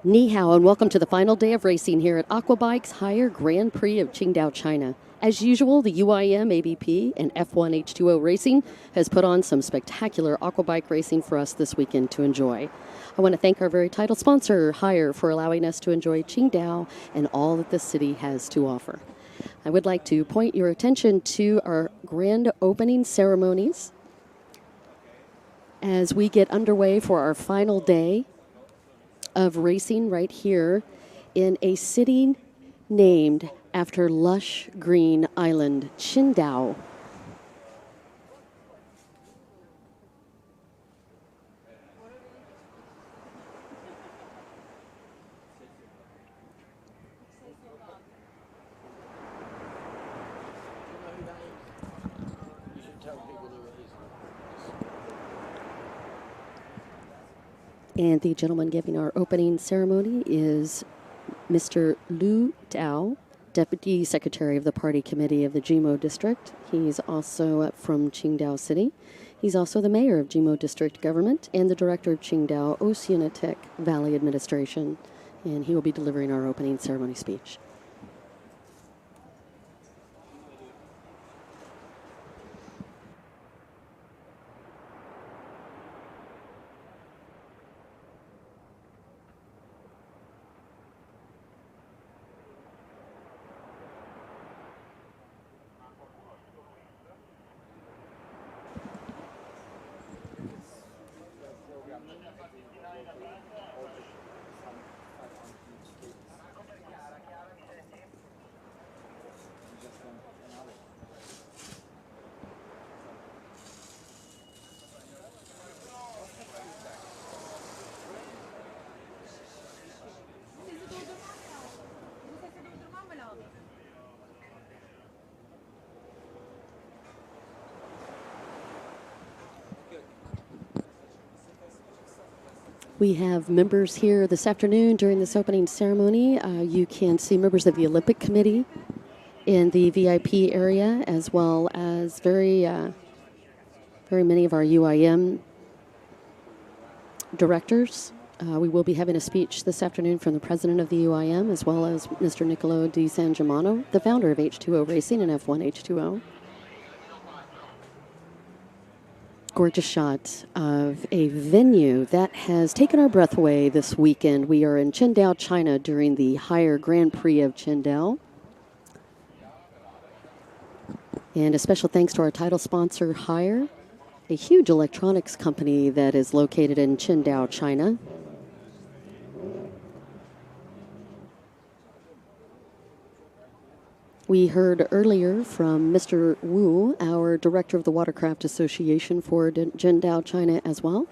Ni hao and welcome to the final day of racing here at Aquabike's Higher Grand Prix of Qingdao, China. As usual, the UIM-ABP and F1 H2O Racing has put on some spectacular aquabike racing for us this weekend to enjoy. I want to thank our very title sponsor, Haier, for allowing us to enjoy Qingdao and all that the city has to offer. I would like to point your attention to our grand opening ceremonies as we get underway for our final day of racing right here in a city named after lush green island, Qingdao. And the gentleman giving our opening ceremony is Mr. Lu Dao, Deputy Secretary of the Party Committee of the Jimo District. He's also from Qingdao City. He's also the Mayor of Jimo District Government and the Director of Qingdao Oceanic Valley Administration. And he will be delivering our opening ceremony speech. We have members here this afternoon during this opening ceremony. You can see members of the Olympic Committee in the VIP area, as well as very many of our UIM directors. We will be having a speech this afternoon from the president of the UIM, as well as Mr. Niccolo Di San Germano, the founder of H2O Racing and F1 H2O. Gorgeous shot of a venue that has taken our breath away this weekend. We are in Qingdao, China during the Higher Grand Prix of Qingdao. And a special thanks to our title sponsor, Haier, a huge electronics company that is located in Qingdao, China. We heard earlier from Mr. Wu, our director of the Watercraft Association for Qingdao, China as well.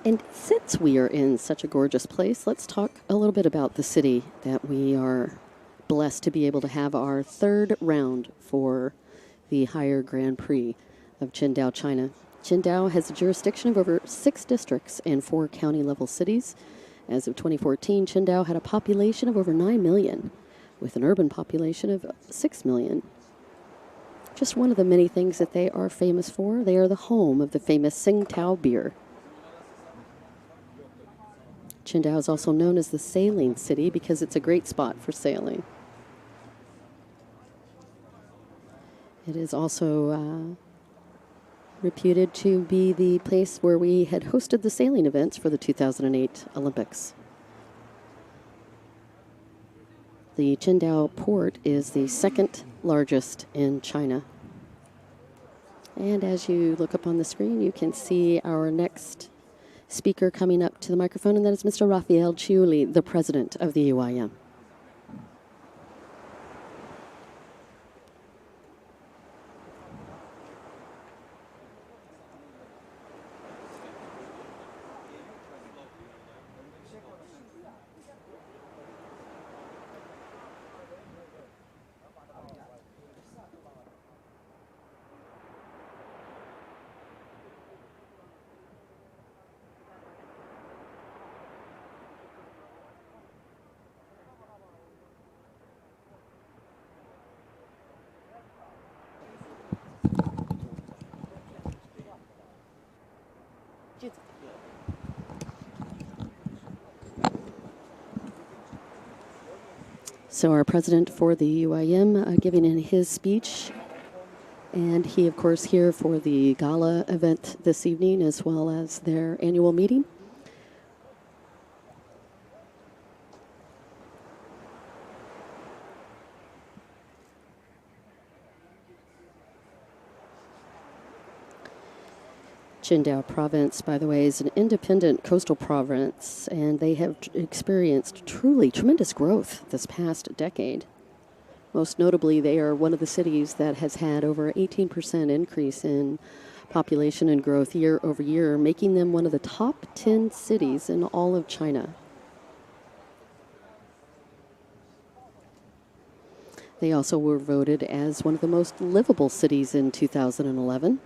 And since we are in such a gorgeous place, let's talk a little bit about the city that we are blessed to be able to have our third round for the Higher Grand Prix of Qingdao, China. Qingdao has a jurisdiction of over 6 districts and 4 county-level cities. As of 2014, Qingdao had a population of over 9 million, with an urban population of 6 million. Just one of the many things that they are famous for, they are the home of the famous Qingdao beer. Qingdao is also known as the sailing city because it's a great spot for sailing. It is also reputed to be the place where we had hosted the sailing events for the 2008 Olympics. The Qingdao port is the second largest in China. And as you look up on the screen, you can see our next speaker coming up to the microphone, and that is Mr. Raphael Chiuli, the president of the UIM. So our president for the UIM giving in his speech, and he, of course, here for the gala event this evening as well as their annual meeting. Qingdao province, by the way, is an independent coastal province, and they have experienced truly tremendous growth this past decade. Most notably, they are one of the cities that has had over 18% increase in population and growth year over year, making them one of the top 10 cities in all of China. They also were voted as one of the most livable cities in 2011.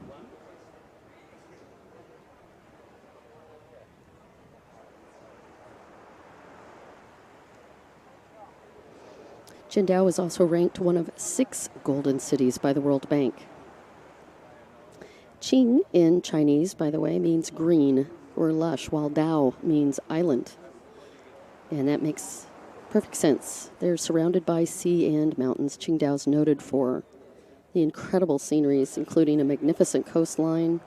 Qingdao is also ranked one of 6 golden cities by the World Bank. Qing in Chinese, by the way, means green or lush, while Dao means island. And that makes perfect sense. They're surrounded by sea and mountains. Qingdao is noted for the incredible sceneries, including a magnificent coastline,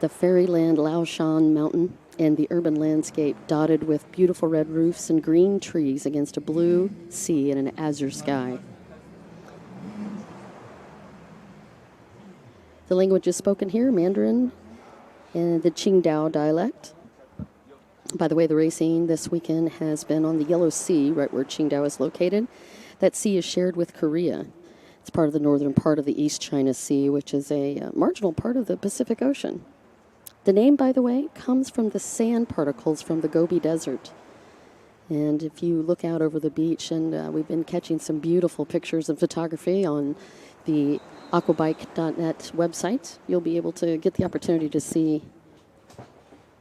the fairyland Laoshan Mountain, and the urban landscape dotted with beautiful red roofs and green trees against a blue sea and an azure sky. The languages spoken here, Mandarin and the Qingdao dialect. By the way, the racing this weekend has been on the Yellow Sea, right where Qingdao is located. That sea is shared with Korea. It's part of the northern part of the East China Sea, which is a marginal part of the Pacific Ocean. The name, by the way, comes from the sand particles from the Gobi Desert. And if you look out over the beach, and we've been catching some beautiful pictures and photography on the aquabike.net website, you'll be able to get the opportunity to see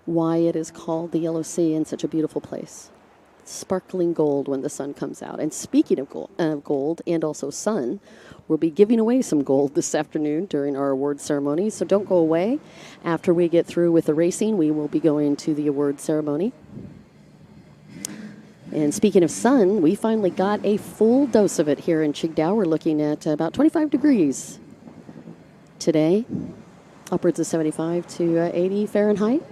why it is called the Yellow Sea and such a beautiful place. Sparkling gold when the sun comes out. And speaking of gold and also sun, we'll be giving away some gold this afternoon during our award ceremony, so don't go away. After we get through with the racing, we will be going to the award ceremony. And speaking of sun, we finally got a full dose of it here in Qingdao. We're looking at about 25 degrees today, upwards of 75 to 80 Fahrenheit.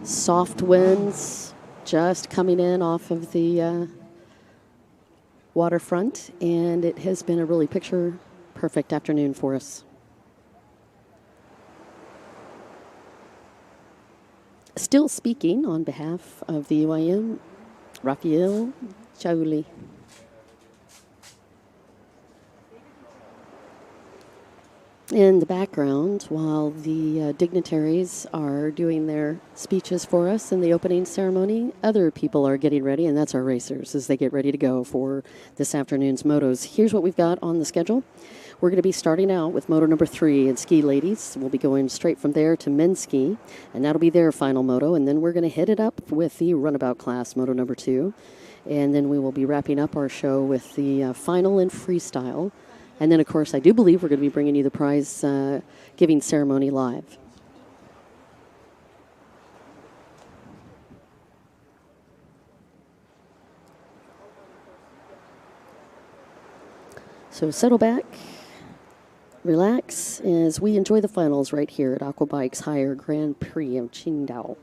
Soft winds just coming in off of the waterfront, and it has been a really picture-perfect afternoon for us. Still speaking on behalf of the UIM, Raphael Chauli. In the background, while the dignitaries are doing their speeches for us in the opening ceremony, other people are getting ready, and that's our racers as they get ready to go for this afternoon's motos. Here's what we've got on the schedule. We're going to be starting out with moto number 3 in ski ladies. We'll be going straight from there to men's ski, and that'll be their final moto. And then we're going to hit it up with the runabout class, moto number 2. And then we will be wrapping up our show with the final in freestyle. And then, of course, I do believe we're going to be bringing you the prize giving ceremony live. So settle back, relax, as we enjoy the finals right here at Aquabike's Higher Grand Prix of Qingdao.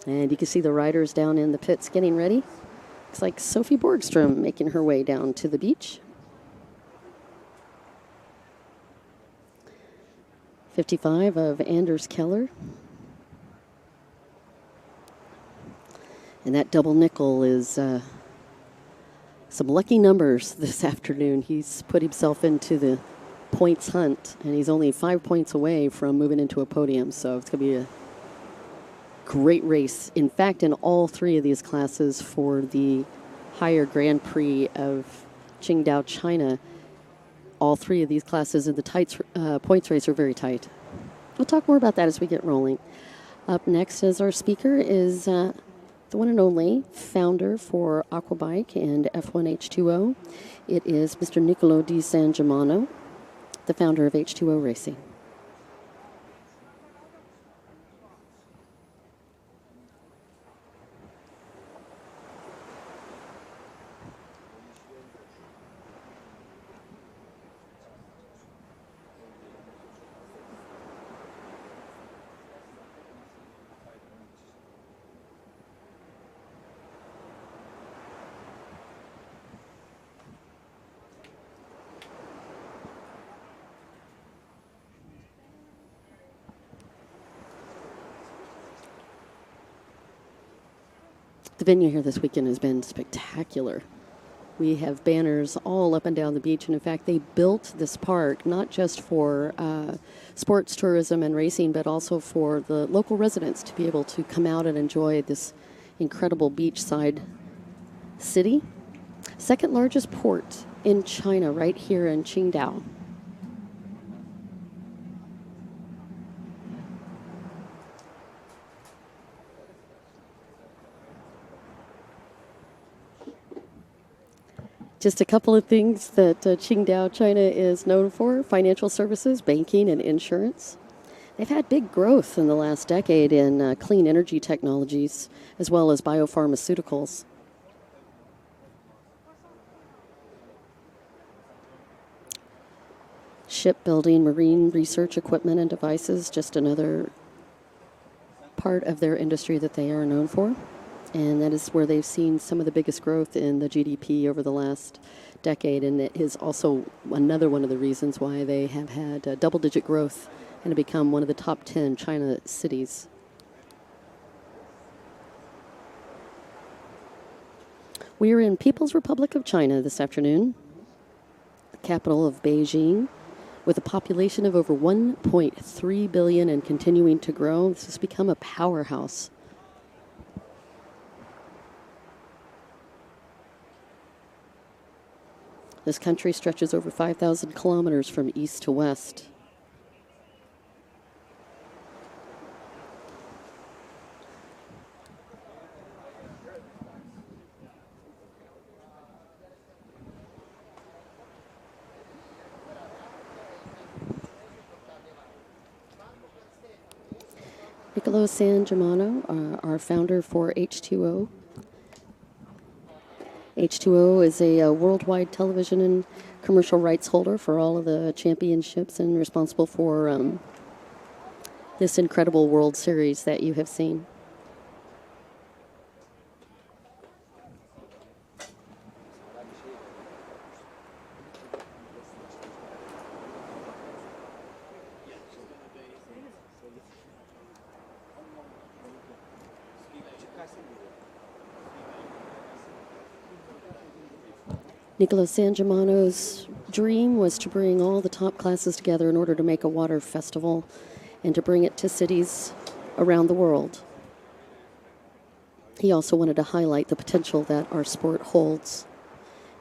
And you can see the riders down in the pits getting ready. Looks like Sophie Borgstrom making her way down to the beach. 55 of Anders Keller. And that double nickel is some lucky numbers this afternoon. He's put himself into the points hunt, and he's only 5 points away from moving into a podium, so it's going to be a great race. In fact, in all 3 of these classes for the Higher Grand Prix of Qingdao, China, all 3 of these classes in the points race are very tight. We'll talk more about that as we get rolling. Up next as our speaker is the one and only founder for Aquabike and F1 H2O. It is Mr. Nicolo Di San Germano, the founder of H2O Racing. The venue here this weekend has been spectacular. We have banners all up and down the beach, and in fact, they built this park not just for sports tourism and racing, but also for the local residents to be able to come out and enjoy this incredible beachside city. Second largest port in China, right here in Qingdao. Just a couple of things that Qingdao, China is known for: financial services, banking, and insurance. They've had big growth in the last decade in clean energy technologies as well as biopharmaceuticals. Shipbuilding, marine research equipment and devices, just another part of their industry that they are known for. And that is where they've seen some of the biggest growth in the GDP over the last decade. And it is also another one of the reasons why they have had double-digit growth and have become one of the top 10 China cities. We are in People's Republic of China this afternoon, the capital of Beijing, with a population of over 1.3 billion and continuing to grow. This has become a powerhouse. This country stretches over 5,000 kilometers from east to west. Niccolo San Germano, our founder for H2O. H2O is a worldwide television and commercial rights holder for all of the championships and responsible for this incredible World Series that you have seen. Niccolo San Germano's dream was to bring all the top classes together in order to make a water festival and to bring it to cities around the world. He also wanted to highlight the potential that our sport holds,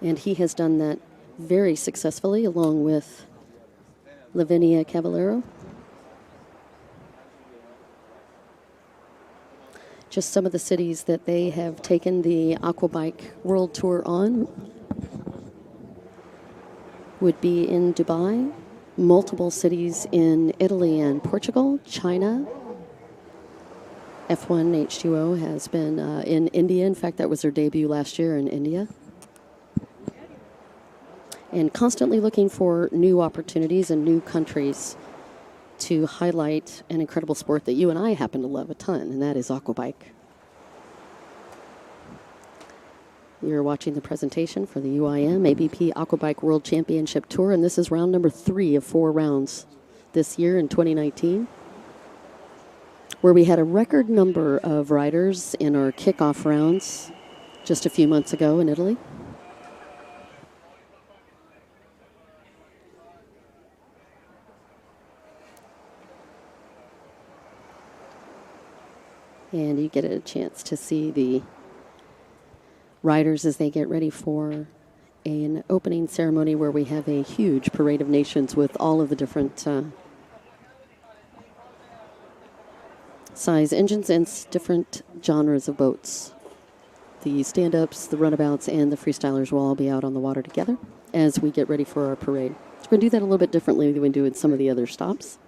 and he has done that very successfully along with Lavinia Cavallero. Just some of the cities that they have taken the Aquabike World Tour on would be in Dubai, multiple cities in Italy and Portugal, China. F1 H2O has been in India. In fact, that was their debut last year in India. And constantly looking for new opportunities and new countries to highlight an incredible sport that you and I happen to love a ton, and that is aquabike. You're watching the presentation for the UIM-ABP Aquabike World Championship Tour, and this is round number 3 of 4 rounds this year in 2019, where we had a record number of riders in our kickoff rounds just a few months ago in Italy. And you get a chance to see the riders as they get ready for an opening ceremony where we have a huge parade of nations with all of the different size engines and different genres of boats. The stand-ups, the runabouts, and the freestylers will all be out on the water together as we get ready for our parade. So we're going to do that a little bit differently than we do in some of the other stops.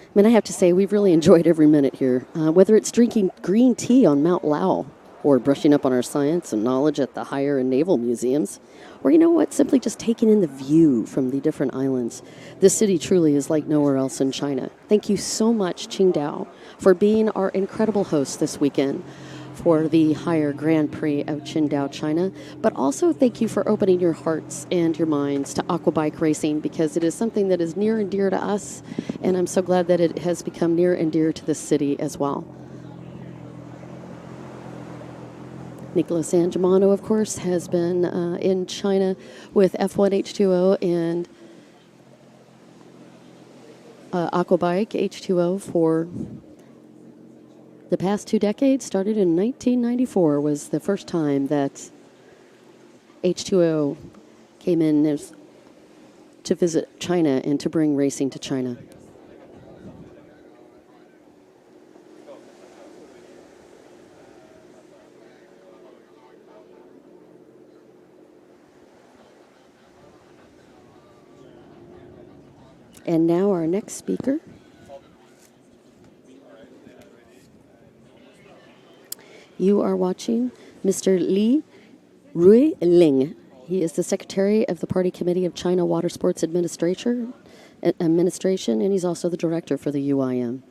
I mean, I have to say, we've really enjoyed every minute here. Whether it's drinking green tea on Mount Lao, or brushing up on our science and knowledge at the higher and naval museums, or you know what, simply just taking in the view from the different islands. This city truly is like nowhere else in China. Thank you so much, Qingdao, for being our incredible host this weekend for the higher Grand Prix of Qingdao, China. But also thank you for opening your hearts and your minds to aquabike racing, because it is something that is near and dear to us, and I'm so glad that it has become near and dear to this city as well. Nicholas Angemano, of course, has been in China with F1H2O and Aquabike H2O for the past 2 decades. Started in 1994 was the first time that H2O came in to visit China and to bring racing to China. And now our next speaker. You are watching Mr. Li Ruiling. He is the Secretary of the Party Committee of China Water Sports Administration, and he's also the Director for the UIM.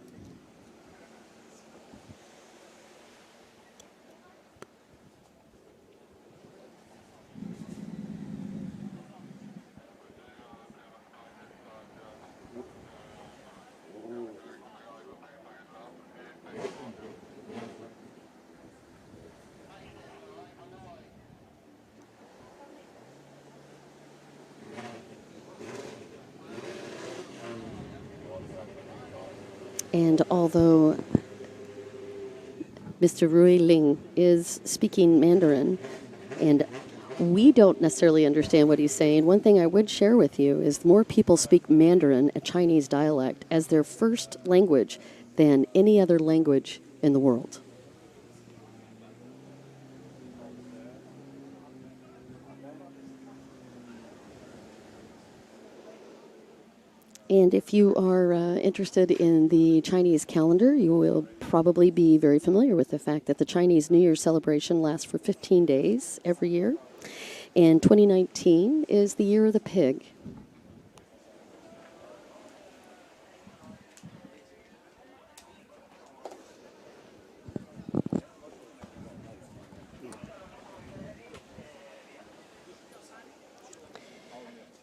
And although Mr. Rui Ling is speaking Mandarin, and we don't necessarily understand what he's saying, one thing I would share with you is more people speak Mandarin, a Chinese dialect, as their first language than any other language in the world. And if you are interested in the Chinese calendar, you will probably be very familiar with the fact that the Chinese New Year celebration lasts for 15 days every year. And 2019 is the year of the pig.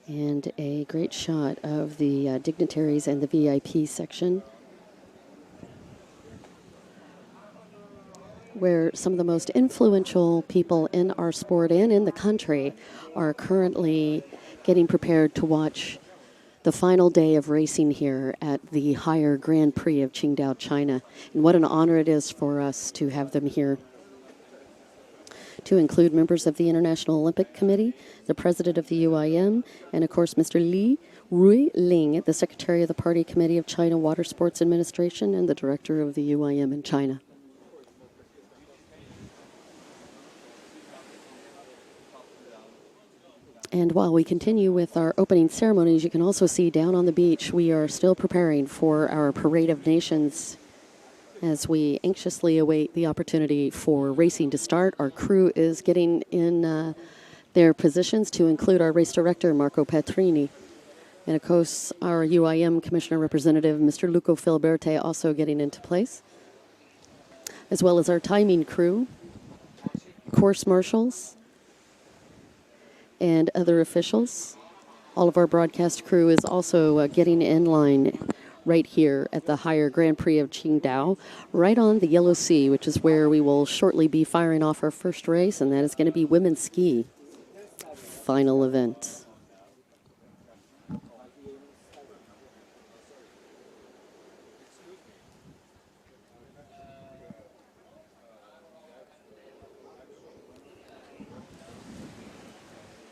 And a great shot of the dignitaries and the VIP section, where some of the most influential people in our sport and in the country are currently getting prepared to watch the final day of racing here at the higher Grand Prix of Qingdao, China. And what an honor it is for us to have them here, to include members of the International Olympic Committee, the president of the UIM, and of course Mr. Li Ruiling, the secretary of the Party Committee of China Water Sports Administration and the director of the UIM in China. And while we continue with our opening ceremonies, you can also see down on the beach we are still preparing for our Parade of Nations as we anxiously await the opportunity for racing to start. Our crew is getting in their positions, to include our race director, Marco Petrini. And of course, our UIM Commissioner Representative, Mr. Luco Filiberte, also getting into place, as well as our timing crew, course marshals, and other officials. All of our broadcast crew is also getting in line right here at the higher Grand Prix of Qingdao, right on the Yellow Sea, which is where we will shortly be firing off our first race, and that is going to be women's ski final event.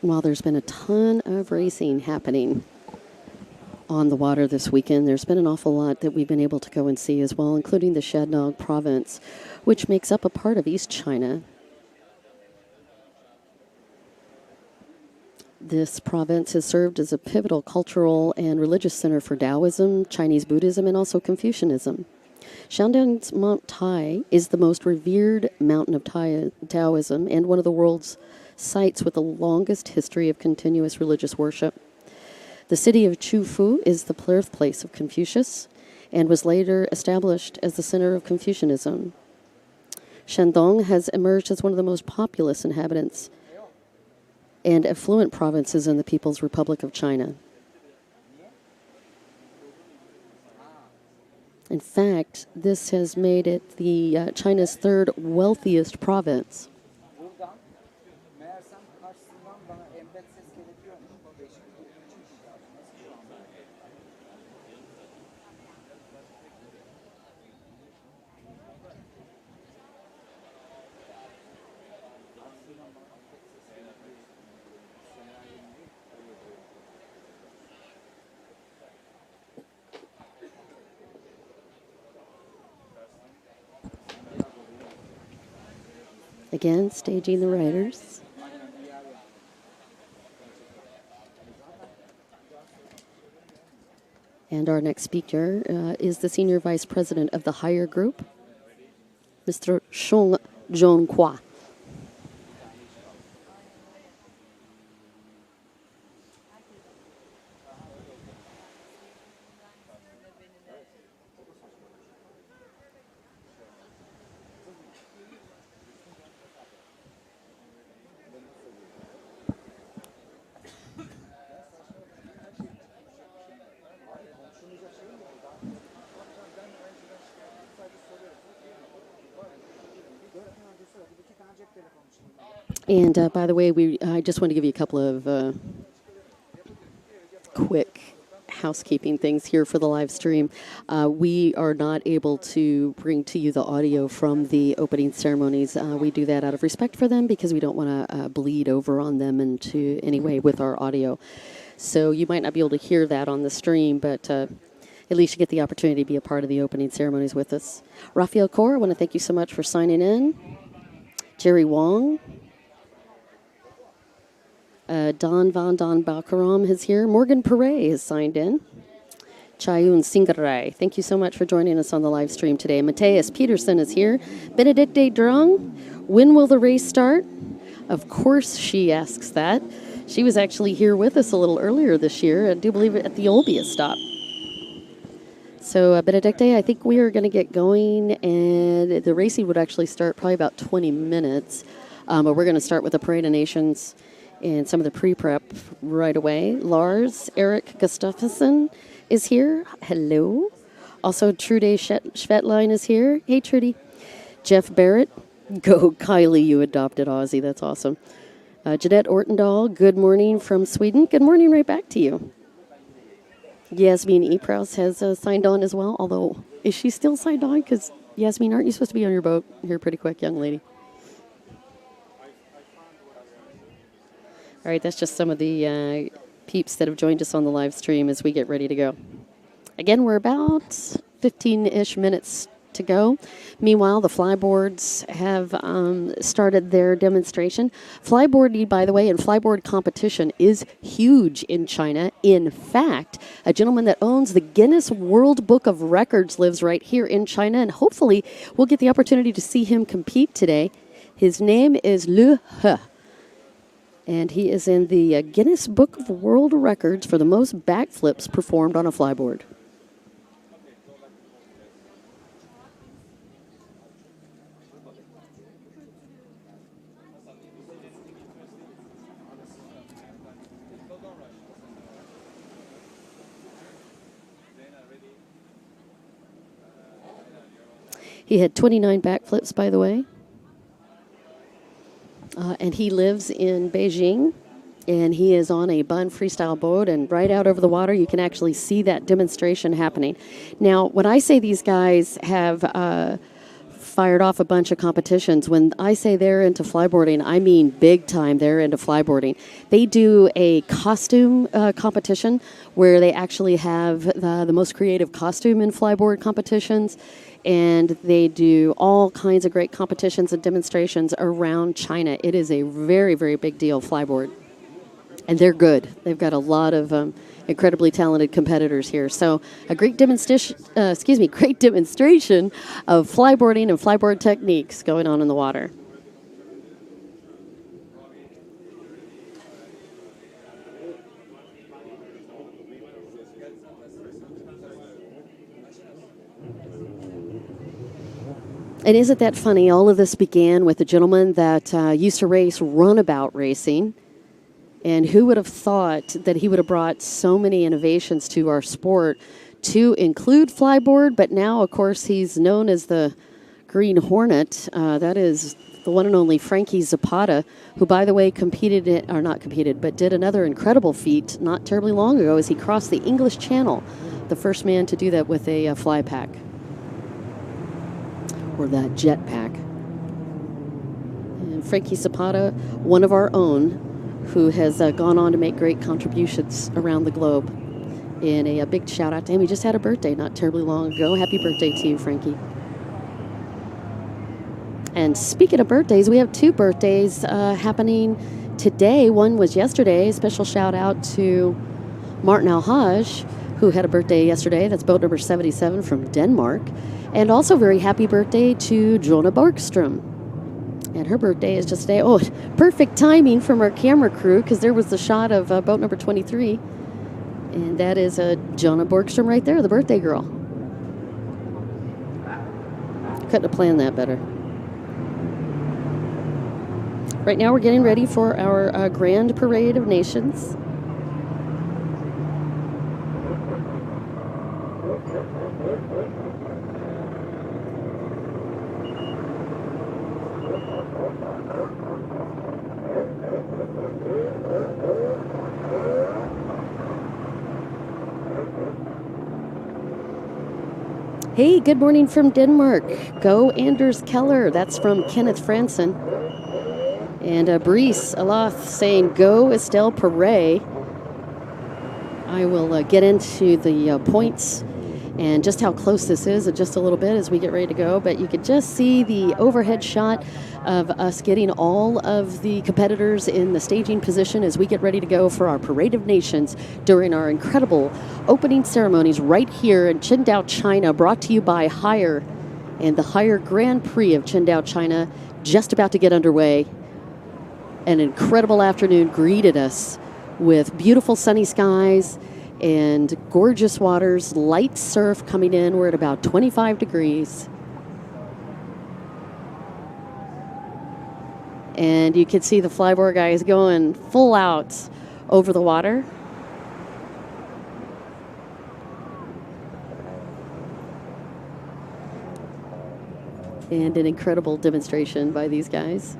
While there's been a ton of racing happening on the water this weekend, there's been an awful lot that we've been able to go and see as well, including the Shandong province, which makes up a part of East China. This province has served as a pivotal cultural and religious center for Taoism, Chinese Buddhism, and also Confucianism. Shandong's Mount Tai is the most revered mountain of Taoism and one of the world's sites with the longest history of continuous religious worship. The city of Chufu is the birthplace of Confucius and was later established as the center of Confucianism. Shandong has emerged as one of the most populous inhabitants and affluent provinces in the People's Republic of China. In fact, this has made it the China's third wealthiest province. Again, staging the riders. And our next speaker is the Senior Vice President of the Hire Group, Mr. Shong Zhonghua. And by the way, I just want to give you a couple of quick housekeeping things here for the live stream. We are not able to bring to you the audio from the opening ceremonies. We do that out of respect for them because we don't want to bleed over on them into any way with our audio. So you might not be able to hear that on the stream, but at least you get the opportunity to be a part of the opening ceremonies with us. Raphael Kaur, I want to thank you so much for signing in. Jerry Wong. Don Van Don Bakaram is here. Morgan Perret has signed in. Chayun Singarai, thank you so much for joining us on the live stream today. Mateus Peterson is here. Benedicte Drung, when will the race start? Of course she asks that. She was actually here with us a little earlier this year, I do believe at the Olbia stop. So Benedicte, I think we are going to get going, and the racing would actually start probably about 20 minutes. But we're going to start with the Parade of Nations and some of the pre-prep right away. Lars Erik Gustafsson is here. Hello. Also, Trude Schvetline is here. Hey, Trudy. Jeff Barrett. Go, Kylie, you adopted Aussie. That's awesome. Jeanette Ortendahl, good morning from Sweden. Good morning right back to you. Yasmin Epraus has signed on as well, although, is she still signed on? Because, Yasmin, aren't you supposed to be on your boat here pretty quick, young lady? All right, that's just some of the peeps that have joined us on the live stream as we get ready to go. Again, we're about 15-ish minutes to go. Meanwhile, the flyboards have started their demonstration. Flyboarding, by the way, and flyboard competition is huge in China. In fact, a gentleman that owns the Guinness World Book of Records lives right here in China, and hopefully we'll get the opportunity to see him compete today. His name is Liu He, and he is in the Guinness Book of World Records for the most backflips performed on a flyboard. He had 29 backflips, by the way. And he lives in Beijing, and he is on a Bun freestyle boat, and right out over the water, you can actually see that demonstration happening. Now, when I say these guys have fired off a bunch of competitions, when I say they're into flyboarding, I mean big time they're into flyboarding. They do a costume competition where they actually have the most creative costume in flyboard competitions. And they do all kinds of great competitions and demonstrations around China. It is a very, very big deal, flyboard. And they're good. They've got a lot of incredibly talented competitors here. So a great demonstration, great demonstration of flyboarding and flyboard techniques going on in the water. And isn't that funny? All of this began with a gentleman that used to race Runabout racing. And who would have thought that he would have brought so many innovations to our sport to include flyboard? But now, of course, he's known as the Green Hornet. That is the one and only Frankie Zapata, who, by the way, did another incredible feat not terribly long ago as he crossed the English Channel, the first man to do that with a fly pack, or that jet pack. And Frankie Zapata, one of our own, who has gone on to make great contributions around the globe. And a big shout out to him. He just had a birthday not terribly long ago. Happy birthday to you, Frankie. And speaking of birthdays, we have two birthdays happening today. One was yesterday. Special shout out to Martin Alhaj, who had a birthday yesterday. That's boat number 77 from Denmark. And also very happy birthday to Jonah Borgstrom. And her birthday is just today. Oh, perfect timing from our camera crew, because there was the shot of boat number 23. And that is Jonah Borgstrom right there, the birthday girl. Couldn't have planned that better. Right now we're getting ready for our Grand Parade of Nations. Hey, good morning from Denmark. Go Anders Keller. That's from Kenneth Franson. And Brice Aloth saying, go Estelle Perret. I will get into the points and just how close this is in just a little bit as we get ready to go. But you can just see the overhead shot of us getting all of the competitors in the staging position as we get ready to go for our Parade of Nations during our incredible opening ceremonies right here in Qingdao, China, brought to you by Haier and the Haier Grand Prix of Qingdao, China, just about to get underway. An incredible afternoon greeted us with beautiful sunny skies and gorgeous waters, light surf coming in. We're at about 25 degrees. And you can see the flyboard guys going full out over the water. And an incredible demonstration by these guys.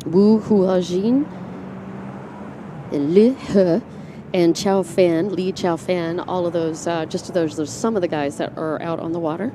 Wu Huajin, Li He, and Chao Fan, Li Chao Fan, all of those, just those are some of the guys that are out on the water.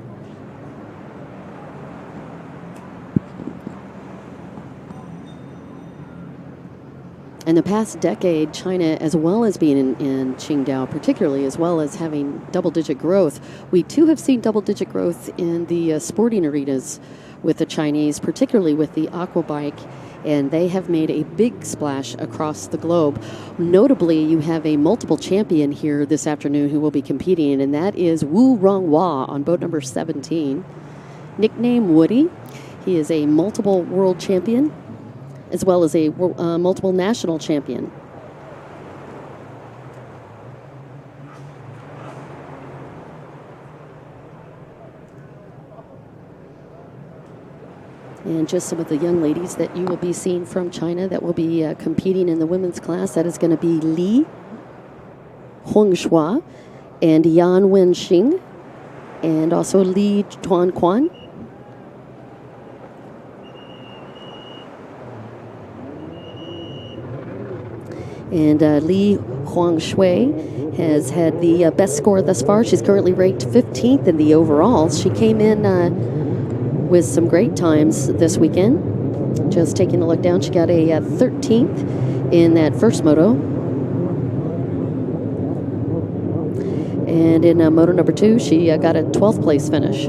In the past decade, China, as well as being in Qingdao, particularly, as well as having double-digit growth, we too have seen double-digit growth in the sporting arenas with the Chinese, particularly with the aqua bike, and they have made a big splash across the globe. Notably, you have a multiple champion here this afternoon who will be competing, and that is Wu Ronghua on boat number 17. Nickname Woody. He is a multiple world champion, as well as a multiple national champion. And just some of the young ladies that you will be seeing from China that will be competing in the women's class. That is going to be Li Hongshua and Yan Wenxing, and also Li Tuanquan. And Li Huangshui has had the best score thus far. She's currently ranked 15th in the overalls. She came in with some great times this weekend. Just taking a look down, she got a 13th in that first moto. And in moto number 2, she got a 12th place finish.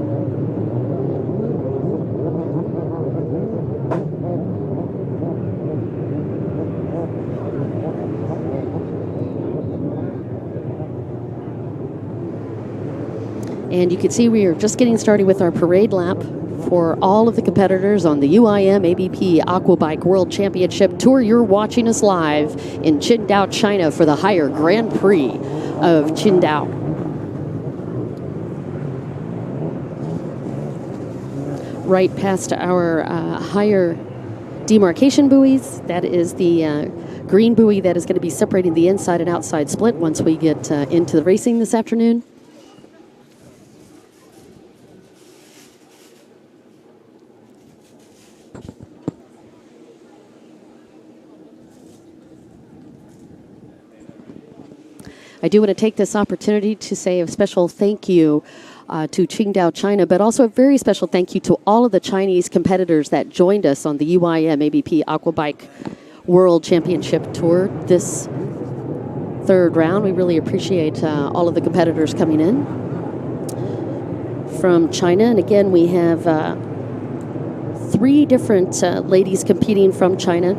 And you can see we are just getting started with our parade lap for all of the competitors on the UIM-ABP Aquabike World Championship Tour. You're watching us live in Qingdao, China for the Haier Grand Prix of Qingdao. right past our higher demarcation buoys. That is the green buoy that is going to be separating the inside and outside split once we get into the racing this afternoon. I do want to take this opportunity to say a special thank you to Qingdao, China, but also a very special thank you to all of the Chinese competitors that joined us on the UIM-ABP Aquabike World Championship Tour this third round. We really appreciate all of the competitors coming in from China. And again, we have 3 different ladies competing from China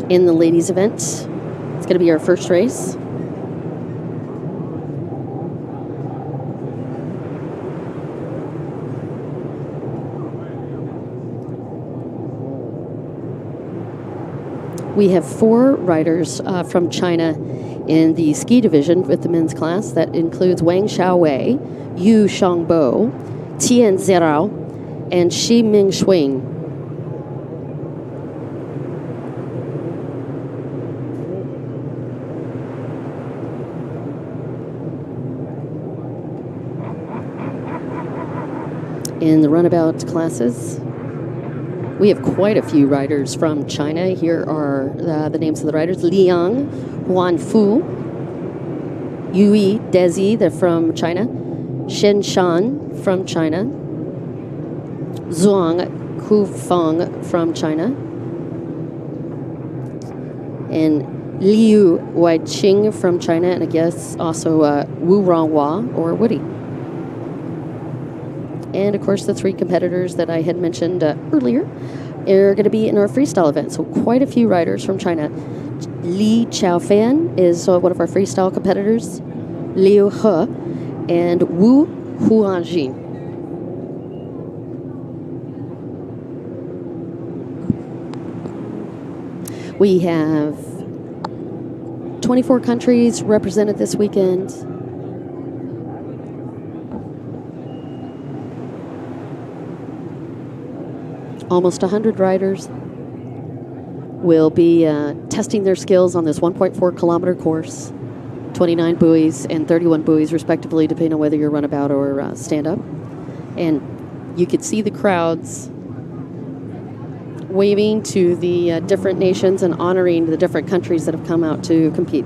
in the ladies event. It's going to be our first race. We have 4 riders from China in the ski division with the men's class. That includes Wang Xiaowei, Yu Shangbo, Tian Zerao, and Xi Mingxuing. In the runabout classes, we have quite a few riders from China. Here are the names of the riders. Liang Huanfu, Yui Dezi, they're from China. Shen Shan from China. Zhuang Kufeng from China. And Liu Weiqing from China. And I guess also Wu Ronghua or Woody. And, of course, the 3 competitors that I had mentioned earlier are going to be in our freestyle event. So quite a few riders from China. Li Chaofan is one of our freestyle competitors. Liu He and Wu Huanjin. We have 24 countries represented this weekend. Almost 100 riders will be testing their skills on this 1.4-kilometer course, 29 buoys and 31 buoys, respectively, depending on whether you're runabout or stand-up. And you could see the crowds waving to the different nations and honoring the different countries that have come out to compete.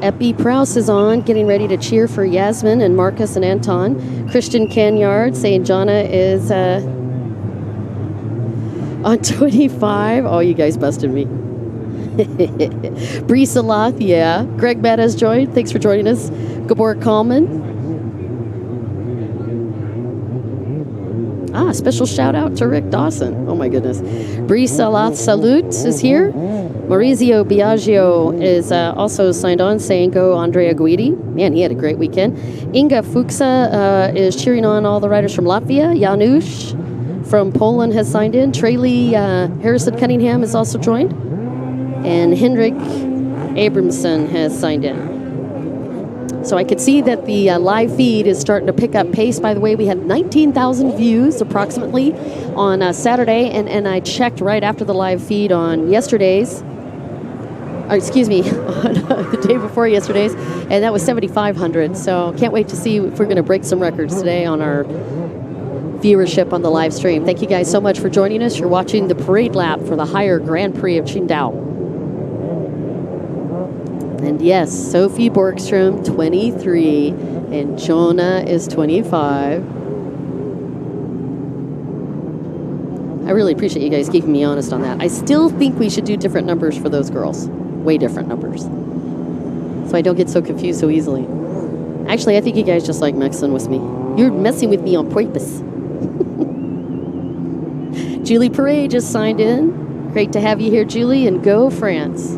Epi Prouse is on, getting ready to cheer for Yasmin and Marcus and Anton. Christian Canyard saying Jana is on 25. Oh, you guys busted me. Bree Salath, yeah. Greg Matt has joined. Thanks for joining us. Gabor Kallman. Special shout out to Rick Dawson. Oh, my goodness. Bree Salath Salute is here. Maurizio Biagio is also signed on, saying go Andrea Guidi. Man, he had a great weekend. Inga Fuchsa is cheering on all the riders from Latvia. Janusz from Poland has signed in. Traley Harrison Cunningham has also joined. And Hendrik Abramson has signed in. So I could see that the live feed is starting to pick up pace. By the way, we had 19,000 views approximately on Saturday, and I checked right after the live feed on yesterday's. On the day before yesterday's, and that was 7,500. So can't wait to see if we're going to break some records today on our viewership on the live stream. Thank you guys so much for joining us. You're watching the parade lap for the higher Grand Prix of Qingdao. And yes, Sophie Borgstrom, 23, and Jonah is 25. I really appreciate you guys keeping me honest on that. I still think we should do different numbers for those girls. Way different numbers. So I don't get so confused so easily. Actually, I think you guys just like messing with me. You're messing with me on purpose. Julie Perret just signed in. Great to have you here, Julie, and go France.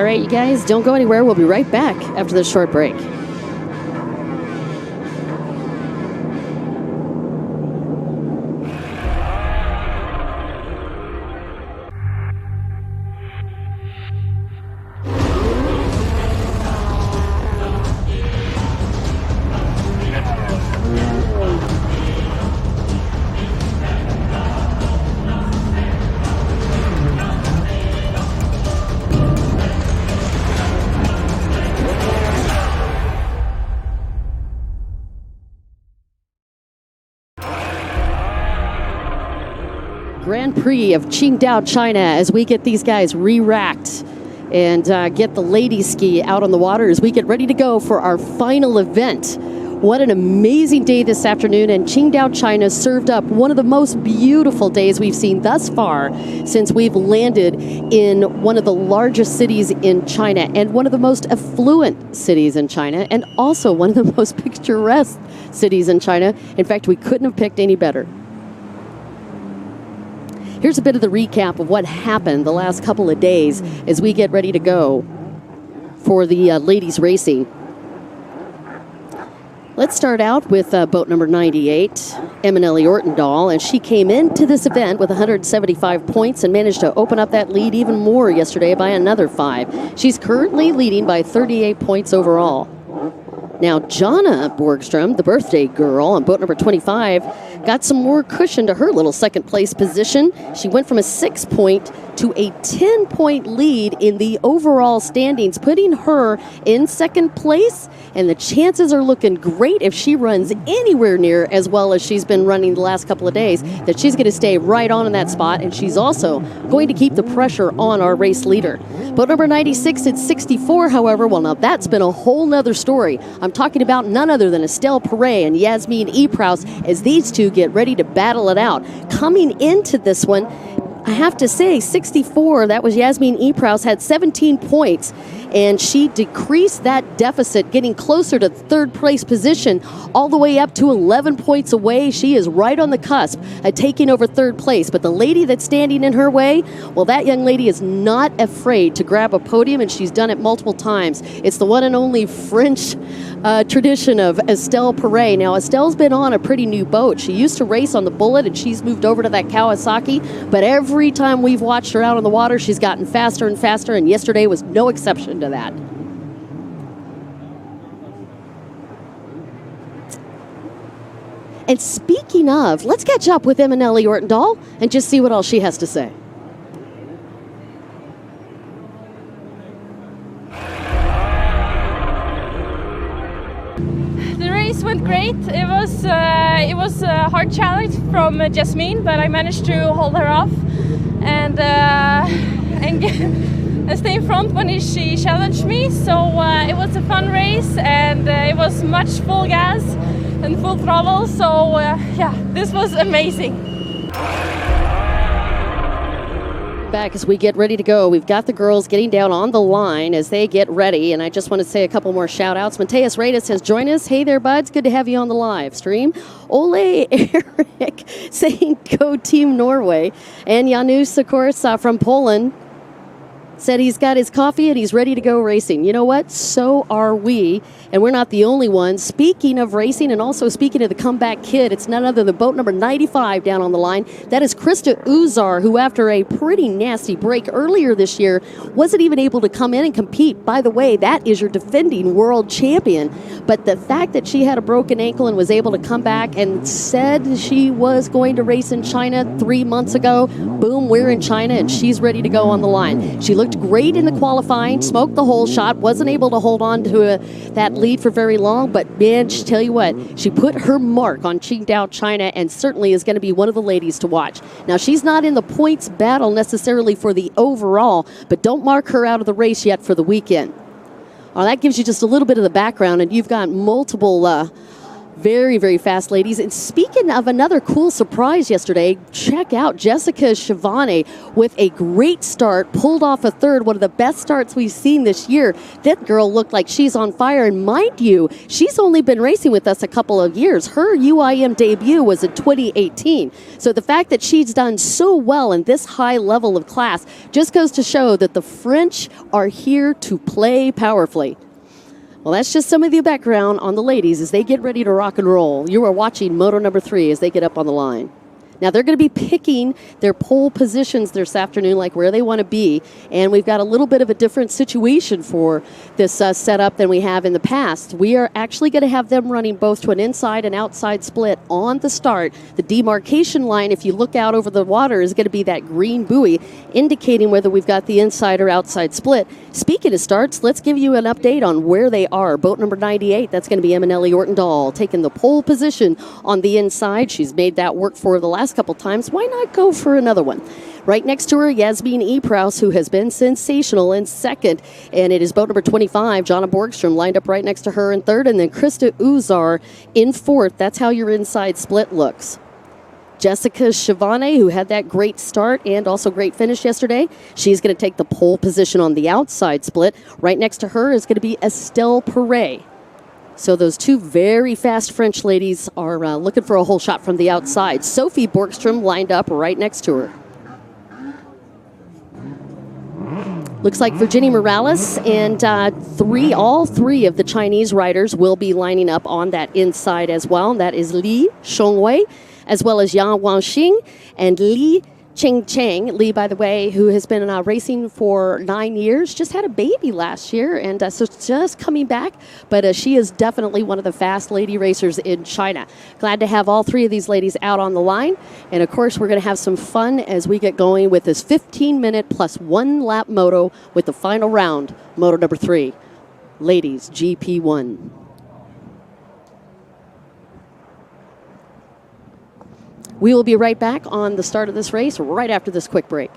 All right, you guys, don't go anywhere. We'll be right back after this short break. Grand Prix of Qingdao, China, as we get these guys re-racked and get the ladies ski out on the water as we get ready to go for our final event. What an amazing day this afternoon, and Qingdao, China served up one of the most beautiful days we've seen thus far since we've landed in one of the largest cities in China and one of the most affluent cities in China, and also one of the most picturesque cities in China. In fact, we couldn't have picked any better. Here's a bit of the recap of what happened the last couple of days as we get ready to go for the ladies racing. Let's start out with boat number 98, Emily Ortendahl, and she came into this event with 175 points and managed to open up that lead even more yesterday by another 5. She's currently leading by 38 points overall. Now, Jana Borgstrom, the birthday girl on boat number 25, got some more cushion to her little second place position. She went from a 6-point to a 10-point lead in the overall standings, putting her in second place. And the chances are looking great if she runs anywhere near as well as she's been running the last couple of days, that she's going to stay right on in that spot. And she's also going to keep the pressure on our race leader. Boat number 96 at 64, however, well, now that's been a whole nother story. I'm talking about none other than Estelle Perret and Yasmin Epraus as these two get ready to battle it out. Coming into this one, I have to say, 64, that was Yasmin Epraus, had 17 points, and she decreased that deficit, getting closer to third place position, all the way up to 11 points away. She is right on the cusp of taking over third place. But the lady that's standing in her way, well, that young lady is not afraid to grab a podium, and she's done it multiple times. It's the one and only French tradition of Estelle Perret. Now, Estelle's been on a pretty new boat. She used to race on the Bullet, and she's moved over to that Kawasaki, but every time we've watched her out on the water, she's gotten faster and faster, and yesterday was no exception to that. And speaking of, let's catch up with Emily Ortendahl and just see what all she has to say. The race went great. It was a hard challenge from Jasmine, but I managed to hold her off and stay in front when she challenged me. So it was a fun race, and it was much full gas and full throttle. So yeah, this was amazing. Back as we get ready to go. We've got the girls getting down on the line as they get ready, and I just want to say a couple more shout outs. Mateus Radis has joined us. Hey there, buds. Good to have you on the live stream. Ole Eric saying go Team Norway. And Janusz, of course, from Poland, said he's got his coffee and he's ready to go racing. You know what? So are we. And we're not the only ones. Speaking of racing and also speaking of the comeback kid, it's none other than boat number 95 down on the line. That is Krista Uzar, who after a pretty nasty break earlier this year wasn't even able to come in and compete. By the way, that is your defending world champion. But the fact that she had a broken ankle and was able to come back and said she was going to race in China 3 months ago, boom, we're in China and she's ready to go on the line. She looked great in the qualifying, smoked the whole shot, wasn't able to hold on to that lead for very long, but man, tell you what, she put her mark on Qingdao, China, and certainly is going to be one of the ladies to watch. Now, she's not in the points battle necessarily for the overall, but don't mark her out of the race yet for the weekend. Well, that gives you just a little bit of the background, and you've got multiple Very, very fast, ladies. And speaking of another cool surprise yesterday, check out Jessica Shivani with a great start, pulled off a third, one of the best starts we've seen this year. That girl looked like she's on fire. And mind you, she's only been racing with us a couple of years. Her UIM debut was in 2018. So the fact that she's done so well in this high level of class just goes to show that the French are here to play powerfully. Well, that's just some of the background on the ladies as they get ready to rock and roll. You are watching Moto number 3 as they get up on the line. Now, they're going to be picking their pole positions this afternoon, like where they want to be. And we've got a little bit of a different situation for this setup than we have in the past. We are actually going to have them running both to an inside and outside split on the start. The demarcation line, if you look out over the water, is going to be that green buoy, indicating whether we've got the inside or outside split. Speaking of starts, let's give you an update on where they are. Boat number 98, that's going to be Eminelli Ortendahl, taking the pole position on the inside. She's made that work for the last couple times. Why not go for another one? Right next to her, Yasmin Eprouse, who has been sensational in second. And it is boat number 25, Jonna Borgstrom, lined up right next to her in third. And then Krista Uzar in fourth. That's how your inside split looks. Jessica Shivani, who had that great start and also great finish yesterday, she's going to take the pole position on the outside split. Right next to her is going to be Estelle Perret. So those two very fast French ladies are looking for a whole shot from the outside. Sophie Borgstrom lined up right next to her. Looks like Virginie Morales and all three of the Chinese riders will be lining up on that inside as well. That is Li Shongwei, as well as Yang Wanxing and Li Cheng. Li, by the way, who has been racing for 9 years, just had a baby last year, and so just coming back. But she is definitely one of the fast lady racers in China. Glad to have all three of these ladies out on the line. And, of course, we're going to have some fun as we get going with this 15-minute plus one-lap moto with the final round, moto number 3, ladies GP1. We will be right back on the start of this race right after this quick break.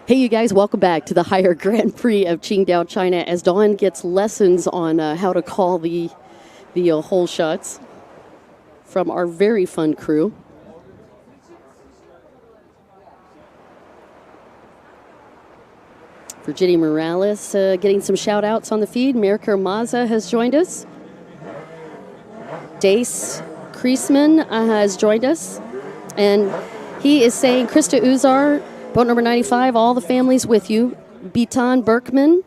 Hey, you guys, welcome back to the Higher Grand Prix of Qingdao, China, as Dawn gets lessons on how to call the hole shots from our very fun crew. Virginie Morales getting some shout-outs on the feed. Mirka Maza has joined us. Dace Kriesman has joined us. And he is saying, Krista Uzar, boat number 95, all the families with you. Bitan Berkman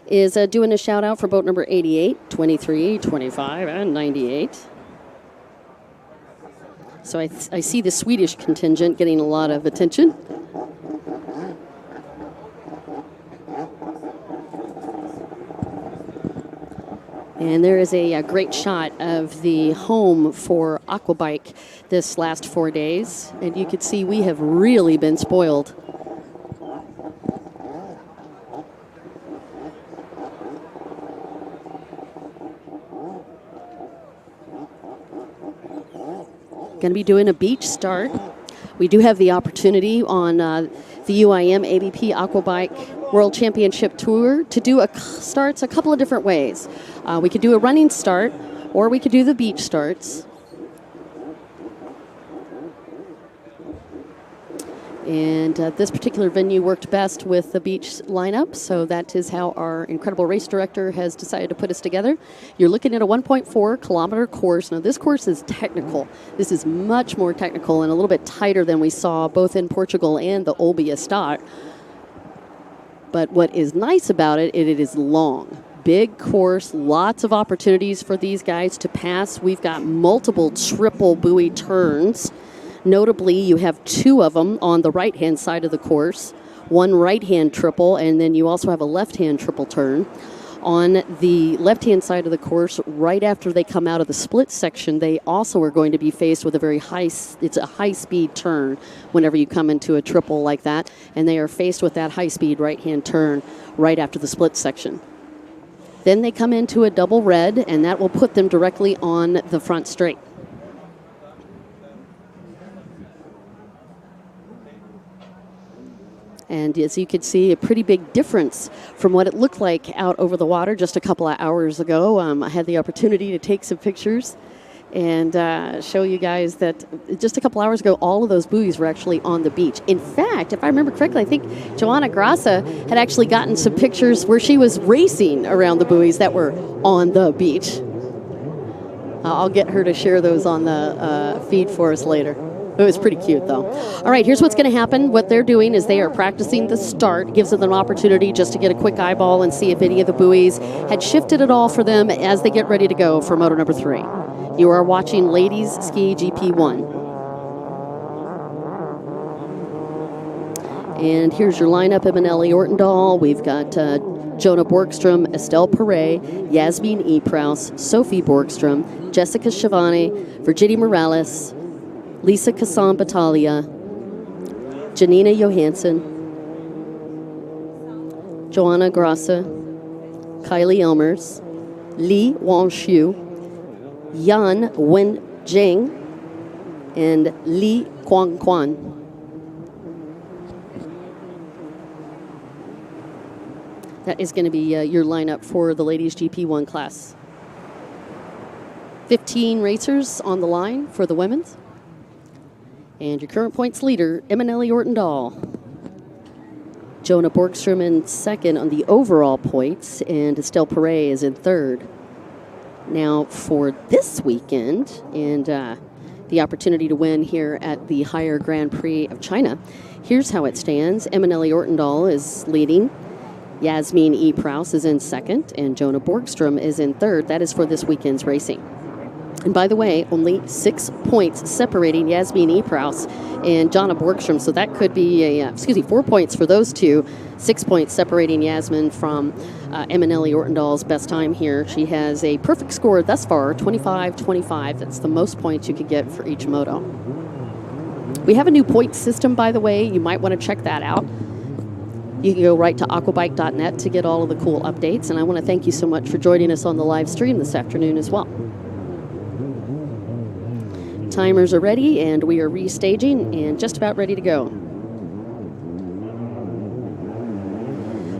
is doing a shout out for boat number 88, 23, 25, and 98. So I see the Swedish contingent getting a lot of attention. And there is a great shot of the home for Aquabike this last 4 days. And you can see we have really been spoiled. Going to be doing a beach start. We do have the opportunity on the UIM-ABP Aquabike World Championship Tour to do starts a couple of different ways. We could do a running start, or we could do the beach starts. And this particular venue worked best with the beach lineup, so that is how our incredible race director has decided to put us together. You're looking at a 1.4 kilometer course. Now, this course is technical. This is much more technical and a little bit tighter than we saw both in Portugal and the Olbia start. But what is nice about it, it is long, Big course, lots of opportunities for these guys to pass. We've got multiple triple buoy turns. Notably, you have 2 of them on the right-hand side of the course, 1 right-hand triple, and then you also have a left-hand triple turn. On the left-hand side of the course, right after they come out of the split section, they also are going to be faced with it's a high-speed turn whenever you come into a triple like that, and they are faced with that high-speed right-hand turn right after the split section. Then they come into a double red, and that will put them directly on the front straight. And as you can see, a pretty big difference from what it looked like out over the water just a couple of hours ago. I had the opportunity to take some pictures and show you guys that just a couple hours ago, all of those buoys were actually on the beach. In fact, if I remember correctly, I think Joanna Grassa had actually gotten some pictures where she was racing around the buoys that were on the beach. I'll get her to share those on the feed for us later. It was pretty cute, though. All right, here's what's going to happen. What they're doing is they are practicing the start. Gives them an opportunity just to get a quick eyeball and see if any of the buoys had shifted at all for them as they get ready to go for moto number 3. You are watching Ladies Ski GP1. And here's your lineup, Emanelli Ortendahl. We've got Jonah Borgstrom, Estelle Perret, Yasmin Epraus, Sophie Borgstrom, Jessica Schiavone, Virginia Morales, Lisa Kassan Battaglia, Janina Johansson, Joanna Grassa, Kylie Elmers, Li Wanshu, Yan Wen-Jing, and Li Quang-Quan. That is going to be your lineup for the Ladies GP1 class. 15 racers on the line for the women's. And your current points leader, Emanelli Ortendahl. Jonah Borgstrom in second on the overall points, and Estelle Perret is in third. Now for this weekend, and the opportunity to win here at the Higher Grand Prix of China, here's how it stands. Emanelli Ortendahl is leading. Yasmin Epraus is in second, and Jonah Borgstrom is in third. That is for this weekend's racing. And by the way, only 6 points separating Yasmin Epraus and Jonah Borgstrom, so that could be 4 points for those two. 6 points separating Yasmin from Emanelli Ortendahl's best time here. She has a perfect score thus far, 25-25. That's the most points you could get for each moto. We have a new point system, by the way. You might want to check that out. You can go right to aquabike.net to get all of the cool updates. And I want to thank you so much for joining us on the live stream this afternoon as well. Timers are ready, and we are restaging and just about ready to go.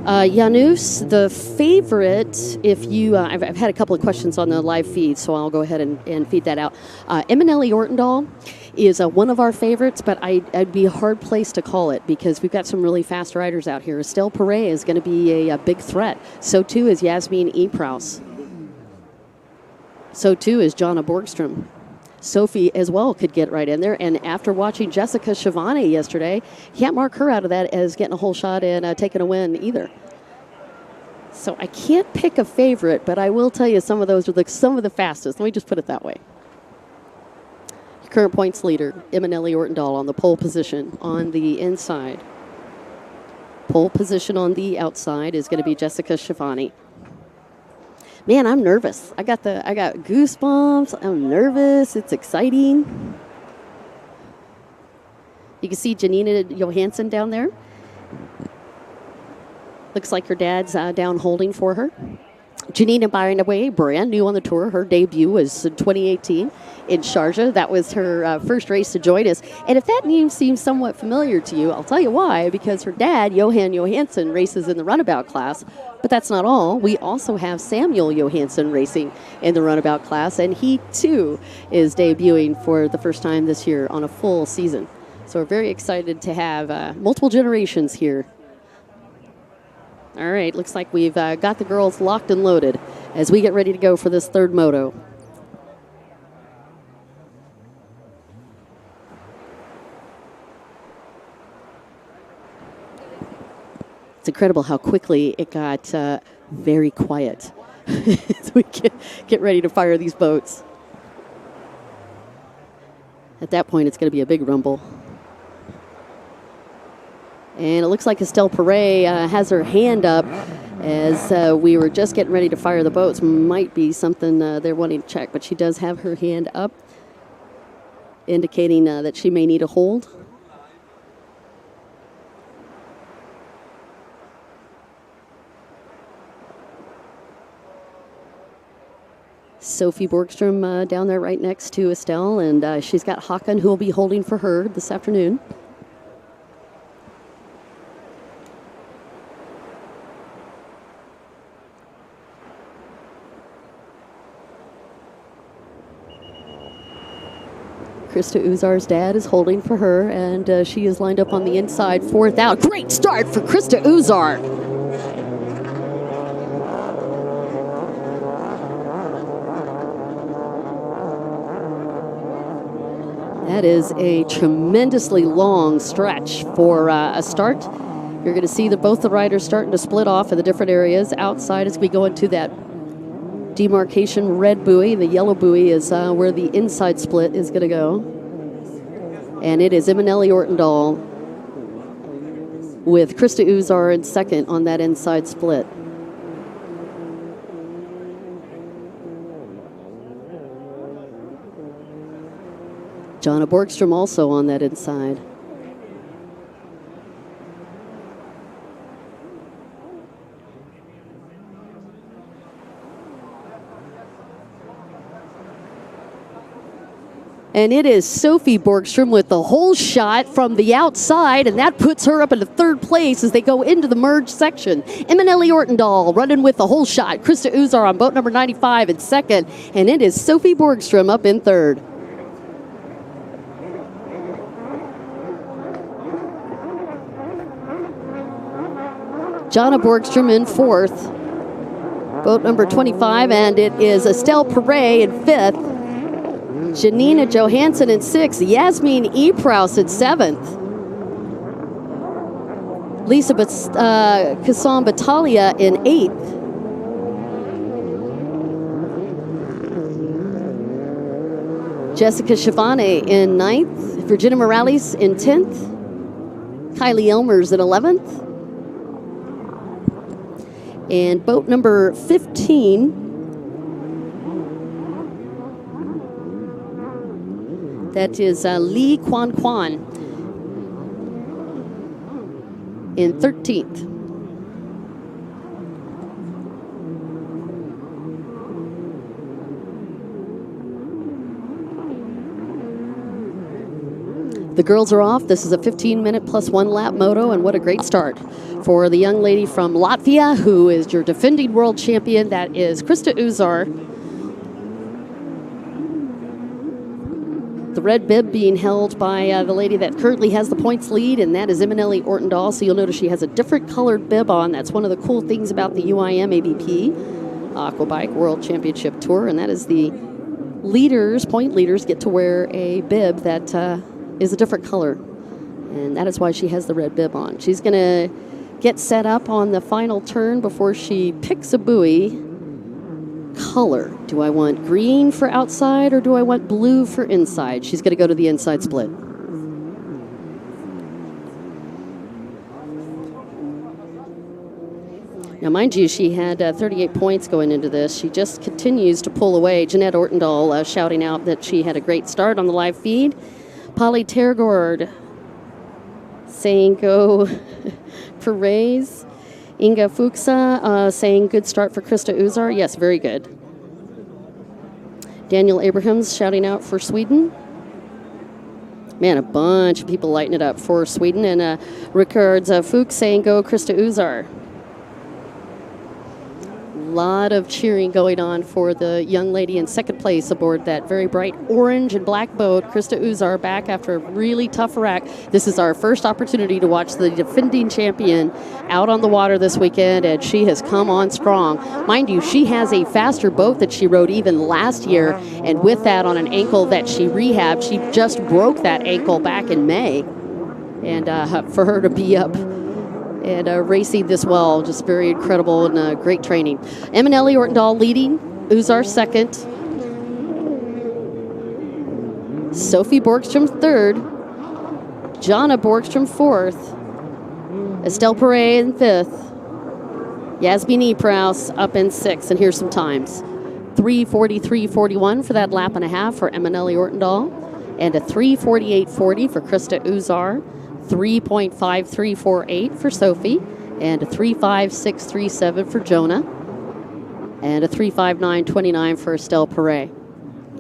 Janus, the favorite, if you, I've had a couple of questions on the live feed, so I'll go ahead and feed that out. Emanelli Ortendahl is one of our favorites, but I'd be hard placed to call it because we've got some really fast riders out here. Estelle Perret is going to be a big threat. So too is Yasmin Epraus. So too is Jonah Borgstrom. Sophie as well could get right in there. And after watching Jessica Schiavone yesterday, can't mark her out of that as getting a whole shot and taking a win either. So I can't pick a favorite, but I will tell you some of those are some of the fastest. Let me just put it that way. Current points leader, Emanelli Ortendahl on the pole position on the inside. Pole position on the outside is going to be Jessica Schiavone. Man, I'm nervous. I got goosebumps. I'm nervous. It's exciting. You can see Janina Johansson down there. Looks like her dad's down holding for her. Janina, by the way, brand new on the tour. Her debut was in 2018 in Sharjah. That was her first race to join us. And if that name seems somewhat familiar to you, I'll tell you why. Because her dad, Johan Johansson, races in the Runabout class. But that's not all. We also have Samuel Johansson racing in the Runabout class. And he, too, is debuting for the first time this year on a full season. So we're very excited to have multiple generations here. All right, looks like we've got the girls locked and loaded as we get ready to go for this third moto. It's incredible how quickly it got very quiet as we get ready to fire these boats. At that point, it's going to be a big rumble. And it looks like Estelle Perret has her hand up as we were just getting ready to fire the boats. Might be something they're wanting to check, but she does have her hand up, indicating that she may need a hold. Sophie Borgstrom down there right next to Estelle, and she's got Håkon, who will be holding for her this afternoon. Krista Uzar's dad is holding for her, and she is lined up on the inside, fourth out. Great start for Krista Uzar. That is a tremendously long stretch for a start. You're going to see that both the riders starting to split off in the different areas. Outside as we go into that demarcation red buoy. The yellow buoy is where the inside split is going to go. And it is Eminelli Ortendal with Krista Uzar in second on that inside split. Jonna Borgstrom also on that inside. And it is Sophie Borgstrom with the whole shot from the outside, and that puts her up into third place as they go into the merge section. Eminelli Ortendal running with the whole shot. Krista Uzar on boat number 95 in second, and it is Sophie Borgstrom up in third. Jonna Borgstrom in fourth, boat number 25, and it is Estelle Perret in fifth. Janina Johansson in sixth, Yasmin Epraus in seventh. Lisa Kassan Battaglia in eighth. Jessica Schiavone in ninth. Virginia Morales in 10th. Kylie Elmers in 11th. And boat number 15, that is Lee Quan Quan in 13th. The girls are off. This is a 15-minute plus 1 lap moto, and what a great start for the young lady from Latvia, who is your defending world champion. That is Krista Uzar. The red bib being held by the lady that currently has the points lead, and that is Eminelli Ortendal. So you'll notice she has a different colored bib on. That's one of the cool things about the UIM-ABP Aquabike World Championship Tour, and that is the leaders, point leaders, get to wear a bib that is a different color, and that is why she has the red bib on. She's going to get set up on the final turn before she picks a buoy. Color. Do I want green for outside or do I want blue for inside? She's going to go to the inside split. Now, mind you, she had 38 points going into this. She just continues to pull away. Jeanette Ortendal shouting out that she had a great start on the live feed. Polly Tergord saying go Perez. Inga Fuchsa saying good start for Krista Uzar. Yes, very good. Daniel Abrahams shouting out for Sweden. Man, a bunch of people lighting it up for Sweden. And Rickard Fuchs saying go Krista Uzar. A lot of cheering going on for the young lady in second place aboard that very bright orange and black boat. Krista Uzar back after a really tough wreck. This is our first opportunity to watch the defending champion out on the water this weekend, and she has come on strong. Mind you, she has a faster boat that she rode even last year, and with that on an ankle that she rehabbed, she just broke that ankle back in May. And for her to be up and racing this well. Just very incredible and great training. Eminelli Ortendahl leading, Uzar second, Sophie Borgstrom third, Jana Borgstrom fourth, Estelle Perret in fifth, Yasmin Epraus up in sixth. And here's some times. 3:43.41 for that lap and a half for Eminelli Ortendahl, and a 3:48.40 for Krista Uzar, 3.5348 for Sophie, and a 3.5637 for Jonah, and a 3.5929 for Estelle Perret.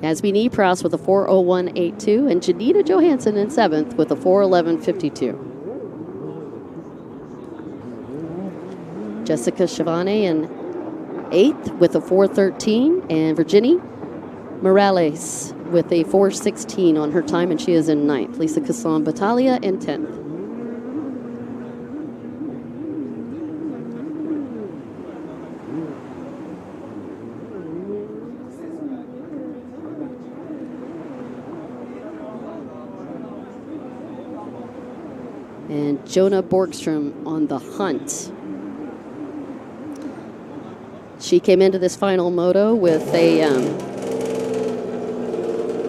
Yasmin Epraus with a 4:01.82, and Janita Johansson in seventh with a 4:11.52. Jessica Shavane in eighth with a 4:13, and Virginie Morales with a 4:16 on her time, and she is in ninth. Lisa Casson Battaglia in 10th. And Jonah Borgstrom on the hunt. She came into this final moto with a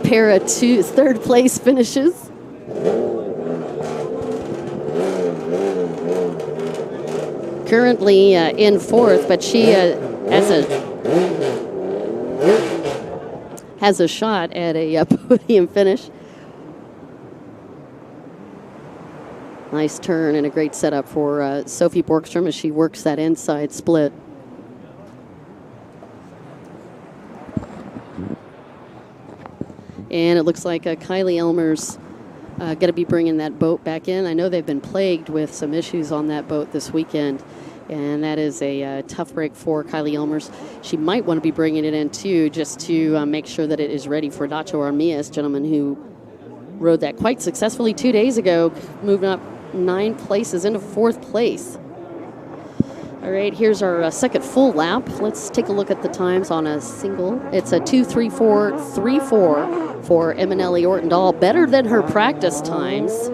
pair of third place finishes. Currently in fourth, but she has a shot at a podium finish. Nice turn and a great setup for Sophie Borgstrom as she works that inside split. And it looks like Kylie Elmer's going to be bringing that boat back in. I know they've been plagued with some issues on that boat this weekend, and that is a tough break for Kylie Elmer's. She might want to be bringing it in, too, just to make sure that it is ready for Nacho Armias, gentleman who rode that quite successfully 2 days ago, moving up 9 places into 4th place. All right, here's our second full lap. Let's take a look at the times on a single. It's a 2:34.34 for Eminelli Ortendahl, better than her practice times.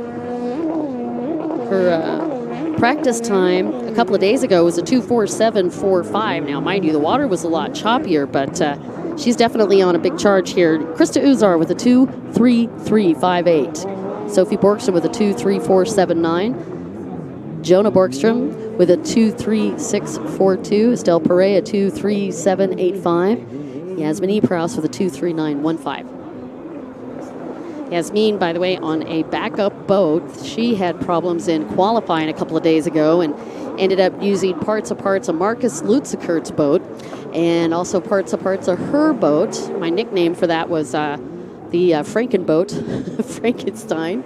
Her practice time a couple of days ago was a 2:47.45. Now, mind you, the water was a lot choppier, but she's definitely on a big charge here. Krista Uzar with a 2:33.58. Sophie Borgstrom with a 2:34.79. Jonah Borgstrom with a 2:36.42. Estelle Perret a 2:37.85. Yasmin Epraus with a 2:39.15. Yasmin, by the way, on a backup boat. She had problems in qualifying a couple of days ago and ended up using parts of Marcus Lutzekert's boat and also parts of her boat. My nickname for that was the Frankenboat, Frankenstein.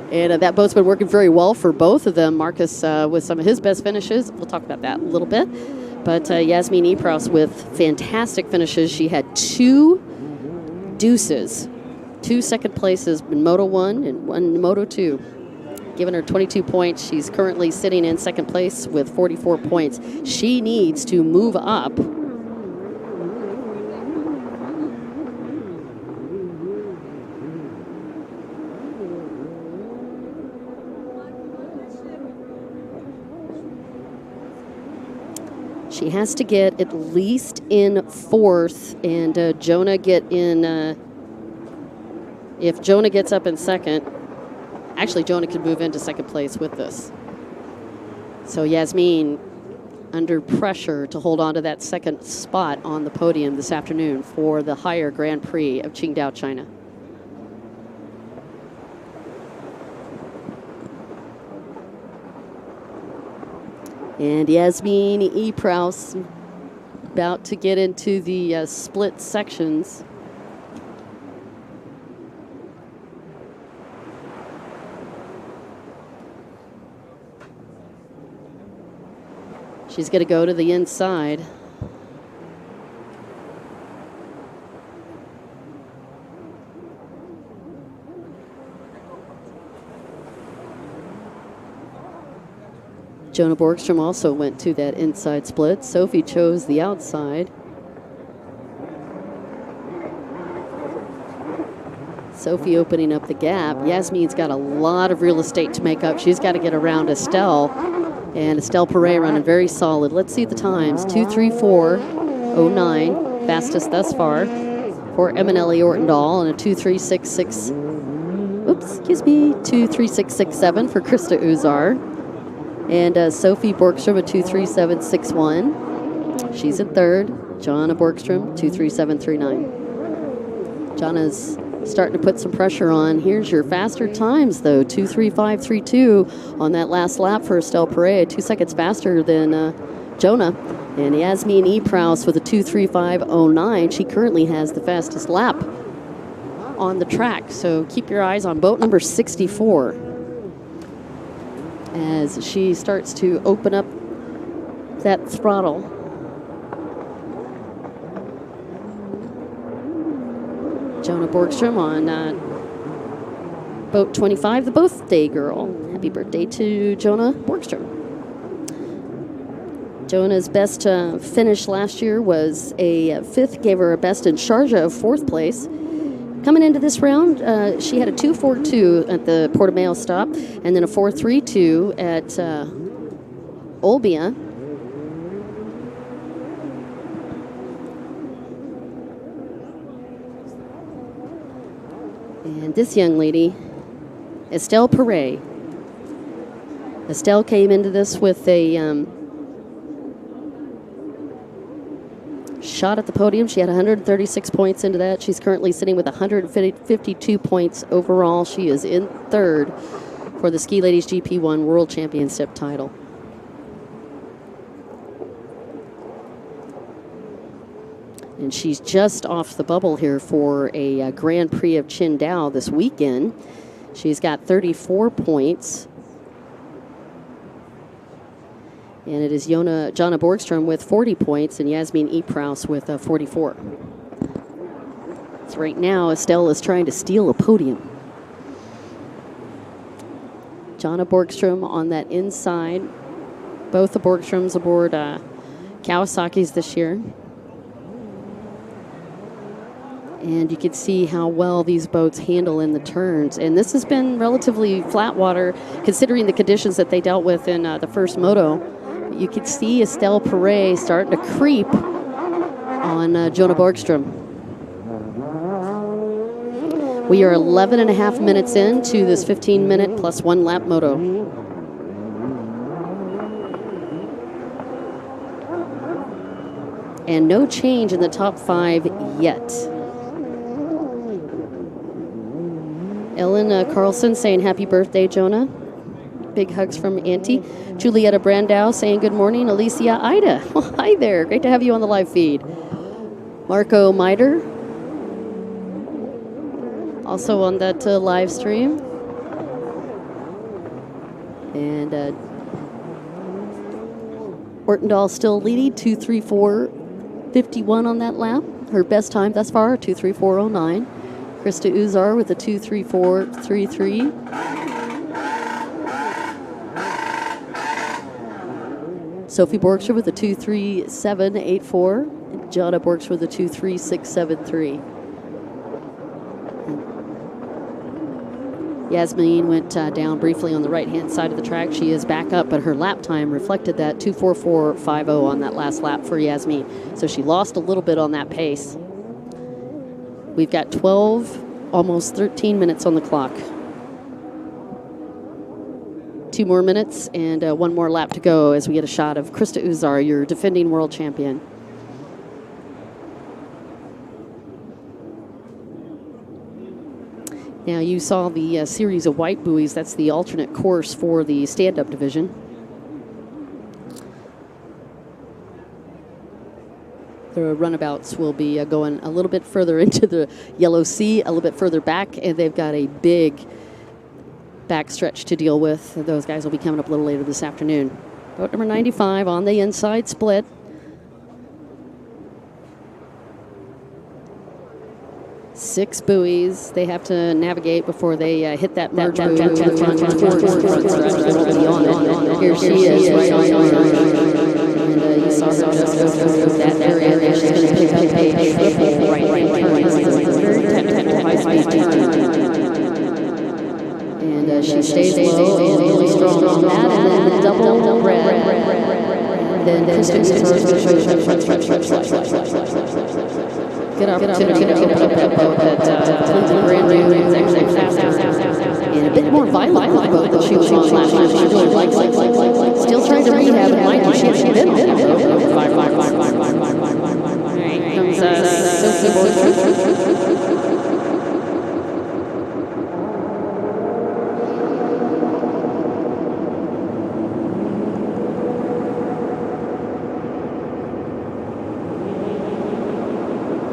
And that boat's been working very well for both of them. Marcus with some of his best finishes. We'll talk about that a little bit. But Yasmin Epraus with fantastic finishes. She had 2 deuces, 2 second places in Moto 1 and 1 in Moto 2, giving her 22 points. She's currently sitting in second place with 44 points. She needs to move up. She has to get at least in 4th, and Jonah get in. If Jonah gets up in second, actually Jonah could move into second place with this. So Yasmin under pressure to hold on to that second spot on the podium this afternoon for the higher Grand Prix of Qingdao, China. And Yasmin Epraus about to get into the split sections. She's going to go to the inside. Jonah Borgstrom also went to that inside split. Sophie chose the outside. Sophie opening up the gap. Yasmin's got a lot of real estate to make up. She's got to get around Estelle And Estelle Perret running very solid. Let's see the times. 2:34.09, fastest thus far for Eminelli Ortendahl, and a 2:36.6. Oops, excuse me, 2:36.67 for Krista Uzar. And Sophie Borgstrom at 2:37.61. She's in third. Jonna Borgstrom, 2:37.39. Jonna's starting to put some pressure on. Here's your faster times, though. 2:35.32 on that last lap for Estelle Perret, 2 seconds faster than Jonah. And Yasmin E. Prowse with a 2:35.09. She currently has the fastest lap on the track. So keep your eyes on boat number 64 as she starts to open up that throttle. Jonna Borgstrom on boat 25, the birthday girl. Happy birthday to Jonna Borgstrom. Jonna's best finish last year was a 5th, gave her a best in Sharjah of 4th place. Coming into this round, she had a 2:42 at the Portimao stop, and then a 4:32 at Olbia. And this young lady, Estelle Perret. Estelle came into this with a shot at the podium. She had 136 points into that. She's currently sitting with 152 points overall. She is in third for the Ski Ladies GP1 World Championship title. And she's just off the bubble here for a Grand Prix of Qingdao this weekend. She's got 34 points. And it is Jonna Borgstrom with 40 points and Yasmin E. Prowse with 44. So right now, Estelle is trying to steal a podium. Jonna Borgstrom on that inside. Both the Borgstroms aboard Kawasaki's this year. And you can see how well these boats handle in the turns. And this has been relatively flat water, considering the conditions that they dealt with in the first moto. You can see Estelle Perret starting to creep on Jonna Borgstrom. We are 11 and a half minutes into this 15-minute plus 1 lap moto. And no change in the top 5 yet. Ellen Carlson saying happy birthday, Jonah. Big hugs from Auntie. Julietta Brandau saying good morning. Alicia Ida. Well, hi there. Great to have you on the live feed. Marco Miter. Also on that live stream. And Ortendahl still leading. 2:34.51 on that lap. Her best time thus far, 2:34.09. Krista Uzar with a 2:34.33. Sophie Borgstrom with a 2:37.84. Jonna Borgstrom with a 2:36.73. Yasmin went down briefly on the right-hand side of the track. She is back up, but her lap time reflected that 2:44.50 on that last lap for Yasmin. So she lost a little bit on that pace. We've got 12, almost 13 minutes on the clock. 2 more minutes and 1 more lap to go as we get a shot of Krista Uzar, your defending world champion. Now you saw the series of white buoys. That's the alternate course for the stand-up division. The runabouts will be going a little bit further into the Yellow Sea, a little bit further back, and they've got a big backstretch to deal with. Those guys will be coming up a little later this afternoon. Boat number 95 on the inside split. Six buoys they have to navigate before they hit that merge buoy. Here she is, right on. And you saw her just go through that area. She's going to pick up a triple right turn. Very technical, high-speed turn. And she stays low and really strong on that. And then the double red Good opportunity to open up that boat that tons of brand new. It's actually faster and a bit more violent than the boat that she was on last year. She really likes. Still trying to rehab and mind you, she hasn't been on that boat. Comes Sophie Borgstrom.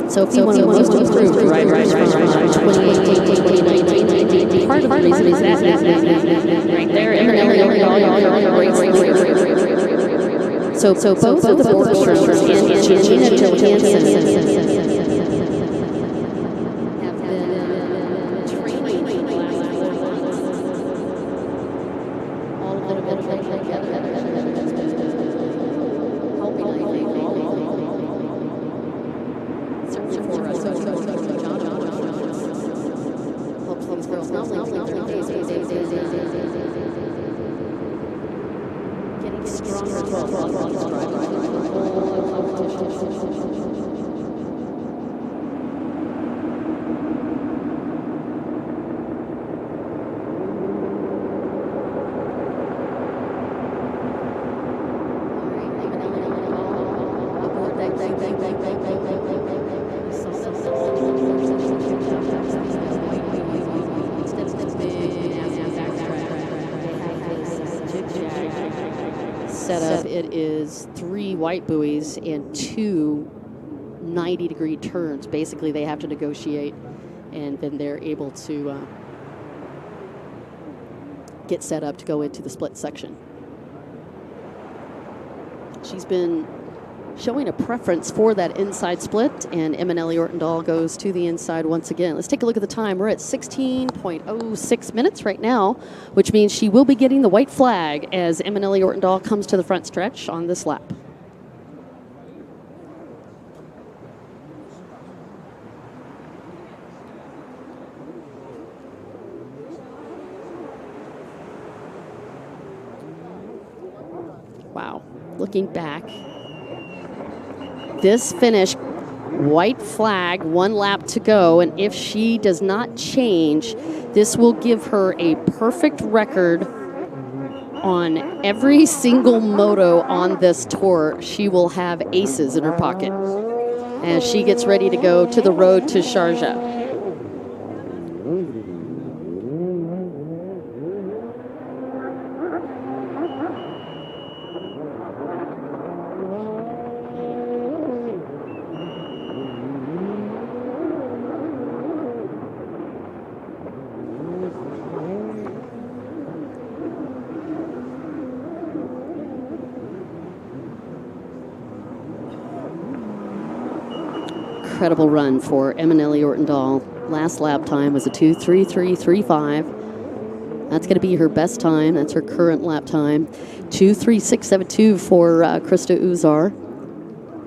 Sophie, one of the most improved riders from 2018 to 2019. Part of the reason is that right there, so both of the Borgstroms and Gina Johansson have been training all of them together. Setup. It is 3 white buoys and 2 90-degree turns. Basically, they have to negotiate, and then they're able to get set up to go into the split section. She's been showing a preference for that inside split, and Eminelli Ortendahl goes to the inside once again. Let's take a look at the time. We're at 16.06 minutes right now, which means she will be getting the white flag as Eminelli Ortendahl comes to the front stretch on this lap. Wow, looking back, this finish, white flag, 1 lap to go, and if she does not change, this will give her a perfect record on every single moto on this tour. She will have aces in her pocket as she gets ready to go to the road to Sharjah. Incredible run for Eminelli Ortendahl. Last lap time was a 2:33.35. That's going to be her best time. That's her current lap time. 2:36.72 for Krista Uzar,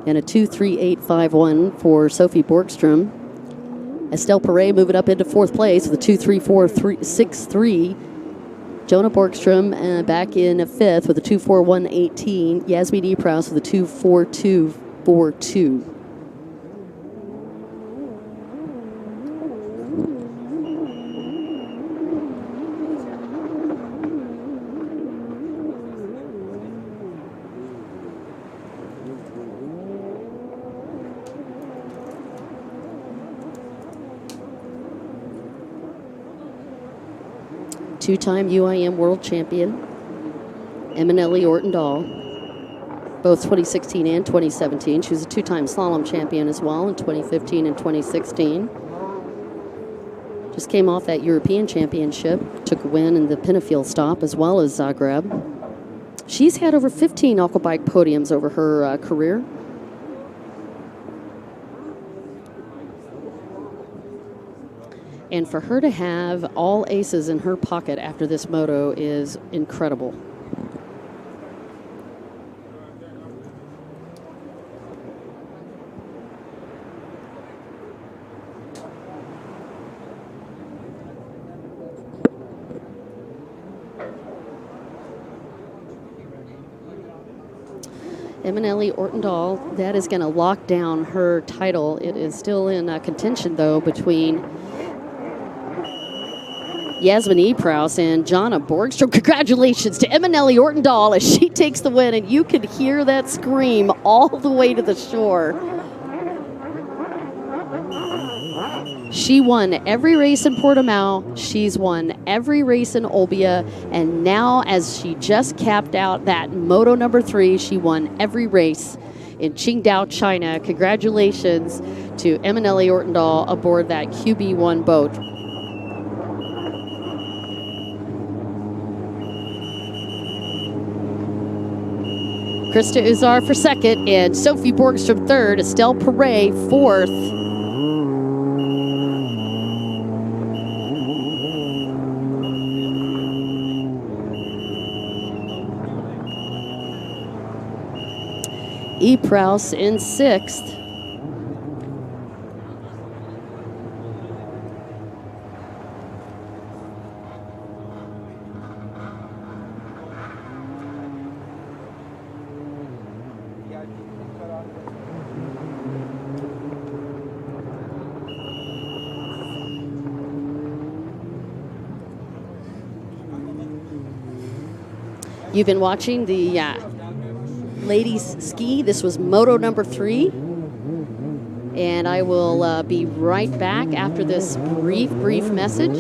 and a 2:38.51 for Sophie Borgstrom. Estelle Perret moving up into 4th place with a 2:34.63. Jonah Borgstrom back in 5th with a 2:41.18. Yasmin Epraus with a 2:42.42. Two-time UIM world champion, Eminelli Ortendahl, both 2016 and 2017. She was a 2-time slalom champion as well in 2015 and 2016. Just came off that European championship, took a win in the Pinnafield stop as well as Zagreb. She's had over 15 aquabike podiums over her career. And for her to have all aces in her pocket after this moto is incredible. Eminelli Ortendahl, that is going to lock down her title. It is still in contention, though, between Yasmin Epraus and Jonna Borgstrom. Congratulations to Eminelli Ortendahl as she takes the win, and you could hear that scream all the way to the shore. She won every race in Portimao. She's won every race in Olbia. And now, as she just capped out that Moto number 3, she won every race in Qingdao, China. Congratulations to Eminelli Ortendahl aboard that QB1 boat. Krista Uzar for second, and Sophie Borgstrom third, Estelle Perret fourth. Epraus in sixth. You've been watching the ladies ski. This was Moto number 3. And I will be right back after this brief message.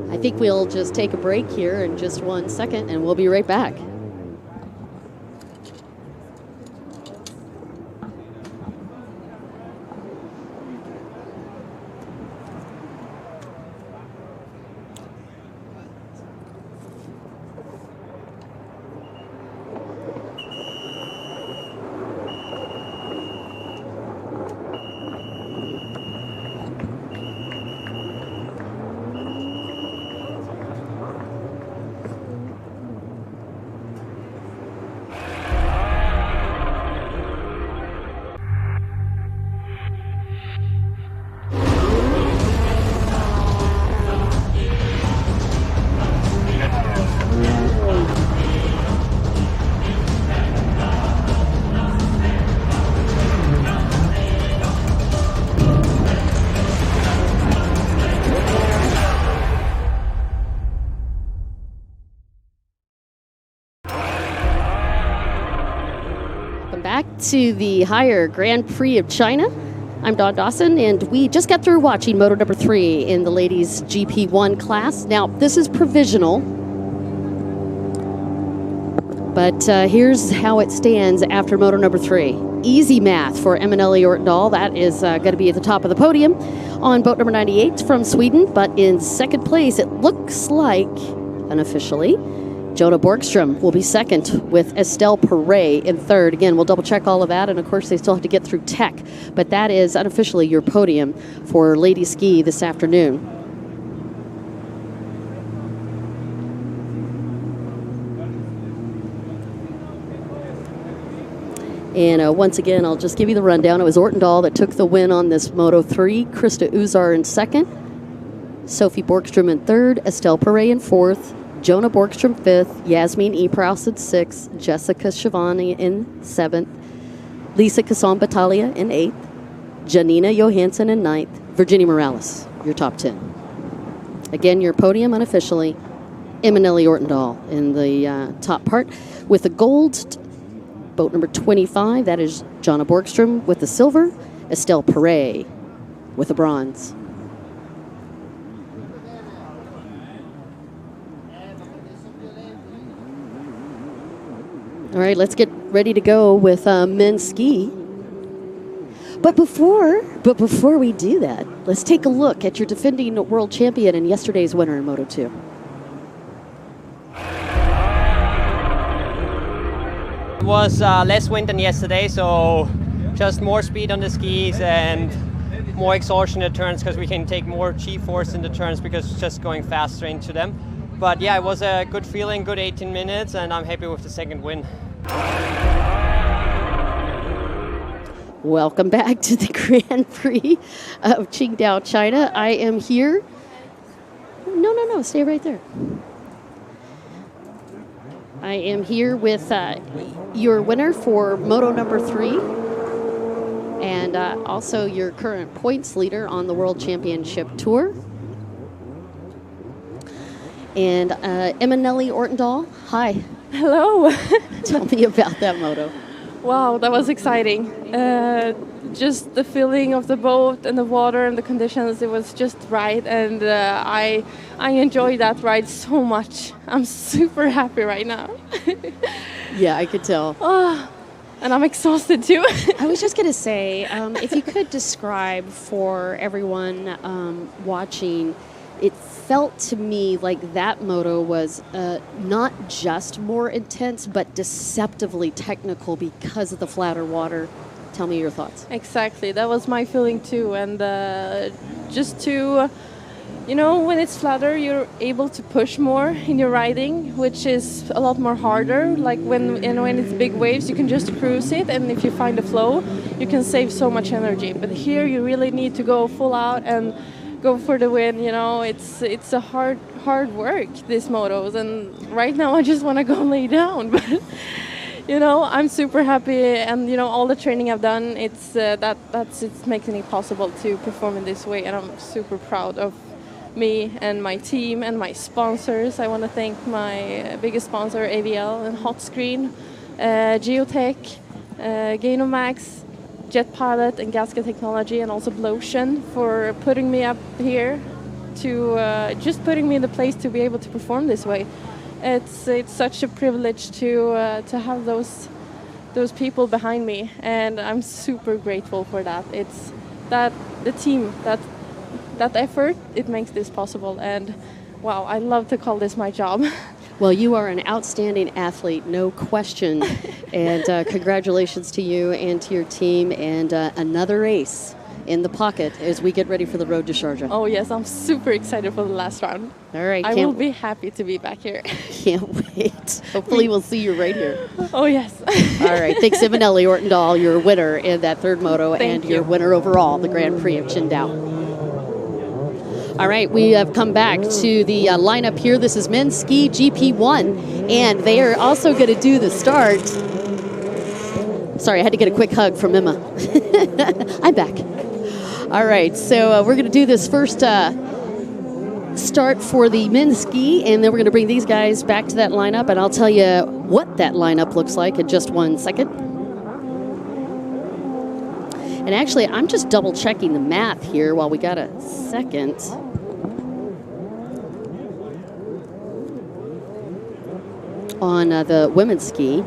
I think we'll just take a break here in just 1 second, and we'll be right back. Back to the higher Grand Prix of China. I'm Dawn Dawson, and we just got through watching Moto number 3 in the ladies GP1 class. Now, this is provisional, but here's how it stands after Moto number 3. Easy math for Eminelli Ortendahl. That is going to be at the top of the podium on boat number 98 from Sweden, but in second place, it looks like, unofficially, Jonna Borgstrom will be second with Estelle Perret in third. Again, we'll double check all of that, and of course they still have to get through tech, but that is unofficially your podium for ladies ski this afternoon. And once again, I'll just give you the rundown. It was Ortendahl that took the win on this Moto 3, Krista Uzar in second, Sophie Borgstrom in third, Estelle Perret in fourth, Jonna Borgstrom 5th, Yasmin Epraus in 6th, Jessica Shivani in 7th, Lisa Kasson-Battaglia in 8th, Janina Johansson in 9th, Virginia Morales, your top 10. Again, your podium unofficially, Eminelli Ortendahl in the top part with the gold, boat number 25, that is Jonna Borgstrom with the silver, Estelle Perret with the bronze. All right, let's get ready to go with men's ski. But before we do that, let's take a look at your defending world champion and yesterday's winner in Moto 2. It was less wind than yesterday, so just more speed on the skis and more exhaustion in the turns because we can take more G-force in the turns because it's just going faster into them. But yeah, it was a good feeling, good 18 minutes, and I'm happy with the second win. Welcome back to the Grand Prix of Qingdao, China. I am here. No, stay right there. I am here with your winner for Moto number 3 and also your current points leader on the World Championship Tour. And Emanelli Ortendahl, hi. Hello. Tell me about that moto. Wow, that was exciting. Just the feeling of the boat and the water and the conditions, it was just right. And I enjoyed that ride so much. I'm super happy right now. Yeah, I could tell. And I'm exhausted too. I was just going to say, if you could describe for everyone watching, it felt to me like that moto was not just more intense, but deceptively technical because of the flatter water. Tell me your thoughts. Exactly, that was my feeling too. And just to, when it's flatter, you're able to push more in your riding, which is a lot more harder. Like when it's big waves, you can just cruise it, and if you find a flow, you can save so much energy. But here, you really need to go full out and go for the win. It's a hard work, these motos, and right now I just want to go lay down. But I'm super happy, and all the training I've done, it's making it possible to perform in this way, and I'm super proud of me and my team and my sponsors. I want to thank my biggest sponsor, AVL and Hot Screen, Geotech, Gainomax, Jet Pilot and Gasket Technology, and also Blotion for putting me up here to just putting me in the place to be able to perform this way. It's such a privilege to have those people behind me, and I'm super grateful for that. It's that the team, that effort, it makes this possible, and wow, I love to call this my job. Well, you are an outstanding athlete, no question. And congratulations to you and to your team, and another race in the pocket as we get ready for the road to Sharjah. Oh yes, I'm super excited for the last round. All right. I will be happy to be back here. Can't wait. Hopefully we'll see you right here. Oh yes. All right. Thanks, Emanelli Ortendahl, your winner in that third moto and your winner overall, the Grand Prix of Qingdao. All right, we have come back to the lineup here. This is men's ski GP1, and they are also going to do the start. Sorry, I had to get a quick hug from Emma. I'm back. All right, so we're going to do this first start for the men's ski, and then we're going to bring these guys back to that lineup, and I'll tell you what that lineup looks like in just 1 second. And actually, I'm just double checking the math here while we got a second. On the women's ski.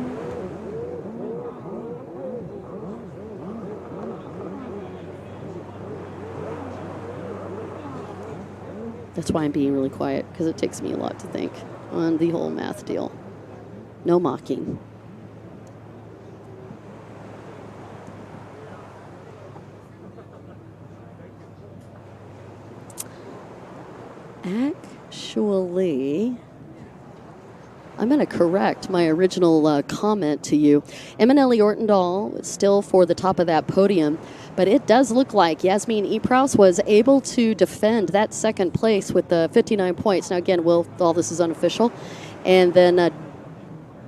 That's why I'm being really quiet, because it takes me a lot to think on the whole math deal. No mocking. Actually, I'm going to correct my original comment to you. Emanelli Ortendahl is still for the top of that podium, but it does look like Yasmin Epraus was able to defend that second place with the 59 points. Now, again, all this is unofficial. And then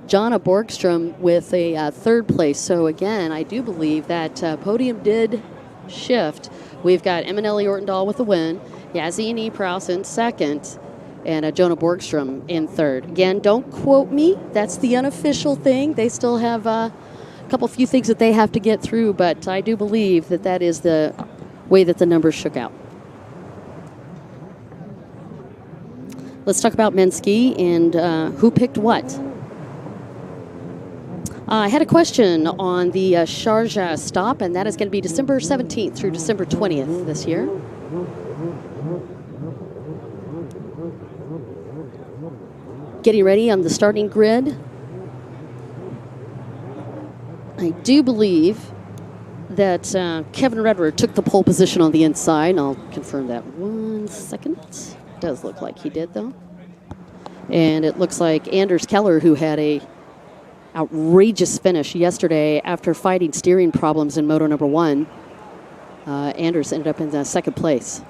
Jonna Borgstrom with a third place. So, again, I do believe that podium did shift. We've got Emanelli Ortendahl with the win, Yasmin Epraus in second, and Jonna Borgstrom in third. Again, don't quote me. That's the unofficial thing. They still have a few things that they have to get through, but I do believe that that is the way that the numbers shook out. Let's talk about men's ski and who picked what. I had a question on the Sharjah stop, and that is going to be December 17th through December 20th this year. Getting ready on the starting grid. I do believe that Kevin Redward took the pole position on the inside, and I'll confirm that 1 second. Does look like he did, though. And it looks like Anders Keller, who had a outrageous finish yesterday after fighting steering problems in Moto number 1. Anders ended up in second place.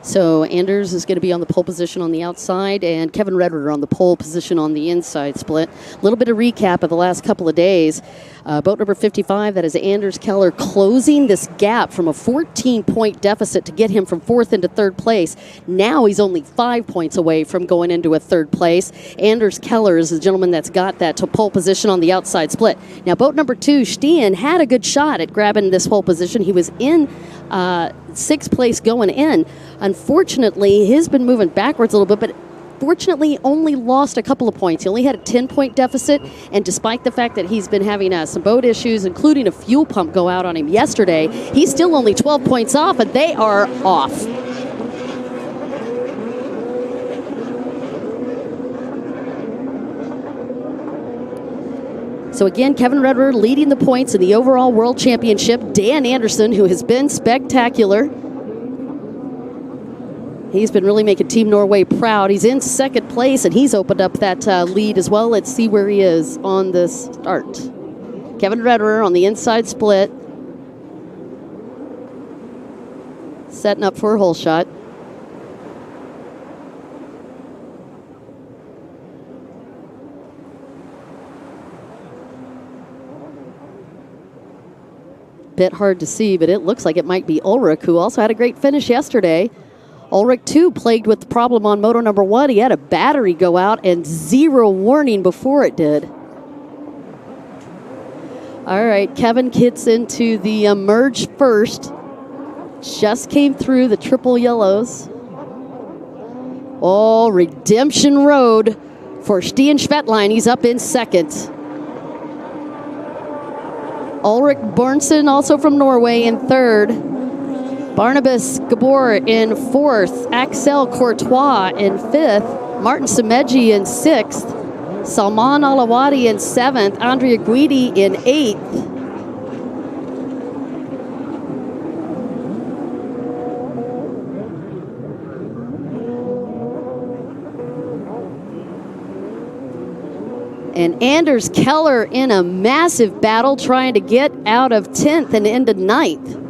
So Anders is going to be on the pole position on the outside, and Kevin Redder on the pole position on the inside split. A little bit of recap of the last couple of days. Boat number 55, that is Anders Keller, closing this gap from a 14-point deficit to get him from 4th into 3rd place. Now he's only 5 points away from going into a 3rd place. Anders Keller is the gentleman that's got that to pole position on the outside split. Now, boat number 2, Steen, had a good shot at grabbing this pole position. He was in 6th place going in. Unfortunately, he's been moving backwards a little bit, but fortunately only lost a couple of points. He only had a 10-point deficit, and despite the fact that he's been having some boat issues, including a fuel pump go out on him yesterday, he's still only 12 points off, and they are off. So again, Kevin Redder leading the points in the overall World Championship. Dan Anderson, who has been spectacular. He's been really making Team Norway proud. He's in 2nd place, and he's opened up that lead as well. Let's see where he is on this start. Kevin Redder on the inside split. Setting up for a hole shot. Bit hard to see, but it looks like it might be Ulrich, who also had a great finish yesterday. Ulrich, too, plagued with the problem on moto number 1. He had a battery go out and 0 warning before it did. All right, Kevin gets into the merge first. Just came through the triple yellows. Oh, Redemption Road for Stian Schvetlein. He's up in 2nd. Ulrich Bjørnsen, also from Norway, in 3rd. Barnabas Gabor in 4th. Axel Courtois in 5th. Martin Semeji in 6th. Salman Alawadi in 7th. Andrea Guidi in 8th. And Anders Keller in a massive battle trying to get out of 10th and into 9th.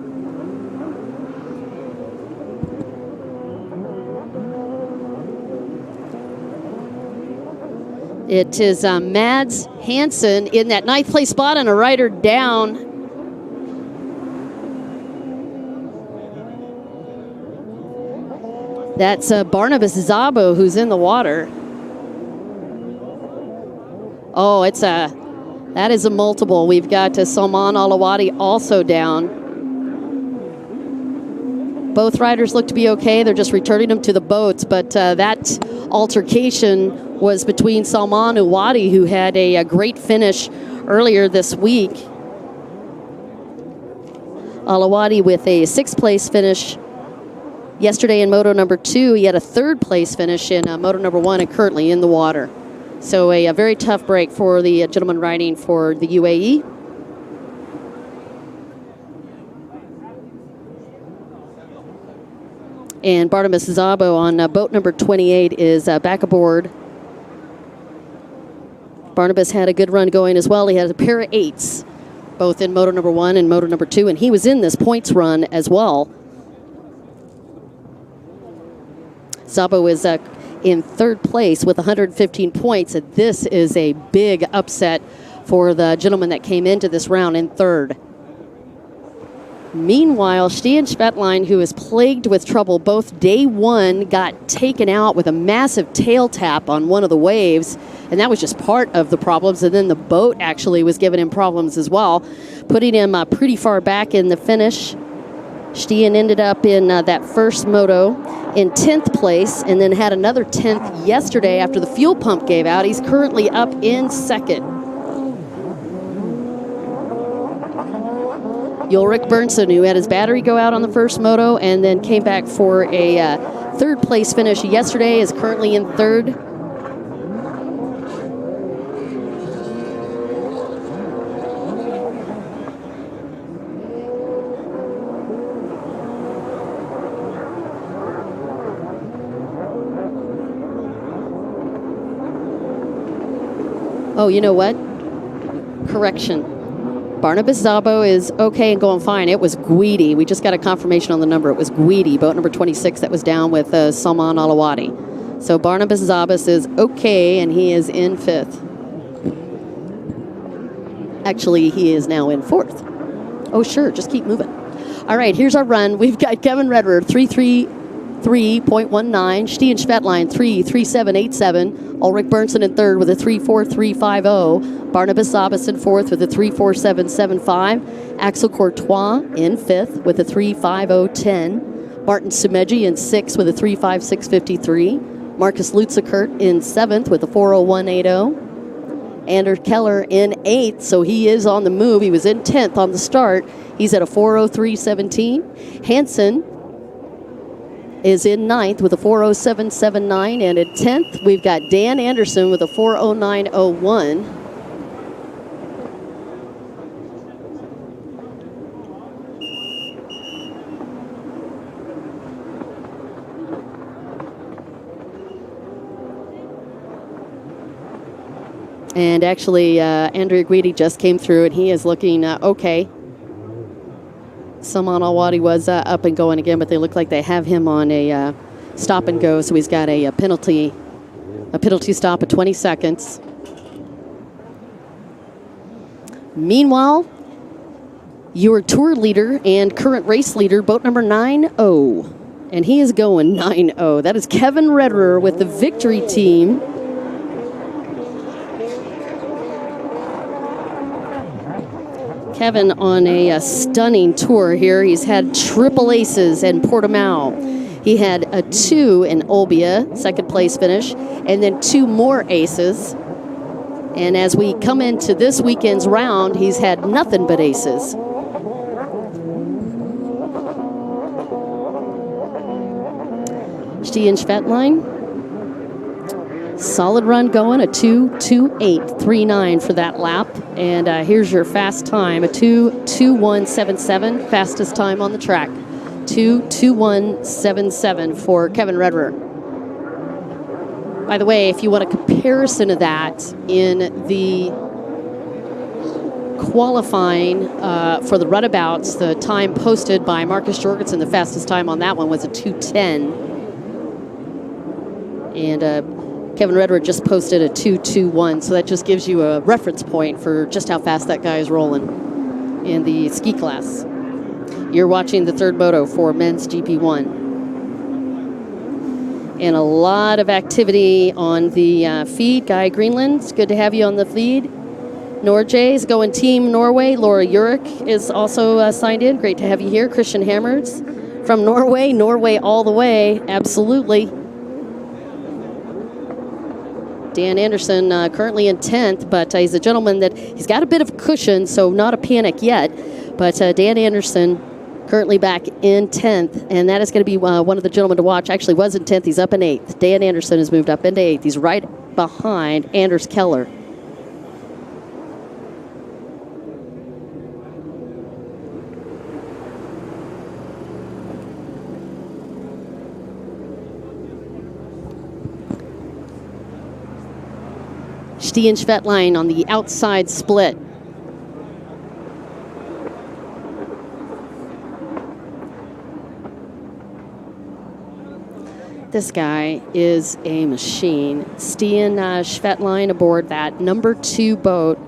It is Mads Hansen in that 9th place spot and a rider down. That's Barnabas Zabo who's in the water. Oh, that is a multiple. We've got Salman Alawadi also down. Both riders look to be okay. They're just returning them to the boats, but that altercation was between Salman Alawadi, who had a great finish earlier this week. Alawadi with a 6th place finish yesterday in moto number 2. He had a 3rd place finish in moto number 1 and currently in the water. So a very tough break for the gentleman riding for the UAE. And Barnabas Zabo on boat number 28 is back aboard. Barnabas had a good run going as well. He had a pair of 8s, both in moto number 1 and moto number 2, and he was in this points run as well. Zabo is in 3rd place with 115 points, and this is a big upset for the gentleman that came into this round in 3rd. Meanwhile, Stian Schvetlein, who is plagued with trouble, both day 1 got taken out with a massive tail tap on one of the waves, and that was just part of the problems, and then the boat actually was giving him problems as well, putting him pretty far back in the finish. Stian ended up in that first moto in 10th place and then had another 10th yesterday after the fuel pump gave out. He's currently up in 2nd. Ulrich Bjørnsen, who had his battery go out on the first moto and then came back for a 3rd place finish yesterday, is currently in 3rd. Oh, you know what? Correction. Barnabas Zabo is okay and going fine. It was Guidi. We just got a confirmation on the number. It was Guidi, boat number 26, that was down with Salman Alawadi. So Barnabas Zabas is okay, and he is in 5th. Actually, he is now in 4th. Oh, sure, just keep moving. All right, here's our run. We've got Kevin Redder, 333.19. Stian Schvetline, 33787. Ulrich Bernsen in 3rd with a 34350. Barnabas Zabas in 4th with a 34775. Axel Courtois in 5th with a 35010. Martin Sumeji in 6th with a 35653. Marcus Lutzekert in 7th with a 40180. Anders Keller in 8th, so he is on the move. He was in 10th on the start. He's at a 403.17. Hansen is in 9th with a 407.79, and at 10th we've got Dan Anderson with a 409.01. And actually, Andrea Guidi just came through, and he is looking okay. Salman Alwadi was up and going again, but they look like they have him on a stop and go, so he's got a penalty stop of 20 seconds. Meanwhile, your tour leader and current race leader, boat number 9-0, and he is going 9-0. That is Kevin Redderer with the Victory Team. Kevin on a stunning tour here. He's had triple aces in Portimao. He had a 2 in Olbia, 2nd place finish, and then 2 more aces. And as we come into this weekend's round, he's had nothing but aces. Stian Schvetline. Solid run going, a 2:28.39 for that lap. And here's your fast time, a 2:21.77, fastest time on the track. 2:21.77 for Kevin Redderer. By the way, if you want a comparison of that in the qualifying for the runabouts, the time posted by Marcus Jorgensen, the fastest time on that one was a 2:10. And Kevin Redderer just posted a 2:21, so that just gives you a reference point for just how fast that guy is rolling in the ski class. You're watching the 3rd moto for men's GP1. And a lot of activity on the feed. Guy Greenland, it's good to have you on the feed. Norjay is going Team Norway. Laura Urick is also signed in. Great to have you here. Christian Hammerds from Norway. Norway all the way, absolutely. Dan Anderson currently in 10th, but he's a gentleman that he's got a bit of cushion, so not a panic yet. But Dan Anderson currently back in 10th, and that is going to be one of the gentlemen to watch. Actually was in 10th. He's up in 8th. Dan Anderson has moved up into 8th. He's right behind Anders Keller. Stian Schvetline on the outside split. This guy is a machine. Stian Schvetline aboard that number 2 boat,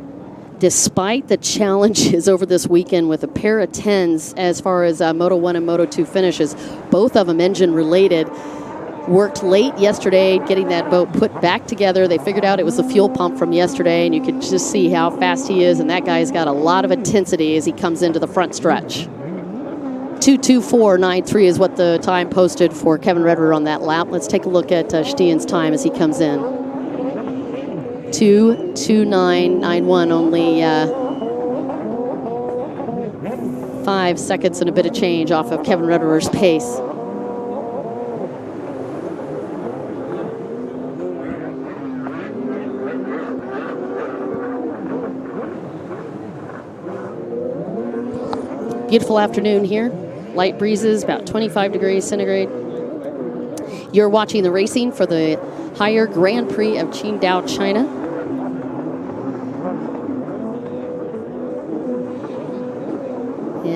despite the challenges over this weekend with a pair of 10s as far as Moto 1 and Moto 2 finishes, both of them engine related. Worked late yesterday getting that boat put back together. They figured out it was the fuel pump from yesterday, and you could just see how fast he is, and that guy's got a lot of intensity as he comes into the front stretch. 2:24.93 is what the time posted for Kevin Redderer on that lap. Let's take a look at Stian's time as he comes in. 2:29.91, only 5 seconds and a bit of change off of Kevin Redderer's pace. Beautiful afternoon here. Light breezes, about 25 degrees centigrade. You're watching the racing for the Higher Grand Prix of Qingdao, China.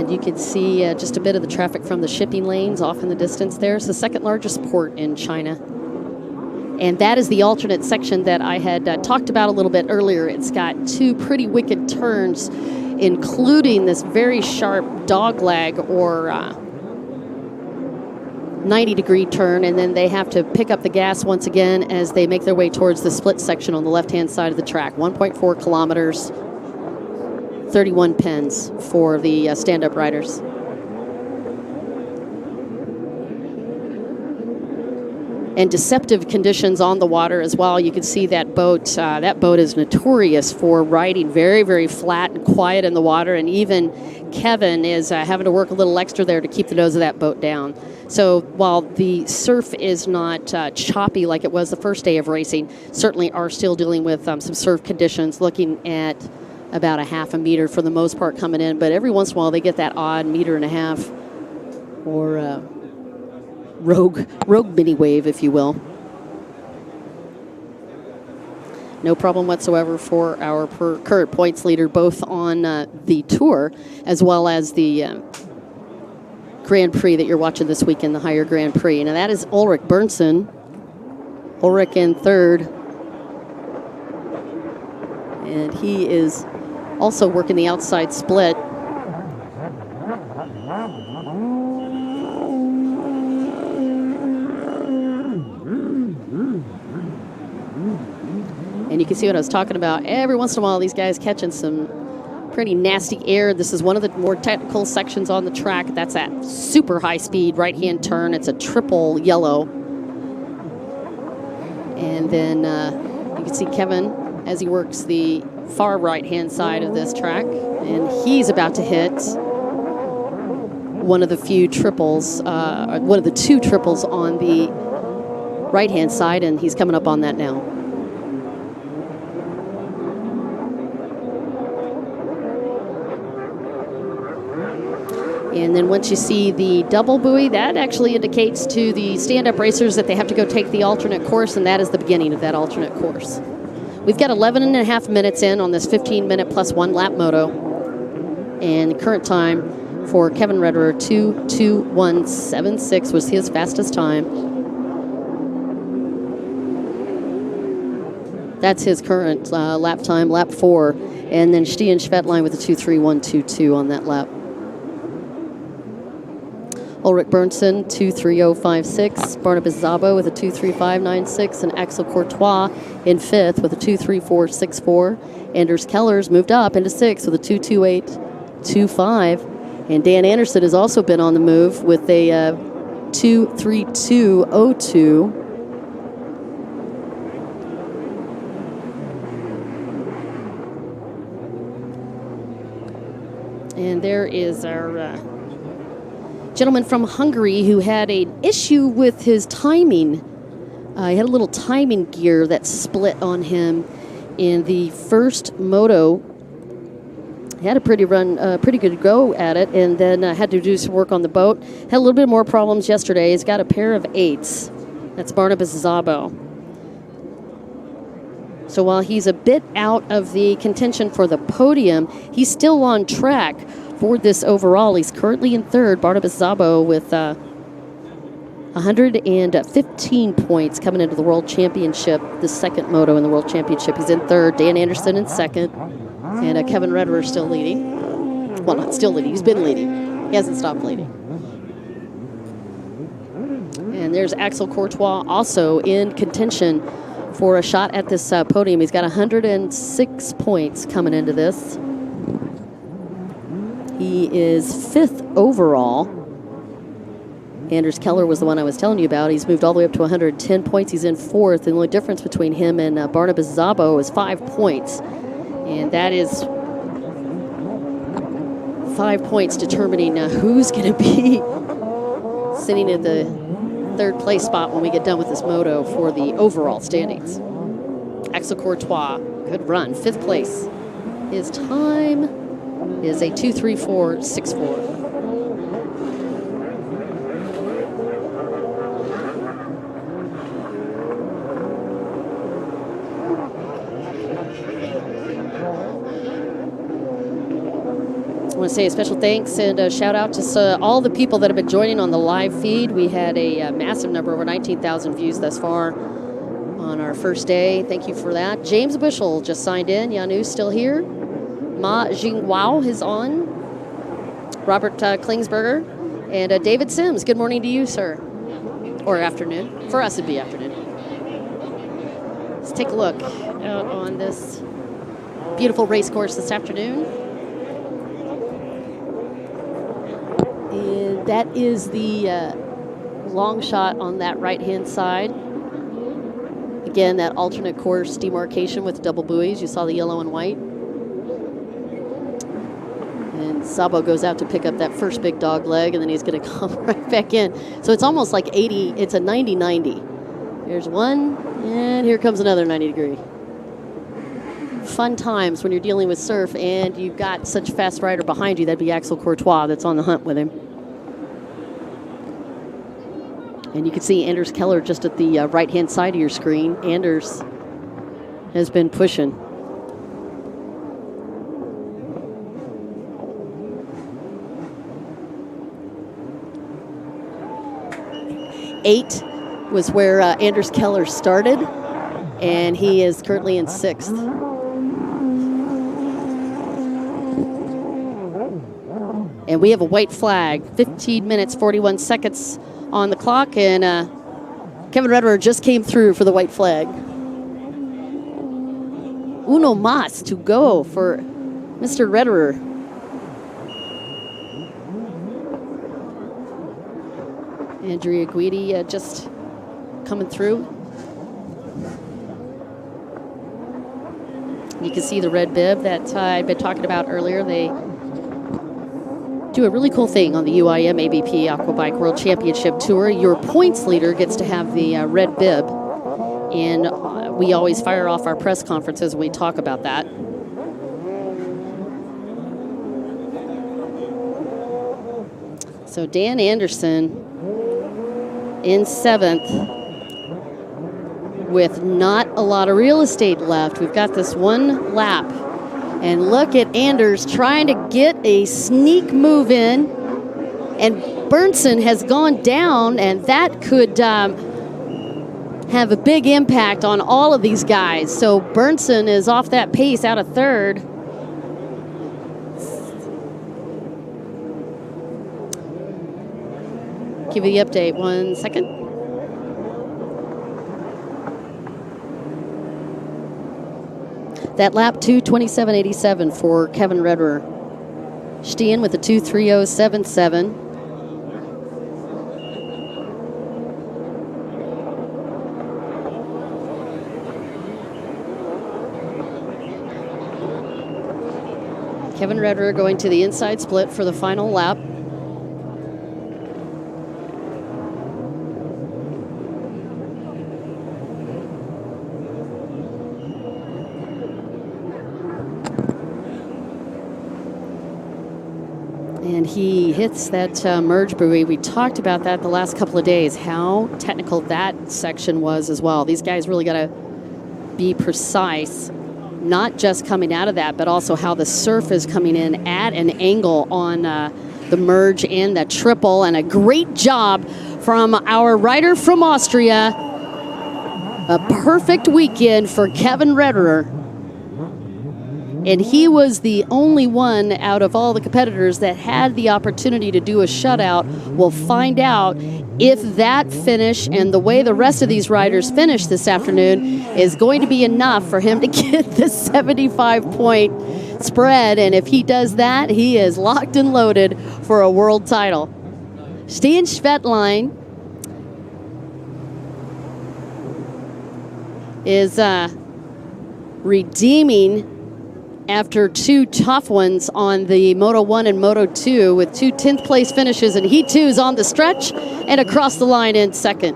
And you can see just a bit of the traffic from the shipping lanes off in the distance there. It's the second largest port in China. And that is the alternate section that I had talked about a little bit earlier. It's got two pretty wicked turns, including this very sharp dogleg or 90-degree turn, and then they have to pick up the gas once again as they make their way towards the split section on the left-hand side of the track. 1.4 kilometers, 31 pens for the stand-up riders. And deceptive conditions on the water as well. You can see that boat. That boat is notorious for riding very, very flat and quiet in the water. And even Kevin is having to work a little extra there to keep the nose of that boat down. So while the surf is not choppy like it was the first day of racing, certainly are still dealing with some surf conditions, looking at about a half a meter for the most part coming in. But every once in a while they get that odd meter and a half or rogue mini wave, if you will. No problem whatsoever for our current points leader, both on the Tour as well as the Grand Prix that you're watching this weekend, the higher Grand Prix. Now that is Ulrich Bernsen. Ulrich in third. And he is also working the outside split. And you can see what I was talking about. Every once in a while, these guys catching some pretty nasty air. This is one of the more technical sections on the track. That's that super high-speed right-hand turn. It's a triple yellow. And then you can see Kevin as he works the far right-hand side of this track. And he's about to hit one of the few triples, one of the two triples on the right-hand side, and he's coming up on that now. And then once you see the double buoy, that actually indicates to the stand-up racers that they have to go take the alternate course, and that is the beginning of that alternate course. We've got 11 and a half minutes in on this 15-minute plus one lap moto. And the current time for Kevin Rederer, 2:21.76 was his fastest time. That's his current lap time, lap 4. And then Stian Schwettlein with a 2:31.22 on that lap. Ulrich Bernsen, 2:30.56. Barnabas Szabo with a 2:35.96. And Axel Courtois in 5th with a 2:34.64. Anders Keller's moved up into 6th with a 2:28.25. And Dan Anderson has also been on the move with a 2:32.02. And there is our gentleman from Hungary who had an issue with his timing. He had a little timing gear that split on him in the first moto. He had a pretty good go at it, and then had to do some work on the boat. Had a little bit more problems yesterday. He's got a pair of 8s. That's Barnabas Szabo. So while he's a bit out of the contention for the podium, he's still on track for this overall. He's currently in 3rd, Barnabas Szabo, with 115 points coming into the World Championship, the second moto in the World Championship. He's in 3rd, Dan Anderson in 2nd, and Kevin Rederer still leading. Well, not still leading, he's been leading. He hasn't stopped leading. And there's Axel Courtois also in contention for a shot at this podium. He's got 106 points coming into this. He is 5th overall. Anders Keller was the one I was telling you about. He's moved all the way up to 110 points. He's in 4th. And the only difference between him and Barnabas Szabo is 5 points. And that is 5 points determining who's going to be sitting at the 3rd place spot when we get done with this moto for the overall standings. Axel Courtois, good run, 5th place. His time is a 2:34.64. I want to to say a special thanks and a shout out to all the people that have been joining on the live feed. We had a massive number, over 19,000 views thus far on our first day. Thank you for that. James Bushel just signed in. Yanu's still here. Ma Jingwao is on. Robert Klingsberger. And David Sims. Good morning to you, sir. Or afternoon. For us, it'd be afternoon. Let's take a look out on this beautiful race course this afternoon. And that is the long shot on that right-hand side. Again, that alternate course demarcation with double buoys. You saw the yellow and white. And Sabo goes out to pick up that first big dog leg, and then he's going to come right back in. So it's almost like 80. It's a 90-90. Here's one, and here comes another 90 degree. Fun times when you're dealing with surf and you've got such a fast rider behind you. That'd be Axel Courtois that's on the hunt with him. And you can see Anders Keller just at the right-hand side of your screen. Anders has been pushing. Eight was where Anders Keller started, and he is currently in 6th. And we have a white flag, 15 minutes, 41 seconds on the clock, and Kevin Rederer just came through for the white flag. Uno mas to go for Mr. Rederer. Andrea Guidi just coming through. You can see the red bib that I've been talking about earlier. They do a really cool thing on the UIM-ABP Aquabike World Championship Tour. Your points leader gets to have the red bib, and we always fire off our press conferences when we talk about that. So Dan Anderson in 7th with not a lot of real estate left. We've got this one lap. And look at Anders trying to get a sneak move in. And Berntsen has gone down, and that could have a big impact on all of these guys. So Berntsen is off that pace out of 3rd. Give you the update, 1 second. That lap 2:27.87 for Kevin Rederer. Steen with a 2:30.77. Kevin Rederer going to the inside split for the final lap. And he hits that merge buoy. We talked about that the last couple of days, how technical that section was as well. These guys really got to be precise, not just coming out of that, but also how the surf is coming in at an angle on the merge and the triple. And a great job from our rider from Austria. A perfect weekend for Kevin Rederer. And he was the only one out of all the competitors that had the opportunity to do a shutout. We'll find out if that finish and the way the rest of these riders finish this afternoon is going to be enough for him to get the 75-point spread. And if he does that, he is locked and loaded for a world title. Steen Schwettlein is redeeming after 2 tough ones on the Moto 1 and Moto 2 with 2 10th place finishes, and he too is on the stretch and across the line in 2nd.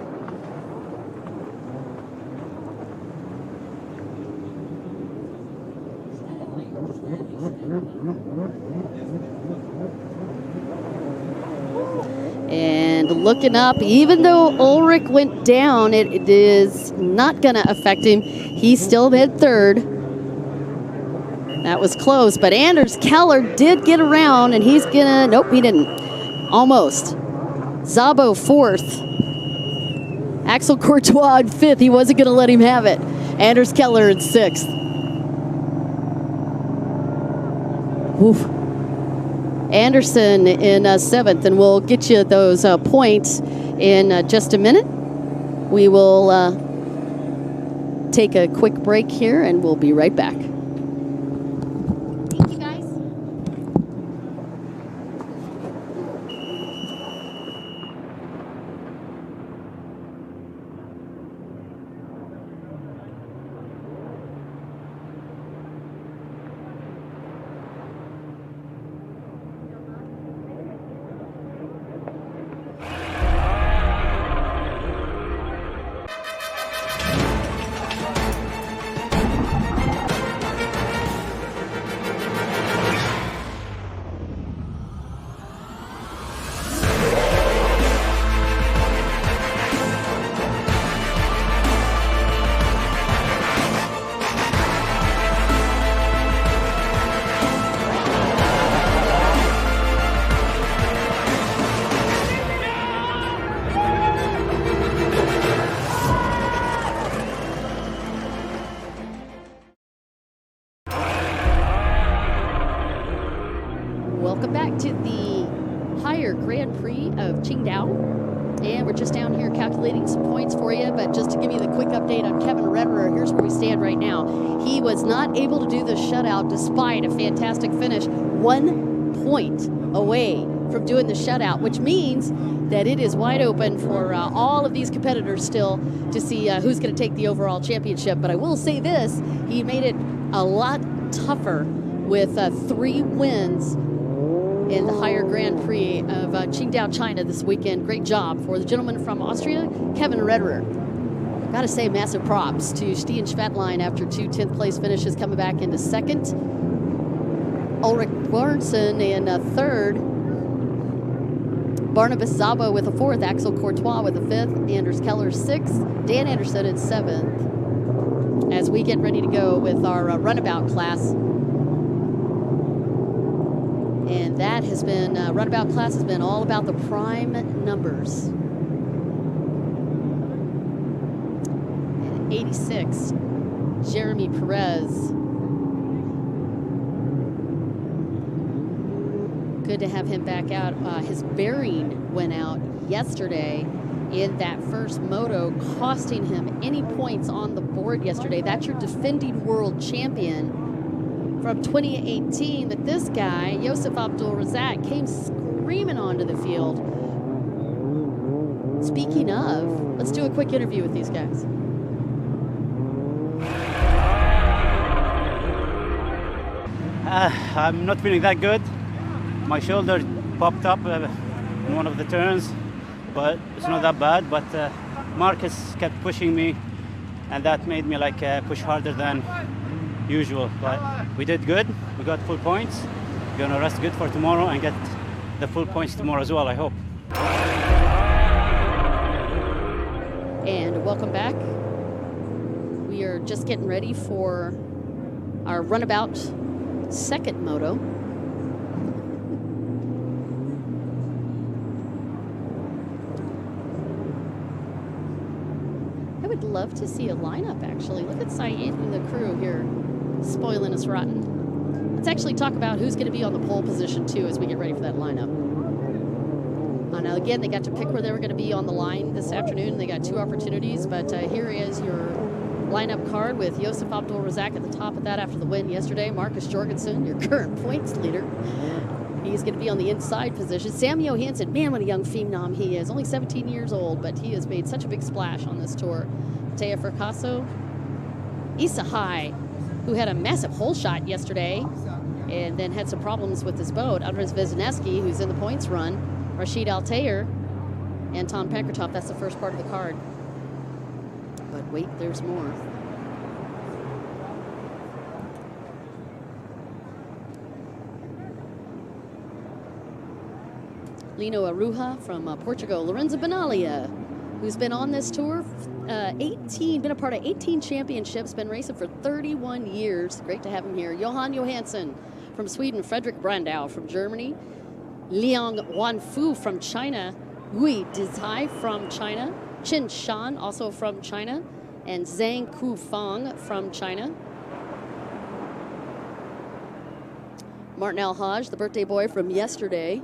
And looking up, even though Ulrich went down, it is not going to affect him. He's still in 3rd. That was close, but Anders Keller did get around, and he's gonna, nope, he didn't. Almost. Szabo fourth. Axel Courtois in fifth. He wasn't gonna let him have it. Anders Keller in sixth. Oof. Anderson in seventh, and we'll get you those points in just a minute. We will take a quick break here, and we'll be right back. Thank you, guys. Welcome back to the higher Grand Prix of Qingdao. And we're just down here calculating some points for you, but just to give you the quick update on Kevin Redderer, here's where we stand right now. He was not able to do the shutout despite a fantastic finish, 1 point away from doing the shutout, which means that it is wide open for all of these competitors still to see who's going to take the overall championship. But I will say this, he made it a lot tougher with 3 wins in the higher Grand Prix of Qingdao, China this weekend. Great job for the gentleman from Austria, Kevin Redderer. Got to say massive props to Stian Schwettlein after 2 10th place finishes, coming back into second. Ulrich Bjornsson in third. Barnabas Szabo with a fourth. Axel Courtois with a fifth. Anders Keller sixth. Dan Anderson in seventh. As we get ready to go with our runabout class. And that has been, runabout class has been all about the prime numbers. And 86, Jeremy Perez. Good to have him back out. His bearing went out yesterday in that first moto, costing him any points on the board yesterday. That's your defending world champion from 2018, but this guy, Yosef Abdul-Razak, came screaming onto the field. Speaking of, let's do a quick interview with these guys. I'm not feeling that good. My shoulder popped up in one of the turns, but it's not that bad. But Marcus kept pushing me, and that made me push harder than usual. But we did good. We got full points. We're gonna rest good for tomorrow and get the full points tomorrow as well, I hope. And welcome back. We are just getting ready for our runabout second moto. I would love to see a lineup, actually. Look at Syed and the crew here spoiling us rotten. Let's actually talk about who's going to be on the pole position, too, as we get ready for that lineup. Now, again, they got to pick where they were going to be on the line this afternoon. They got 2 opportunities, but here is your lineup card with Yosef Abdul-Razak at the top of that after the win yesterday. Marcus Jorgensen, your current points leader. He's going to be on the inside position. Sam Johansson, man, what a young phenom he is. Only 17 years old, but he has made such a big splash on this tour. Teo Fracasso. Issa Hai, who had a massive hole shot yesterday and then had some problems with his boat. Andres Wisniewski, who's in the points run. Rashid Altair. Anton Pankratoff, that's the first part of the card. But wait, there's more. Lino Aruja from Portugal. Lorenzo Benalia who's been on this tour, been a part of 18 championships, been racing for 31 years. Great to have him here. Johan Johansson from Sweden, Fredrik Brandau from Germany, Liang Wanfu from China, Hui Dizhai from China, Qin Shan also from China, and Zhang Kufang from China. Martin Alhaj, the birthday boy from yesterday.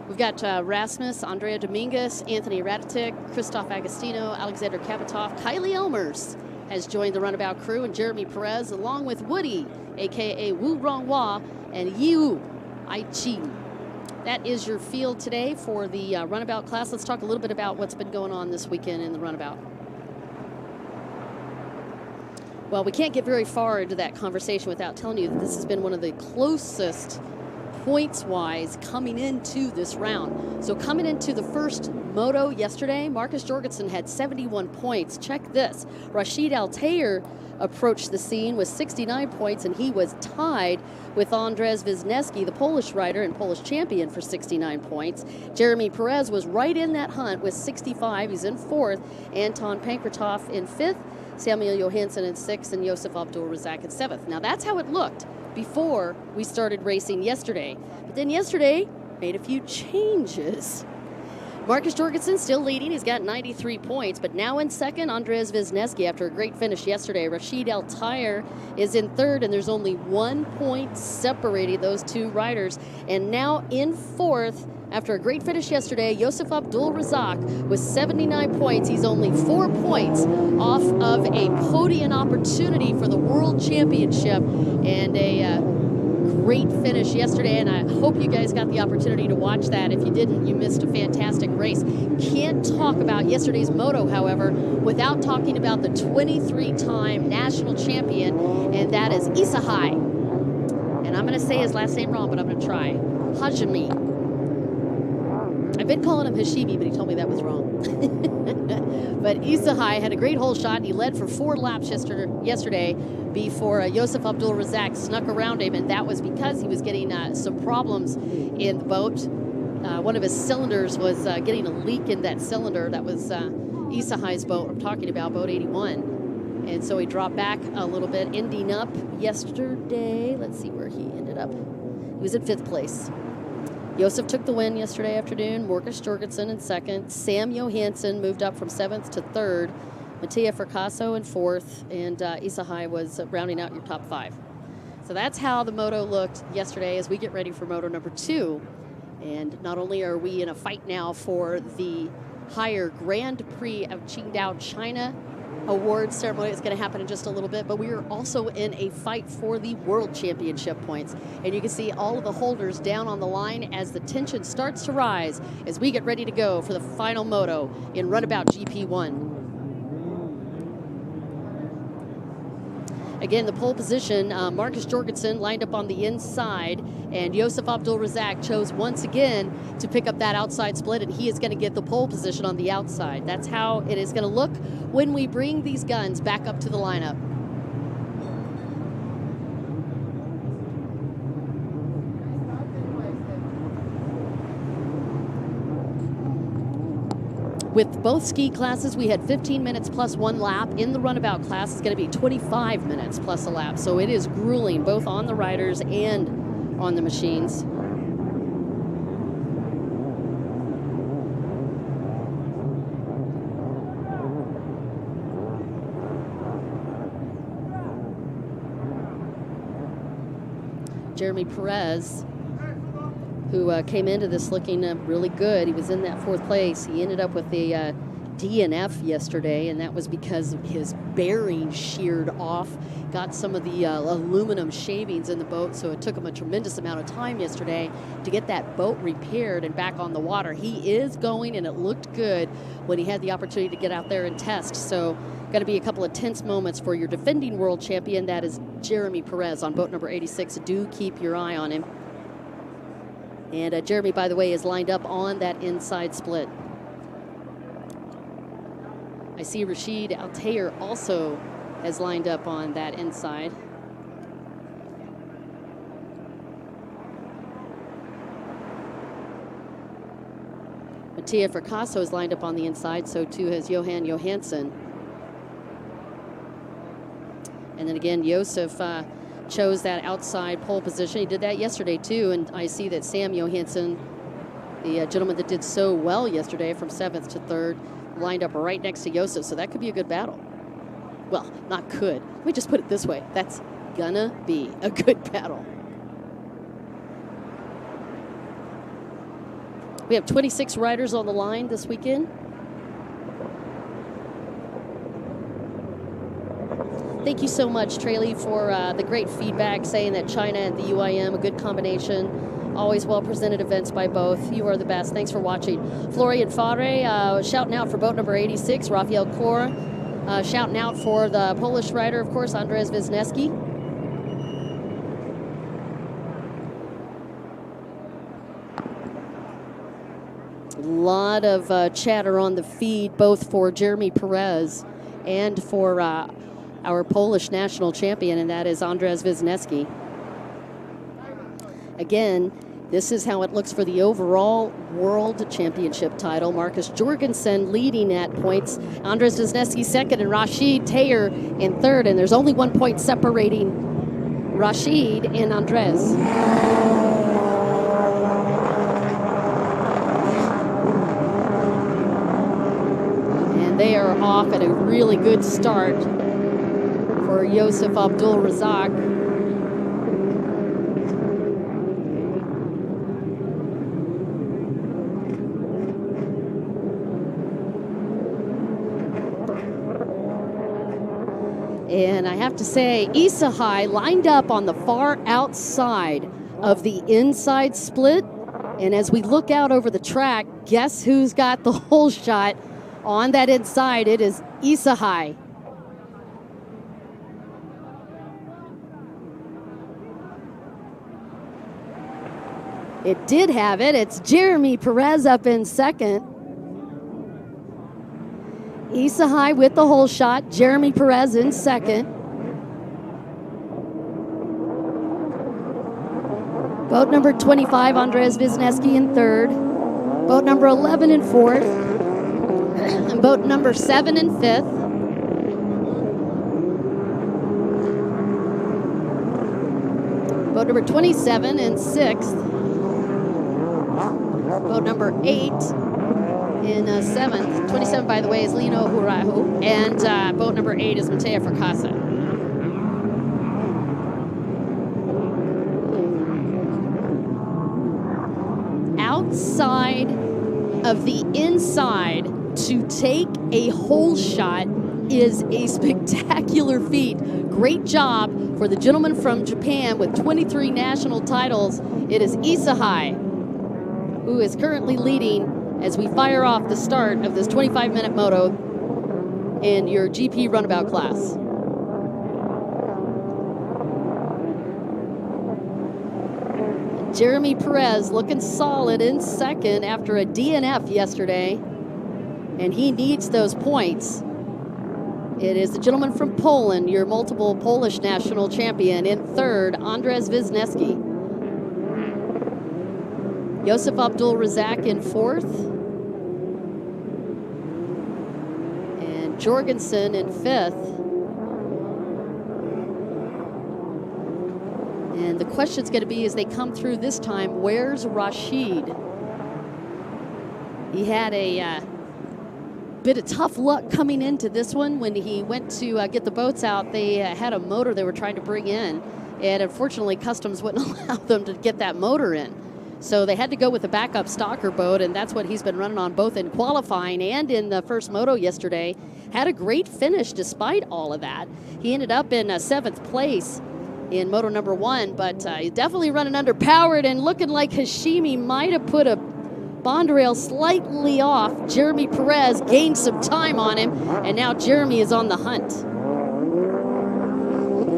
We've got Rasmus, Andrea Dominguez, Anthony Radatic, Christoph Agostino, Alexander Kapitov, Kylie Elmers has joined the Runabout crew, and Jeremy Perez, along with Woody, aka Wu Ronghua, and Yiwu Aiqi. That is your field today for the Runabout class. Let's talk a little bit about what's been going on this weekend in the Runabout. Well, we can't get very far into that conversation without telling you that this has been one of the closest points-wise coming into this round. So coming into the first moto yesterday, Marcus Jorgensen had 71 points. Check this. Rashid Altair approached the scene with 69 points, and he was tied with Andrzej Wisniewski, the Polish rider and Polish champion, for 69 points. Jeremy Perez was right in that hunt with 65. He's in fourth. Anton Pankratov in fifth. Samuel Johansson in sixth, and Yosef Abdul-Razak in seventh. Now that's how it looked before we started racing yesterday. But then yesterday made a few changes. Marcus Jorgensen still leading. He's got 93 points, but now in second, Andrzej Wisniewski after a great finish yesterday. Rashid Altair is in third, and there's only 1 point separating those two riders. And now in fourth, after a great finish yesterday, Yosef Abdul-Razak with 79 points. He's only 4 points off of a podium opportunity for the World Championship, and a great finish yesterday, and I hope you guys got the opportunity to watch that. If you didn't, you missed a fantastic race. Can't talk about yesterday's moto, however, without talking about the 23-time national champion, and that is Isahai. And I'm going to say his last name wrong, but I'm going to try. Hajime. I've been calling him Hashimi, but he told me that was wrong. But Isahai had a great hole shot, and he led for 4 laps yesterday before Yosef Abdul-Razak snuck around him, and that was because he was getting some problems in the boat. One of his cylinders was getting a leak in that cylinder. That was Isahai's boat I'm talking about, boat 81. And so he dropped back a little bit, ending up yesterday. Let's see where he ended up. He was in 5th place. Yosef took the win yesterday afternoon. Marcus Jorgensen in second. Sam Johansson moved up from 7th to 3rd. Mattia Fracasso in 4th. And Isahai was rounding out your top 5. So that's how the moto looked yesterday as we get ready for moto number 2. And not only are we in a fight now for the higher Grand Prix of Qingdao, China awards ceremony. It's going to happen in just a little bit, but we are also in a fight for the World Championship points. And you can see all of the holders down on the line as the tension starts to rise as we get ready to go for the final moto in Runabout GP1. Again, the pole position, Marcus Jorgensen lined up on the inside, and Yosef Abdul-Razak chose once again to pick up that outside split, and he is going to get the pole position on the outside. That's how it is going to look when we bring these guns back up to the lineup. With both ski classes, we had 15 minutes plus 1 lap. In the Runabout class, it's going to be 25 minutes plus a lap. So it is grueling, both on the riders and on the machines. Jeremy Perez, who came into this looking really good. He was in that 4th place. He ended up with a DNF yesterday, and that was because his bearing sheared off, got some of the aluminum shavings in the boat, so it took him a tremendous amount of time yesterday to get that boat repaired and back on the water. He is going, and it looked good when he had the opportunity to get out there and test. So going to be a couple of tense moments for your defending world champion. That is Jeremy Perez on boat number 86. Do keep your eye on him. And Jeremy, by the way, is lined up on that inside split. I see Rashid Altair also has lined up on that inside. Mattia Fracasso is lined up on the inside, so too has Johan Johansson. And then again, Josef chose that outside pole position. He did that yesterday too, and I see that Sam Johansson, the gentleman that did so well yesterday from 7th to 3rd, lined up right next to Josef, so that could be a good battle. Well, not could. Let me just put it this way. That's gonna be a good battle. We have 26 riders on the line this weekend. Thank you so much, Traley, for the great feedback, saying that China and the UIM, a good combination. Always well-presented events by both. You are the best. Thanks for watching. Florian Fadre shouting out for boat number 86, Rafael Kor. Shouting out for the Polish rider, of course, Andrzej Wisniewski. A lot of chatter on the feed, both for Jeremy Perez and for our Polish national champion, and that is Andrzej Wisniewski. Again, this is how it looks for the overall World Championship title. Marcus Jorgensen leading at points. Andrzej Wisniewski second, and Rashid Taylor in third. And there's only 1 point separating Rashid and Andres. And they are off at a really good start for Yosef Abdul Razak. And I have to say, Isahai lined up on the far outside of the inside split. And as we look out over the track, guess who's got the hole shot on that inside? It is Isahai. It did have it. It's Jeremy Perez up in second. Isahai with the hole shot. Jeremy Perez in second. Boat number 25, Andrzej Wisniewski in third. Boat number 11 in fourth. And boat number 7 in fifth. Boat number 27 in sixth. Boat number 8 in 7th. 27, by the way, is Lino Hurahu. And boat number 8 is Mattia Fracassa. Outside of the inside to take a hole shot is a spectacular feat. Great job for the gentleman from Japan with 23 national titles. It is Isahai, who is currently leading as we fire off the start of this 25-minute moto in your GP runabout class. Jeremy Perez looking solid in second after a DNF yesterday, and he needs those points. It is the gentleman from Poland, your multiple Polish national champion, in third, Andrzej Wisniewski. Josef Abdul Razak in fourth. And Jorgensen in fifth. And the question's going to be, as they come through this time, where's Rashid? He had a bit of tough luck coming into this one. When he went to get the boats out, they had a motor they were trying to bring in. And unfortunately, Customs wouldn't allow them to get that motor in. So they had to go with a backup stalker boat, and that's what he's been running on both in qualifying and in the first moto yesterday. Had a great finish despite all of that. He ended up in 7th place in moto number 1, but he's definitely running underpowered and looking like Hashimi might have put a bond rail slightly off. Jeremy Perez gained some time on him, and now Jeremy is on the hunt.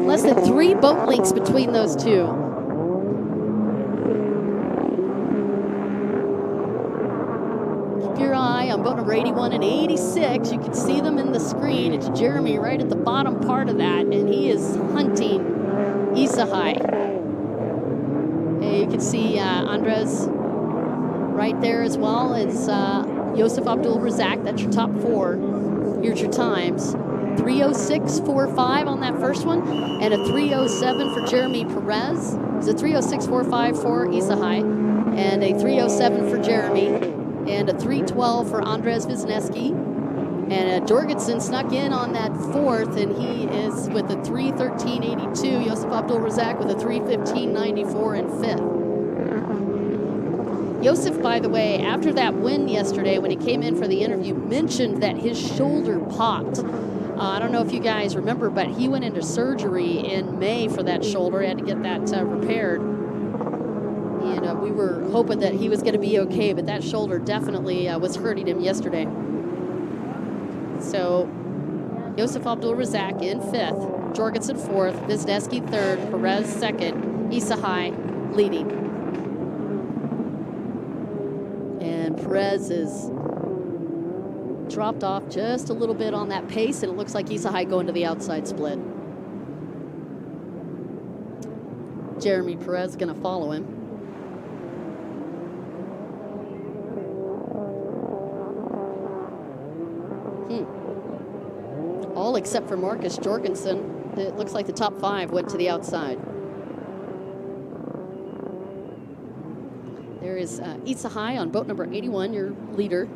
Less than 3 boat lengths between those two. Your eye on boat number 81 and 86. You can see them in the screen. It's Jeremy right at the bottom part of that, and he is hunting Isahai. And you can see Andres right there as well. It's Yosef Abdul Razak, that's your top 4. Here's your times. 3:06.45 on that first one, and a 3:07 for Jeremy Perez. It's a 3:06.45 for Isahai, and a 3:07 for Jeremy, and a 3:12 for Andres Wisniewski. And Jorgensen snuck in on that 4th, and he is with a 3:13.82. Yosef Abdul Razak with a 3:15.94 in 5th. Yosef, by the way, after that win yesterday, when he came in for the interview, mentioned that his shoulder popped. I don't know if you guys remember, but he went into surgery in May for that shoulder. He had to get that repaired. And we were hoping that he was going to be okay, but that shoulder definitely was hurting him yesterday. So, Yosef Abdul Razak in 5th, Jorgensen 4th, Wisniewski 3rd, Perez 2nd, Isahai leading. And Perez is dropped off just a little bit on that pace, and it looks like Isahai going to the outside split. Jeremy Perez going to follow him. All except for Marcus Jorgensen. It looks like the top 5 went to the outside. There is Isahai on boat number 81, your leader.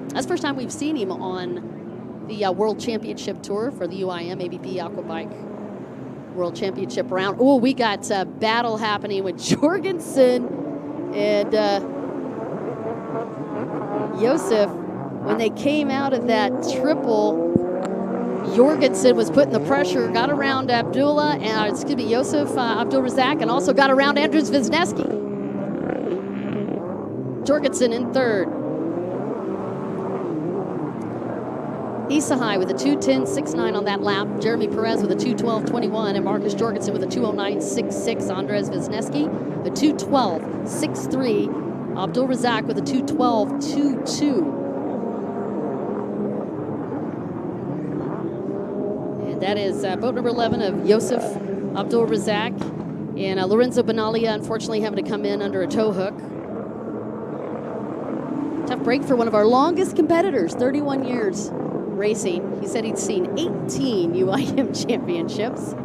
That's the first time we've seen him on the World Championship Tour for the UIM-ABP Aquabike World Championship round. Oh, we got a battle happening with Jorgensen and Yosef. When they came out of that triple, Jorgensen was putting the pressure, got around Yosef Abdul Razak, and also got around Andres Wisniewski. Jorgensen in 3rd. Isahai with a 2:10.69 on that lap. Jeremy Perez with a 2:12.21, and Marcus Jorgensen with a 2:09.66. Andres Wisniewski, a 2:12.63. Abdul Razak with a 2:12.22. And that is boat number 11 of Yosef Abdul Razak. And Lorenzo Benalia, unfortunately, having to come in under a tow hook. Tough break for one of our longest competitors, 31 years racing. He said he'd seen 18 UIM championships.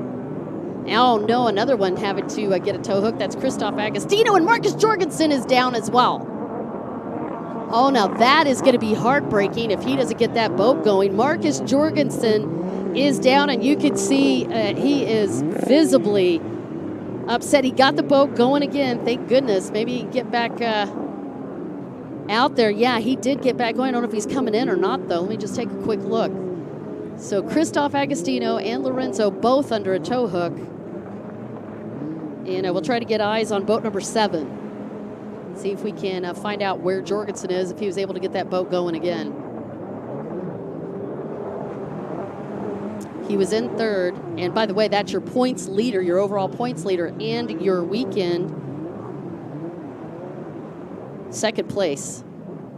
Oh no, another one having to get a tow hook. That's Christoph Agostino, and Marcus Jorgensen is down as well. Oh, now that is going to be heartbreaking if he doesn't get that boat going. Marcus Jorgensen is down, and you can see he is visibly upset. He got the boat going again, thank goodness. Maybe he can get back out there. Yeah, he did get back going. I don't know if he's coming in or not, though. Let me just take a quick look. So Christoph Agostino and Lorenzo both under a tow hook. And we'll try to get eyes on boat number 7. See if we can find out where Jorgensen is, if he was able to get that boat going again. He was in 3rd. And by the way, that's your points leader, your overall points leader, and your weekend 2nd place.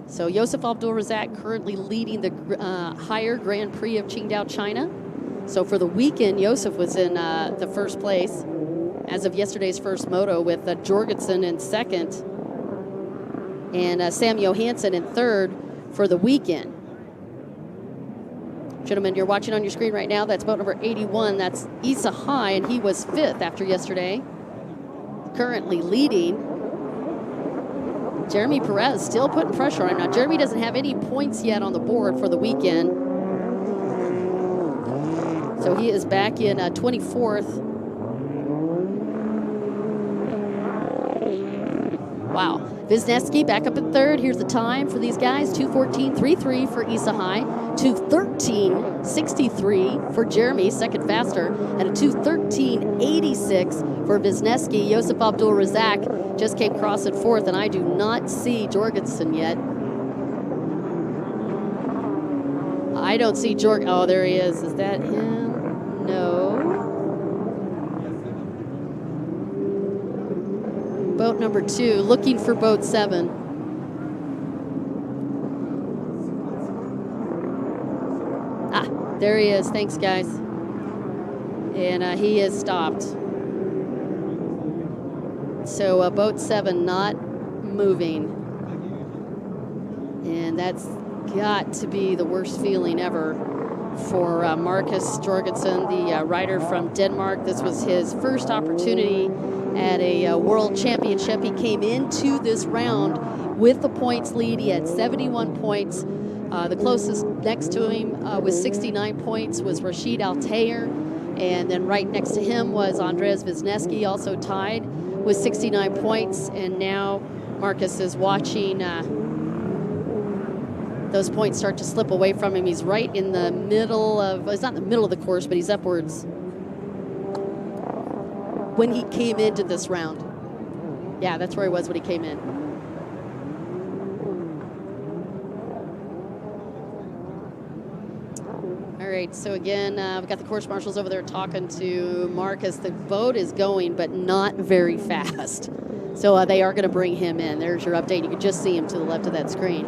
So Yosef Abdul Razak currently leading the higher Grand Prix of Qingdao, China. So for the weekend, Yosef was in the 1st place as of yesterday's first moto, with Jorgensen in 2nd and Sam Johansson in 3rd for the weekend. Gentlemen, you're watching on your screen right now. That's boat number 81. That's Isahai, and he was 5th after yesterday. Currently leading. Jeremy Perez still putting pressure on him. Now, Jeremy doesn't have any points yet on the board for the weekend. So he is back in 24th. Wow. Wisniewski back up in 3rd. Here's the time for these guys. 2:14.33 for Isahai. 2:13.63 for Jeremy, 2nd faster. And a 2:13.86 for Wisniewski. Yosef Abdul Razak just came across at 4th, and I do not see Jorgensen yet. I don't see Jorgensen. Oh, there he is. Is that him? No. Boat number 2, looking for boat 7. Ah, there he is. Thanks, guys. And he is stopped. So boat 7 not moving. And that's got to be the worst feeling ever for Marcus Jorgensen, the rider from Denmark. This was his first opportunity at a world championship. He came into this round with the points lead. He had 71 points. The closest next to him with 69 points was Rashid Altair. And then right next to him was Andreas Wisniewski, also tied with 69 points. And now Marcus is watching those points start to slip away from him. He's right in the middle of, it's not in the middle of the course, but he's upwards when he came into this round. Yeah, that's where he was when he came in. All right, so again, we've got the course marshals over there talking to Marcus. The boat is going, but not very fast. So they are going to bring him in. There's your update. You can just see him to the left of that screen.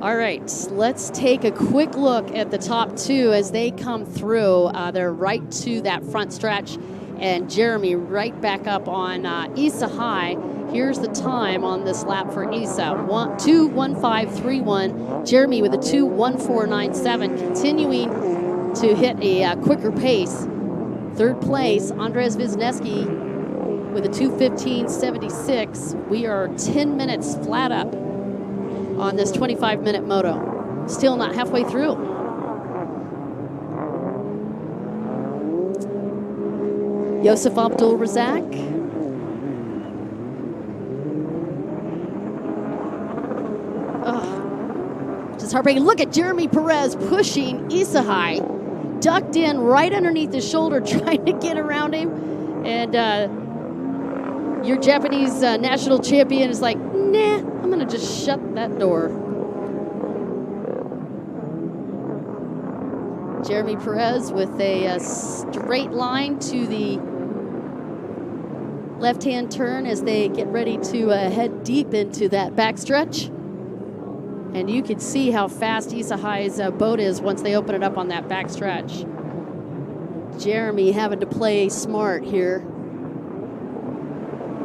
All right, let's take a quick look at the top two as they come through. They're right to that front stretch, and Jeremy right back up on Issa High. Here's the time on this lap for Issa, 2:15.31. Jeremy with a 2:14.97, continuing to hit a quicker pace. Third place, Andres Wisniewski with a 2:15.76. We are 10 minutes flat up on this 25-minute moto. Still not halfway through. Yosef Abdul Razak. Just heartbreaking. Look at Jeremy Perez pushing Issa High. Ducked in right underneath his shoulder, trying to get around him. And your Japanese national champion is like, nah, I'm going to just shut that door. Jeremy Perez with a straight line to the left-hand turn as they get ready to head deep into that backstretch. And you can see how fast Issa High's boat is once they open it up on that backstretch. Jeremy having to play smart here.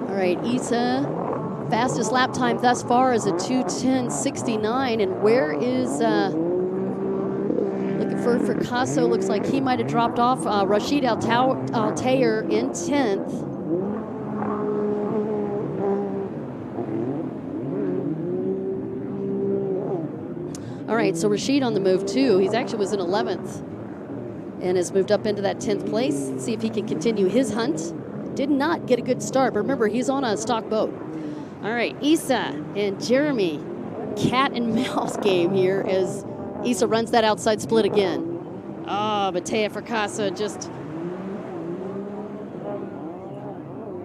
All right, Issa, fastest lap time thus far is a 2:10.69. And where is, looking for Fracasso, looks like he might have dropped off. Rashid Altair in 10th. All right, so Rashid on the move too. He's actually was in 11th and has moved up into that 10th place. Let's see if he can continue his hunt. Did not get a good start, but remember, he's on a stock boat. All right, Issa and Jeremy, cat and mouse game here as Issa runs that outside split again. Oh, Mateo Fracassa just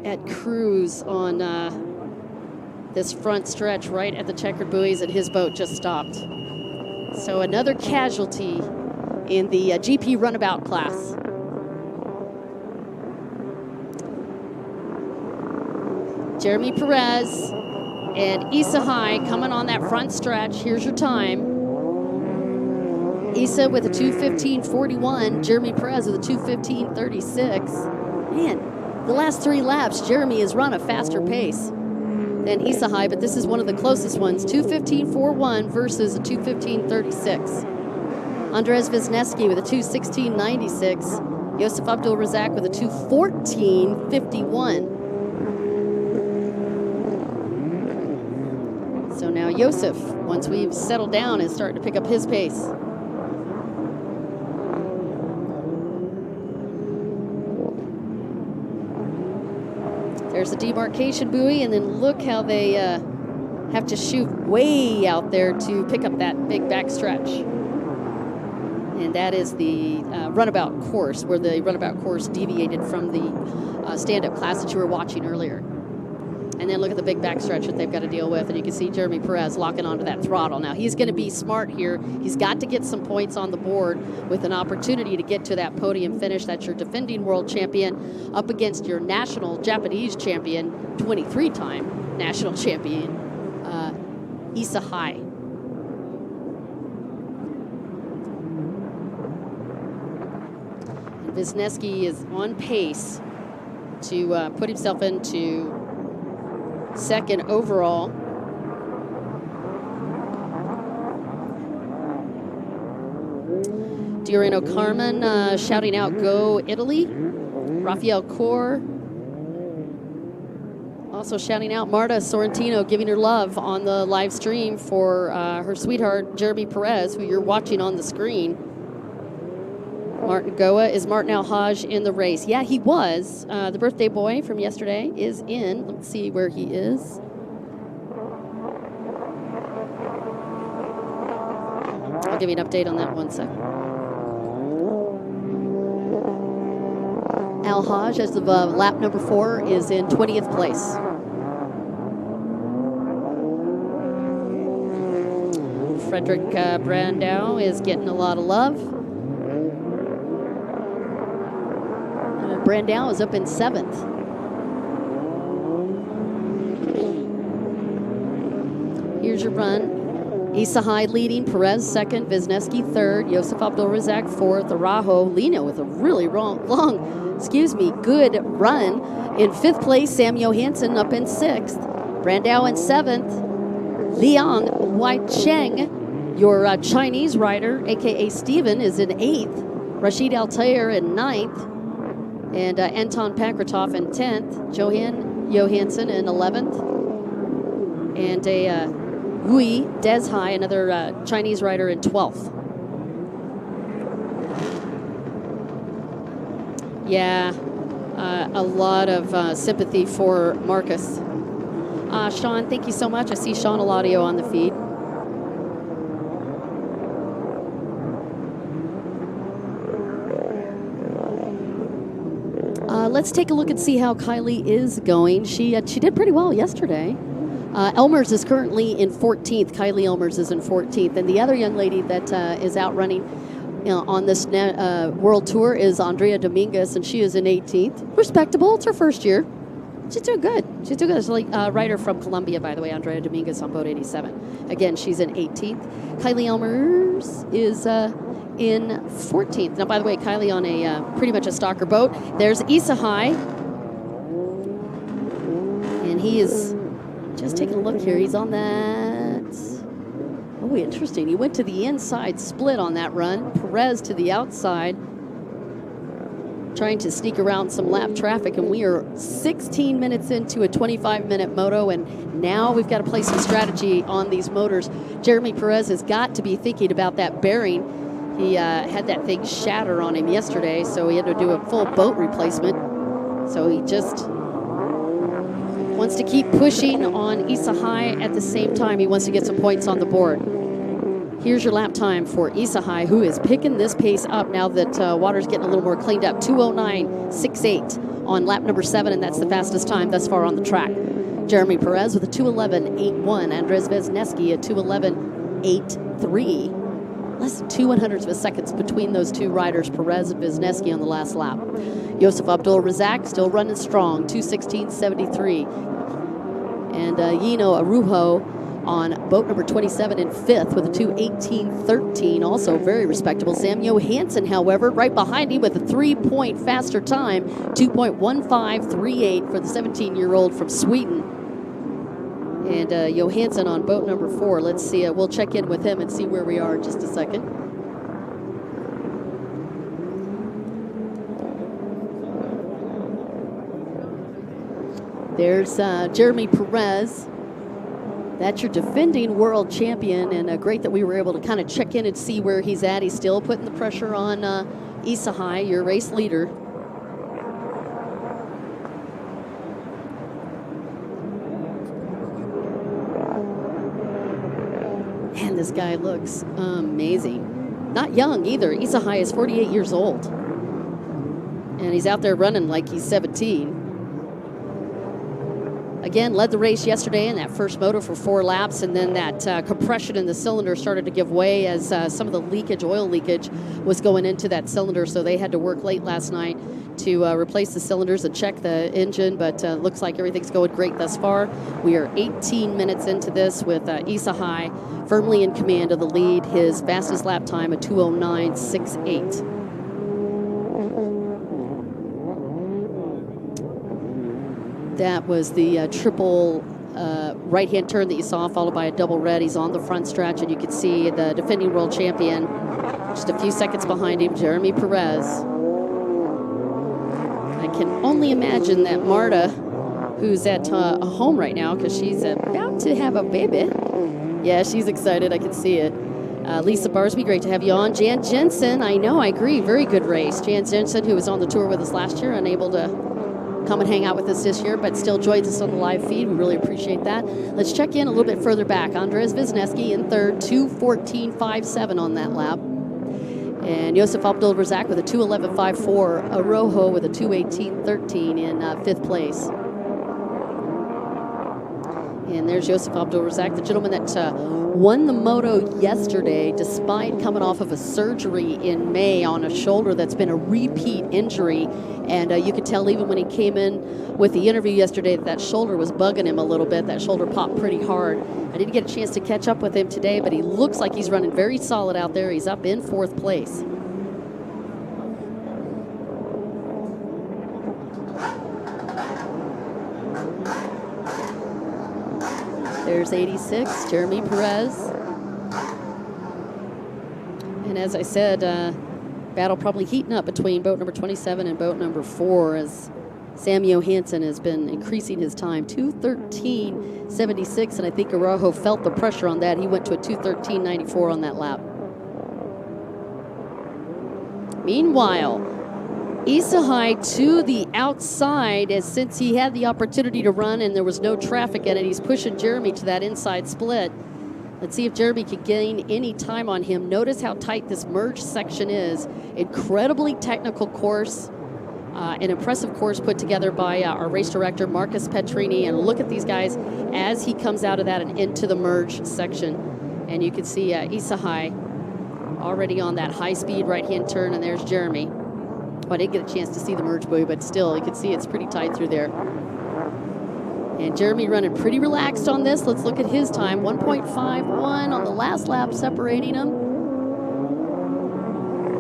at cruise on this front stretch right at the checkered buoys, and his boat just stopped. So another casualty in the GP Runabout class. Jeremy Perez and Issa High coming on that front stretch. Here's your time. Issa with a 2:15.41. Jeremy Perez with a 2:15.36. Man, the last 3 laps, Jeremy has run a faster pace than Issa High, but this is one of the closest ones. 2:15.41 versus a 2:15.36. Andres Wisniewski with a 2:16.96. Yosef Abdul Razak with a 2:14.51. So now Yosef, once we've settled down, is starting to pick up his pace. There's the demarcation buoy, and then look how they have to shoot way out there to pick up that big back stretch. And that is the Runabout course, where the Runabout course deviated from the stand-up class that you were watching earlier. And then look at the big backstretch that they've got to deal with, and you can see Jeremy Perez locking onto that throttle. Now, he's going to be smart here. He's got to get some points on the board with an opportunity to get to that podium finish. That's your defending world champion up against your national Japanese champion, 23-time national champion, Issa High. Wisniewski is on pace to put himself into second overall. Diorino Carmen shouting out, "Go Italy." Rafael Core also shouting out. Marta Sorrentino giving her love on the live stream for her sweetheart, Jeremy Perez, who you're watching on the screen. Martin Goa. Is Martin Alhaj in the race? Yeah, he was. The birthday boy from yesterday is in. Let's see where he is. I'll give you an update on that one second. Alhaj, as of lap number 4, is in 20th place. Frederick Brandau is getting a lot of love. Brandau is up in 7th. Here's your run. Isahai leading, Perez second, Wisniewski third, Josef Abdul-Razak fourth, Araujo, Lino with a really good run. In 5th place, Sam Johansson up in 6th. Brandau in 7th. Liang Weicheng, your Chinese rider, a.k.a. Steven, is in 8th. Rashid Altair in 9th. And Anton Pankratov in 10th. Johan Johansson in 11th. And Gui Deshai, another Chinese rider, in 12th. Yeah, a lot of sympathy for Marcus. Sean, thank you so much. I see Sean Eladio on the feed. Let's take a look and see how Kylie is going. She did pretty well yesterday. Elmers is currently in 14th. Kylie Elmers is in 14th. And the other young lady that is out running on this world tour is Andrea Dominguez, and she is in 18th. Respectable. It's her first year. She's doing good. She's doing good. It's like a rider from Colombia, by the way, Andrea Dominguez on boat 87. Again, she's in 18th. Kylie Elmers is in 14th. Now, by the way, Kylie on a pretty much a stalker boat. There's Isahai. And he is just taking a look here. He's on that. Oh, interesting. He went to the inside split on that run. Perez to the outside, trying to sneak around some lap traffic. And we are 16 minutes into a 25-minute moto, and now we've got to play some strategy on these motors. Jeremy Perez has got to be thinking about that bearing. He had that thing shatter on him yesterday, so he had to do a full boat replacement. So he just wants to keep pushing on Isahai. At the same time, he wants to get some points on the board. Here's your lap time for Isahai, who is picking this pace up now that water's getting a little more cleaned up. 2:09.68 on lap number 7, and that's the fastest time thus far on the track. Jeremy Perez with a 2:11.81. Andres Wisniewski a 2:11.83. Less than 2/100ths of a second between those two riders, Perez and Wisniewski, on the last lap. Josef Abdul-Razak still running strong, 2:16.73. And Yino Araujo on boat number 27 in 5th with a 2:18.13, also very respectable. Sam Johansson, however, right behind him with a 3-point faster time, 2.1538 for the 17-year-old from Sweden. And Johansson on boat number 4. Let's see. We'll check in with him and see where we are in just a second. There's Jeremy Perez. That's your defending world champion, and great that we were able to kind of check in and see where he's at. He's still putting the pressure on Isahai, your race leader. Man, this guy looks amazing. Not young either. Isahai is 48 years old. And he's out there running like he's 17. Again, led the race yesterday in that first moto for 4 laps, and then that compression in the cylinder started to give way as some of the leakage, oil leakage, was going into that cylinder, so they had to work late last night to replace the cylinders and check the engine, but looks like everything's going great thus far. We are 18 minutes into this with Isahai firmly in command of the lead. His fastest lap time, a 2:09.68. That was the triple right-hand turn that you saw, followed by a double red. He's on the front stretch, and you can see the defending world champion just a few seconds behind him, Jeremy Perez. I can only imagine that Marta, who's at home right now because she's about to have a baby. Yeah, she's excited. I can see it. Lisa Barsby, great to have you on. Jan Jensen, I know, I agree. Very good race. Jan Jensen, who was on the tour with us last year, unable to come and hang out with us this year, but still joins us on the live feed. We really appreciate that. Let's check in a little bit further back. Andres Wisniewski in third, 2:14.57 on that lap. And Josef Abdul-Razak with a 2:11.54. Arojo with a 2:18.13 in fifth place. And there's Josef Abdul-Razak, the gentleman that won the moto yesterday despite coming off of a surgery in May on a shoulder that's been a repeat injury. And you could tell even when he came in with the interview yesterday that shoulder was bugging him a little bit. That shoulder popped pretty hard. I didn't get a chance to catch up with him today, but he looks like he's running very solid out there. He's up in fourth place. There's 86, Jeremy Perez. And as I said, battle probably heating up between boat number 27 and boat number 4 as Sam Johansson has been increasing his time, 2:13.76, and I think Araujo felt the pressure on that. He went to a 2:13.94 on that lap. Meanwhile, Isahai to the outside, as since he had the opportunity to run and there was no traffic in it, he's pushing Jeremy to that inside split. Let's see if Jeremy can gain any time on him. Notice how tight this merge section is. Incredibly technical course, an impressive course put together by our race director, Marcus Petrini. And look at these guys as he comes out of that and into the merge section. And you can see Isahai already on that high-speed right-hand turn, and there's Jeremy. I didn't get a chance to see the merge buoy, but still, you can see it's pretty tight through there. And Jeremy running pretty relaxed on this. Let's look at his time. 1.51 on the last lap, separating him.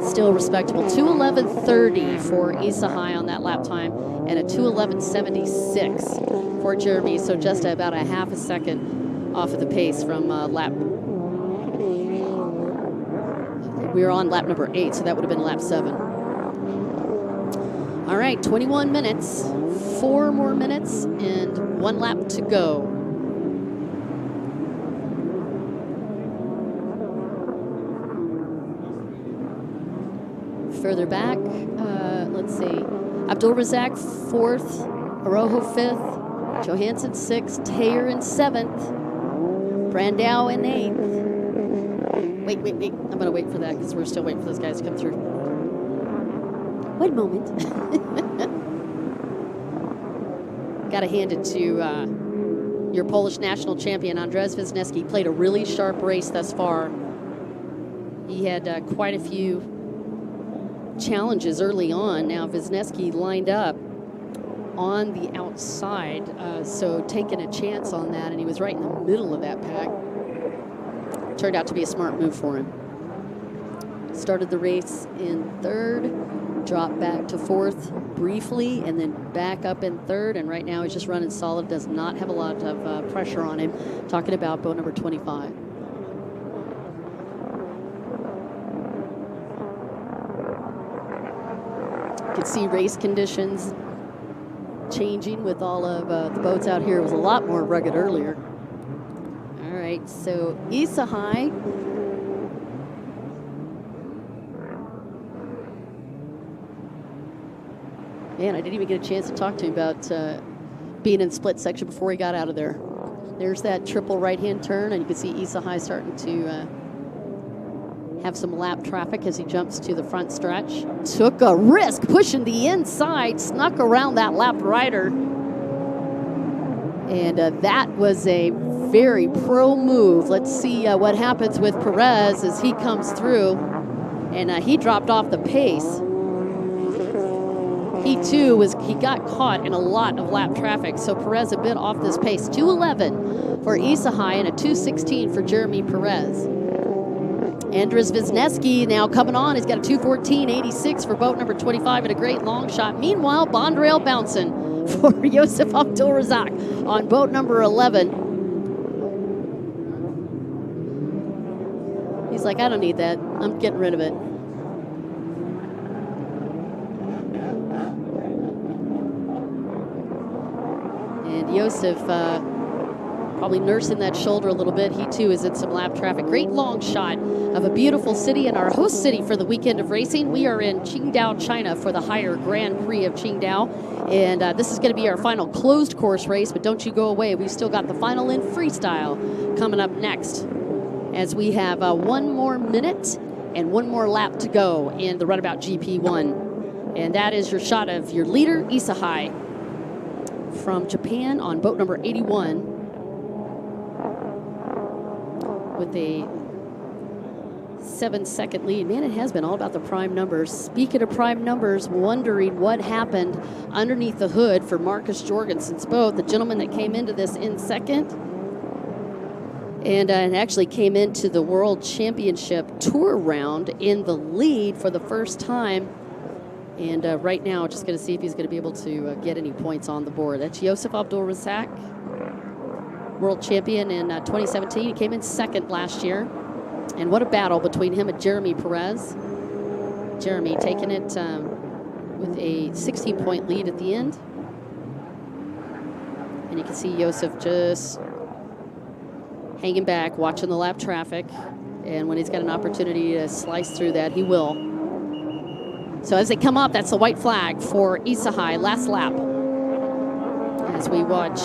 Still respectable. 2:11.30 for Isahai on that lap time, and a 2:11.76 for Jeremy. So just about a half a second off of the pace from lap. We were on lap number 8, so that would have been lap 7. All right, 21 minutes, 4 more minutes, and 1 lap to go. Further back, let's see, Abdul-Razak 4th, Araujo 5th, Johansson 6th, Taylor in 7th, Brandau in 8th. Wait, I'm gonna wait for that because we're still waiting for those guys to come through. One moment. Got to hand it to your Polish national champion, Andres Wisniewski. Played a really sharp race thus far. He had quite a few challenges early on. Now Wisniewski lined up on the outside, so taking a chance on that, and he was right in the middle of that pack. Turned out to be a smart move for him. Started the race in 3rd. Dropped back to 4th briefly, and then back up in 3rd, and right now he's just running solid, does not have a lot of pressure on him. Talking about boat number 25. You can see race conditions changing with all of the boats out here. It was a lot more rugged earlier. All right, so Isahai. Man, I didn't even get a chance to talk to him about being in split section before he got out of there. There's that triple right-hand turn, and you can see Isahai starting to have some lap traffic as he jumps to the front stretch. Took a risk, pushing the inside, snuck around that lap rider. And that was a very pro move. Let's see what happens with Perez as he comes through. And he dropped off the pace. He too he got caught in a lot of lap traffic, so Perez a bit off this pace. 2:11 for Isahai and a 2:16 for Jeremy Perez. Andres Wisniewski now coming on. He's got a 2:14.86 for boat number 25 and a great long shot. Meanwhile, bond rail bouncing for Yosef Abdul-Razak on boat number 11. He's like, I don't need that. I'm getting rid of it. And Yosef probably nursing that shoulder a little bit. He too is in some lap traffic. Great long shot of a beautiful city and our host city for the weekend of racing. We are in Qingdao, China for the higher Grand Prix of Qingdao. And this is going to be our final closed course race, but don't you go away. We've still got the final in freestyle coming up next, as we have 1 more minute and 1 more lap to go in the Runabout GP1. And that is your shot of your leader, Isahai, from Japan on boat number 81. With a 7-second lead. Man, it has been all about the prime numbers. Speaking of prime numbers, wondering what happened underneath the hood for Marcus Jorgensen's boat, the gentleman that came into this in second and actually came into the World Championship Tour round in the lead for the first time. And right now, just going to see if he's going to be able to get any points on the board. That's Yosef Abdul-Razak, world champion in 2017. He came in second last year. And what a battle between him and Jeremy Perez. Jeremy taking it with a 16-point lead at the end. And you can see Yosef just hanging back, watching the lap traffic. And when he's got an opportunity to slice through that, he will. So as they come up, that's the white flag for Isahai, last lap. As we watch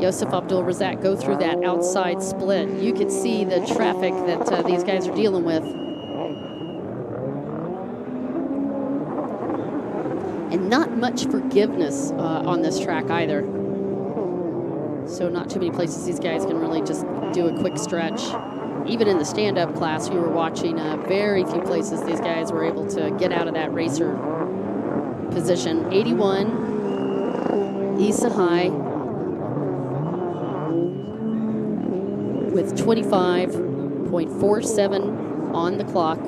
Yosef Abdul-Razak go through that outside split, you can see the traffic that these guys are dealing with. And not much forgiveness on this track either. So not too many places these guys can really just do a quick stretch. Even in the stand-up class we were watching, very few places these guys were able to get out of that racer position. 81, Isahai with 25.47 on the clock.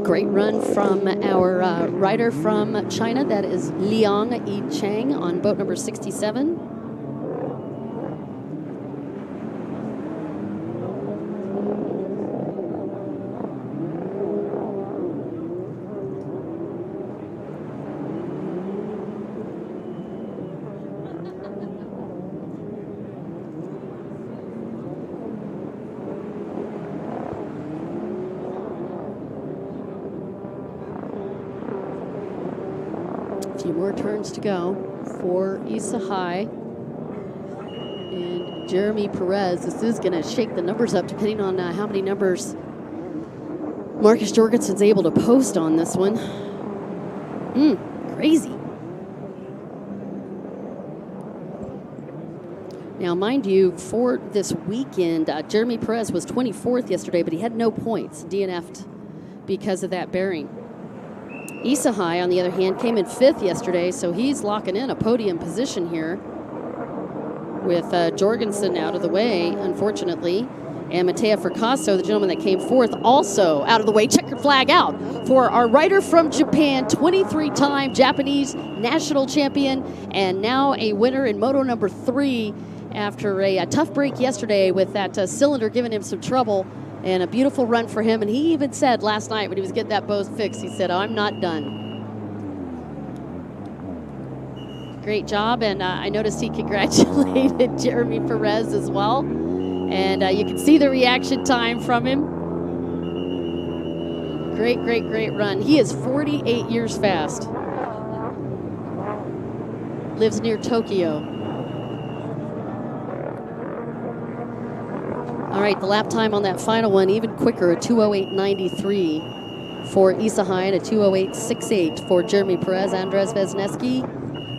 Great run from our rider from China. That is Liang Yi Chang on boat number 67. Few more turns to go for Isahai and Jeremy Perez. This is going to shake the numbers up depending on how many numbers Marcus Jorgensen's able to post on this one. Crazy. Now, mind you, for this weekend, Jeremy Perez was 24th yesterday, but he had no points, DNF'd because of that bearing. Isahai, on the other hand, came in 5th yesterday, so he's locking in a podium position here with Jorgensen out of the way, unfortunately. And Matteo Fracasso, the gentleman that came 4th, also out of the way. Checkered flag out for our rider from Japan, 23-time Japanese national champion, and now a winner in Moto number 3 after a tough break yesterday with that cylinder giving him some trouble. And a beautiful run for him. And he even said last night when he was getting that boat fixed, he said, I'm not done. Great job. And I noticed he congratulated Jeremy Perez as well. And you can see the reaction time from him. Great, great, great run. He is 48 years fast. Lives near Tokyo. All right, the lap time on that final one, even quicker, a 2:08.93 for Isahai and a 2:08.68 for Jeremy Perez. Andres Wisniewski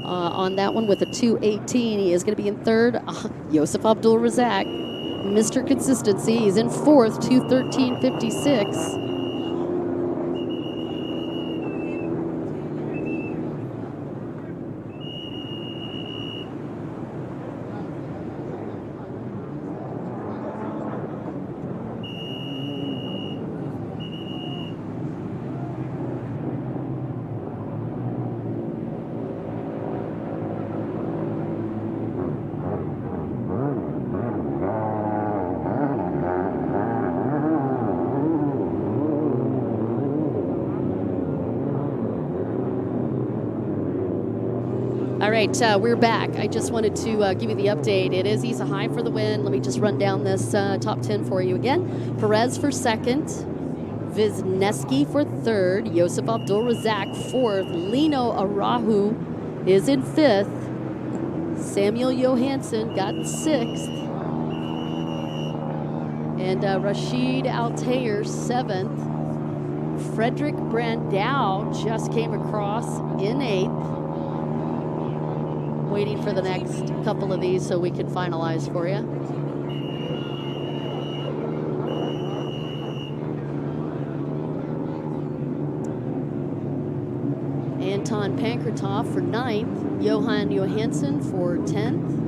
on that one with a 2:18. He is going to be in 3rd. Yosef Abdul-Razak, Mr. Consistency. He's in 4th, 2:13.56. right, we're back. I just wanted to give you the update. It is Issa High for the win. Let me just run down this top 10 for you again. Perez for second, Wisniewski for third, Josef Abdul-Razak fourth, Lino Arahu is in fifth, Samuel Johansson got sixth, and Rashid Altair seventh. Frederick Brandau just came across in eighth. Waiting for the next couple of these so we can finalize for you. Anton Pankratov for ninth, Johan Johansson for 10th.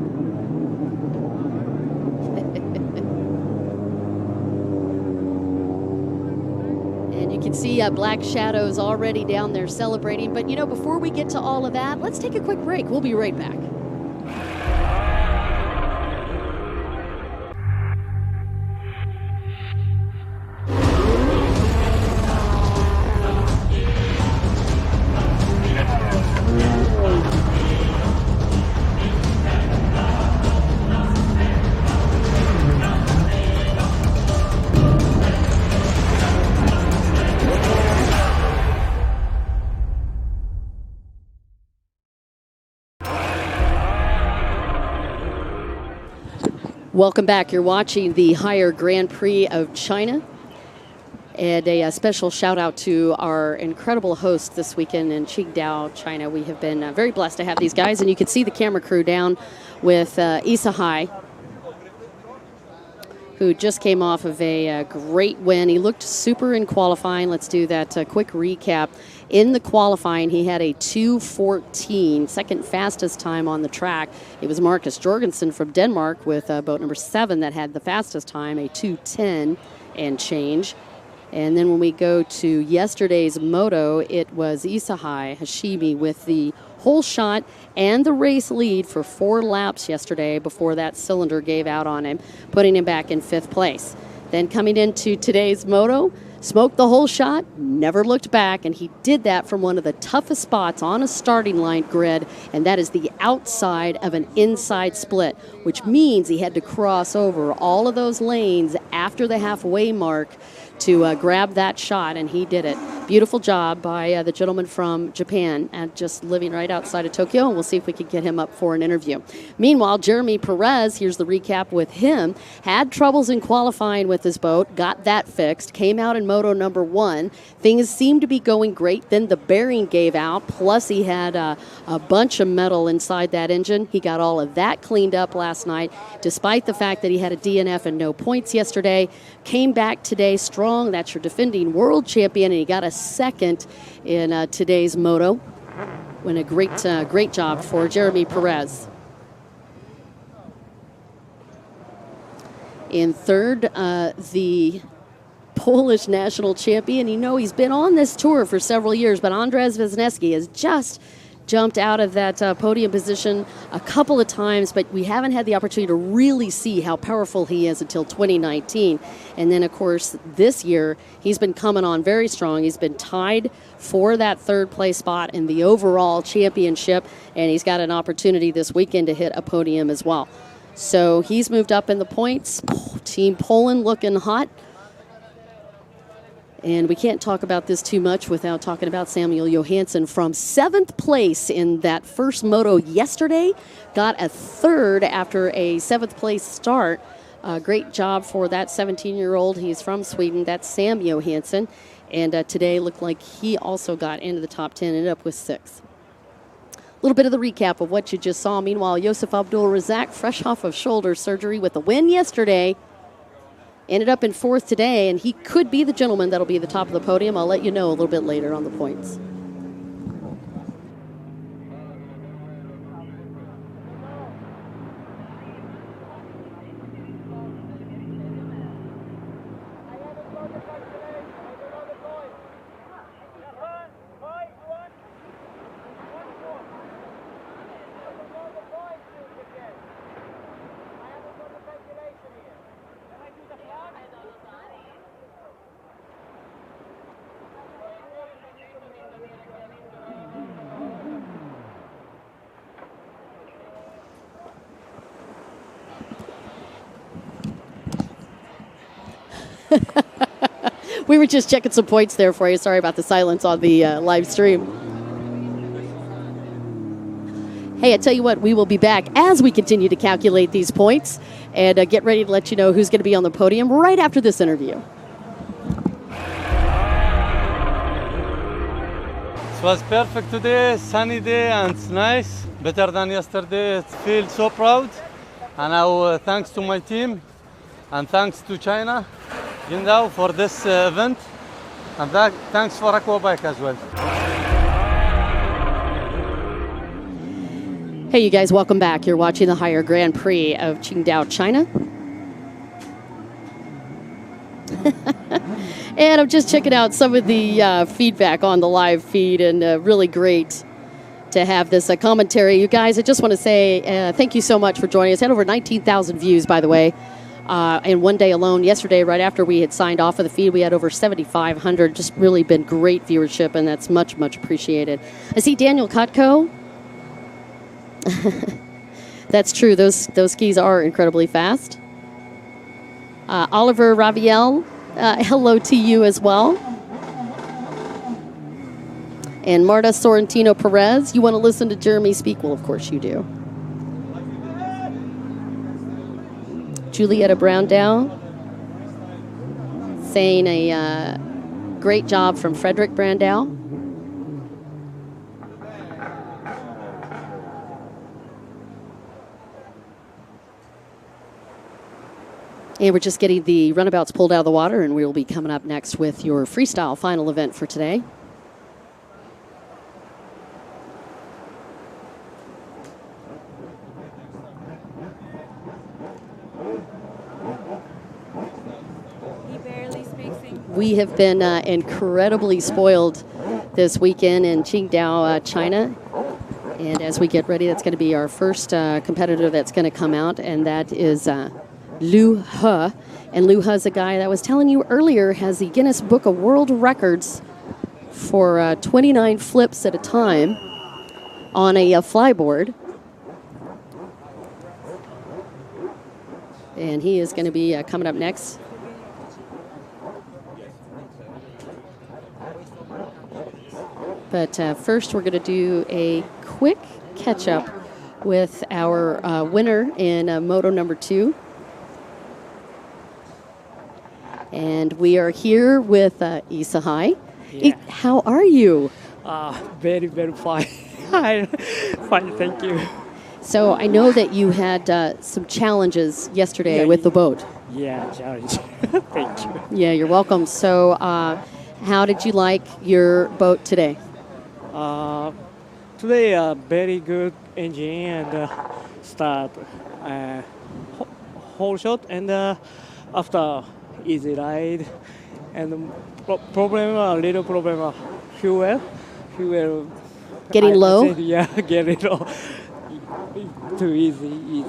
And you can see Black Shadows already down there celebrating. But, you know, before we get to all of that, let's take a quick break. We'll be right back. Welcome back. You're watching the Higher Grand Prix of China. And a special shout out to our incredible host this weekend in Qingdao, China. We have been very blessed to have these guys. And you can see the camera crew down with Issa High, who just came off of a great win. He looked super in qualifying. Let's do that quick recap. In the qualifying, he had a 2:14, second fastest time on the track. It was Marcus Jorgensen from Denmark with boat number 7 that had the fastest time, a 2:10 and change. And then when we go to yesterday's moto, it was Issa High Hashimi with the whole shot and the race lead for 4 laps yesterday before that cylinder gave out on him, putting him back in 5th place. Then coming into today's moto, smoked the whole shot, never looked back, and he did that from one of the toughest spots on a starting line grid, and that is the outside of an inside split, which means he had to cross over all of those lanes after the halfway mark to grab that shot, and he did it. Beautiful job by the gentleman from Japan, and just living right outside of Tokyo, and we'll see if we can get him up for an interview. Meanwhile, Jeremy Perez, here's the recap with him, had troubles in qualifying with his boat, got that fixed, came out in moto number 1. Things seemed to be going great, then the bearing gave out, plus he had a bunch of metal inside that engine. He got all of that cleaned up last night, despite the fact that he had a DNF and no points yesterday. Came back today strong. That's your defending world champion, and he got a second in today's moto. Went a great job for Jeremy Perez. In third, the Polish national champion. You know, he's been on this tour for several years, but Andrzej Wisniewski has just jumped out of that podium position a couple of times, but we haven't had the opportunity to really see how powerful he is until 2019. And then, of course, this year, he's been coming on very strong. He's been tied for that 3rd place spot in the overall championship, and he's got an opportunity this weekend to hit a podium as well. So he's moved up in the points. Team Poland looking hot. And we can't talk about this too much without talking about Samuel Johansson from 7th place in that first moto yesterday. Got a 3rd after a 7th place start. Great job for that 17-year-old. He's from Sweden. That's Sam Johansson. And today looked like he also got into the top 10, ended up with 6th. A little bit of the recap of what you just saw. Meanwhile, Josef Abdul-Razak, fresh off of shoulder surgery with a win yesterday. Ended up in 4th today, and he could be the gentleman that'll be at the top of the podium. I'll let you know a little bit later on the points. We were just checking some points there for you. Sorry about the silence on the live stream. Hey, I tell you what, we will be back as we continue to calculate these points and get ready to let you know who's going to be on the podium right after this interview. It was perfect today, sunny day, and it's nice. Better than yesterday. I feel so proud. And now thanks to my team and thanks to China, Qingdao, for this event. And thanks for Aquabike as well. Hey, you guys, welcome back. You're watching the Higher Grand Prix of Qingdao, China. And I'm just checking out some of the feedback on the live feed, and really great to have this commentary. You guys, I just want to say thank you so much for joining us. Had over 19,000 views, by the way, in one day alone. Yesterday, right after we had signed off of the feed, we had over 7,500. Just really been great viewership, and that's much, much appreciated. I see Daniel Kutko. That's true. Those skis are incredibly fast. Oliver Raviel, hello to you as well. And Marta Sorrentino Perez, you want to listen to Jeremy speak? Well, of course you do. Julietta Browndow saying a great job from Frederick Brandow. And we're just getting the runabouts pulled out of the water, and we will be coming up next with your freestyle final event for today. He barely speaks English. We have been incredibly spoiled this weekend in Qingdao, China. And as we get ready, that's going to be our first competitor that's going to come out, and that is Liu He. And Liu He is a guy that I was telling you earlier has the Guinness Book of World Records for 29 flips at a time on a flyboard. And he is going to be coming up next. But first, we're going to do a quick catch-up with our winner in Moto number 2. And we are here with Isahai. Yeah. How are you? Very, very fine. Fine, thank you. So I know that you had some challenges yesterday Yeah, with the boat. Yeah, challenge. Thank you. Yeah, you're welcome. So how did you like your boat today? Today, very good engine and start whole shot, and after easy ride, and little problem, fuel. Getting low? I said, yeah, getting low. Too easy.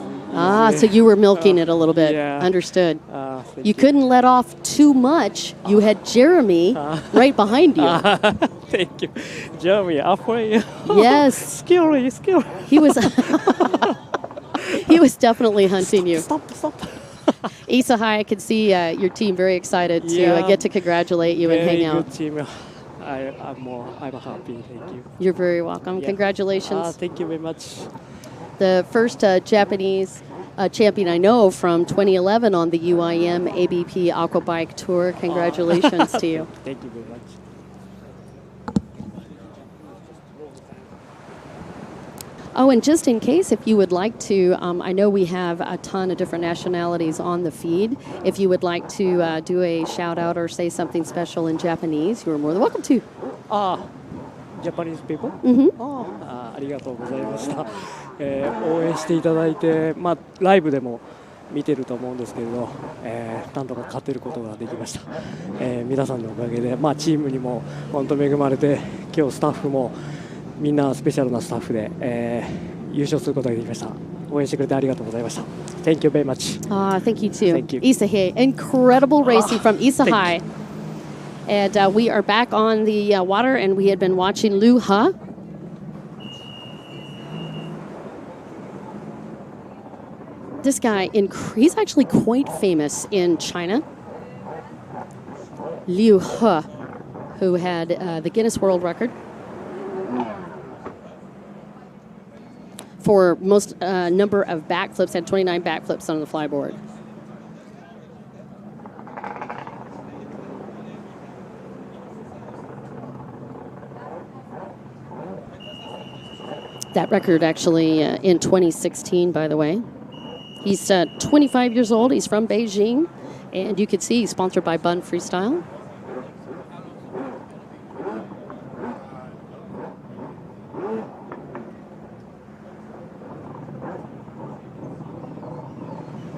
So you were milking it a little bit. Yeah. Understood. Thank You couldn't let off too much. You had Jeremy right behind you. Thank you. Jeremy, afraid. Yes. Scary. He was he was definitely hunting you. Stop. Isahai, I can see your team very excited to Yeah. get to congratulate you and Very hang out. good team. I'm happy. Thank you. You're very welcome. Yeah. Congratulations. Thank you very much. The first Japanese champion I know from 2011 on the UIM-ABP Aquabike Tour. Congratulations to you. Thank you very much. Oh, and just in case, if you would like to, I know we have a ton of different nationalities on the feed. If you would like to do a shout out or say something special in Japanese, you are more than welcome to. Japanese people? ありがとうございました。応援していただいて、ライブでも見てると思うんですけれど、なんとか勝てることができました。皆さんのおかげで、チームにも本当恵まれて、今日スタッフもみんなスペシャルなスタッフで、優勝することができました。応援してくれてありがとうございました。Thank you very much. Thank you too. Thank you. Isahai, incredible racing from Isahai. And we are back on the water, and we had been watching Liu He. This guy, he's actually quite famous in China. Liu He, who had the Guinness World Record for most number of backflips, had 29 backflips on the flyboard. That record actually in 2016, by the way. He's 25 years old. He's from Beijing. And you can see he's sponsored by Bun Freestyle.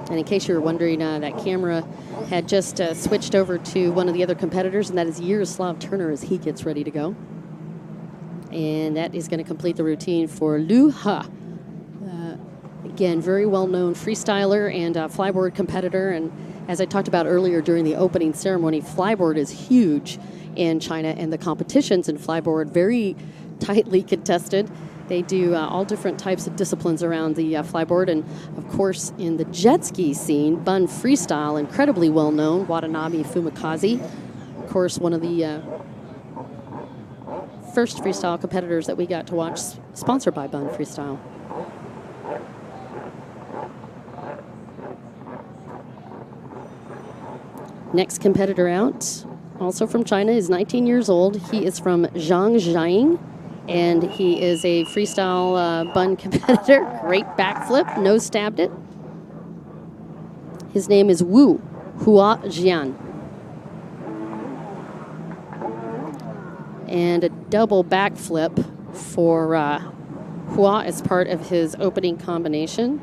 And in case you were wondering, that camera had just switched over to one of the other competitors, and that is Yaroslav Turner as he gets ready to go. And that is going to complete the routine for Liu He. Again, very well-known freestyler and flyboard competitor. And as I talked about earlier during the opening ceremony, flyboard is huge in China, and the competitions in flyboard very tightly contested. They do all different types of disciplines around the flyboard. And, of course, in the jet ski scene, Bun Freestyle, incredibly well-known, Watanabe Fumikaze. Of course, one of the first freestyle competitors that we got to watch, sponsored by Bun Freestyle. Next competitor out, also from China, is 19 years old. He is from Zhangjiang, and he is a freestyle bun competitor. Great backflip, nose stabbed it. His name is Wu Huajian. And a double backflip for Hua as part of his opening combination.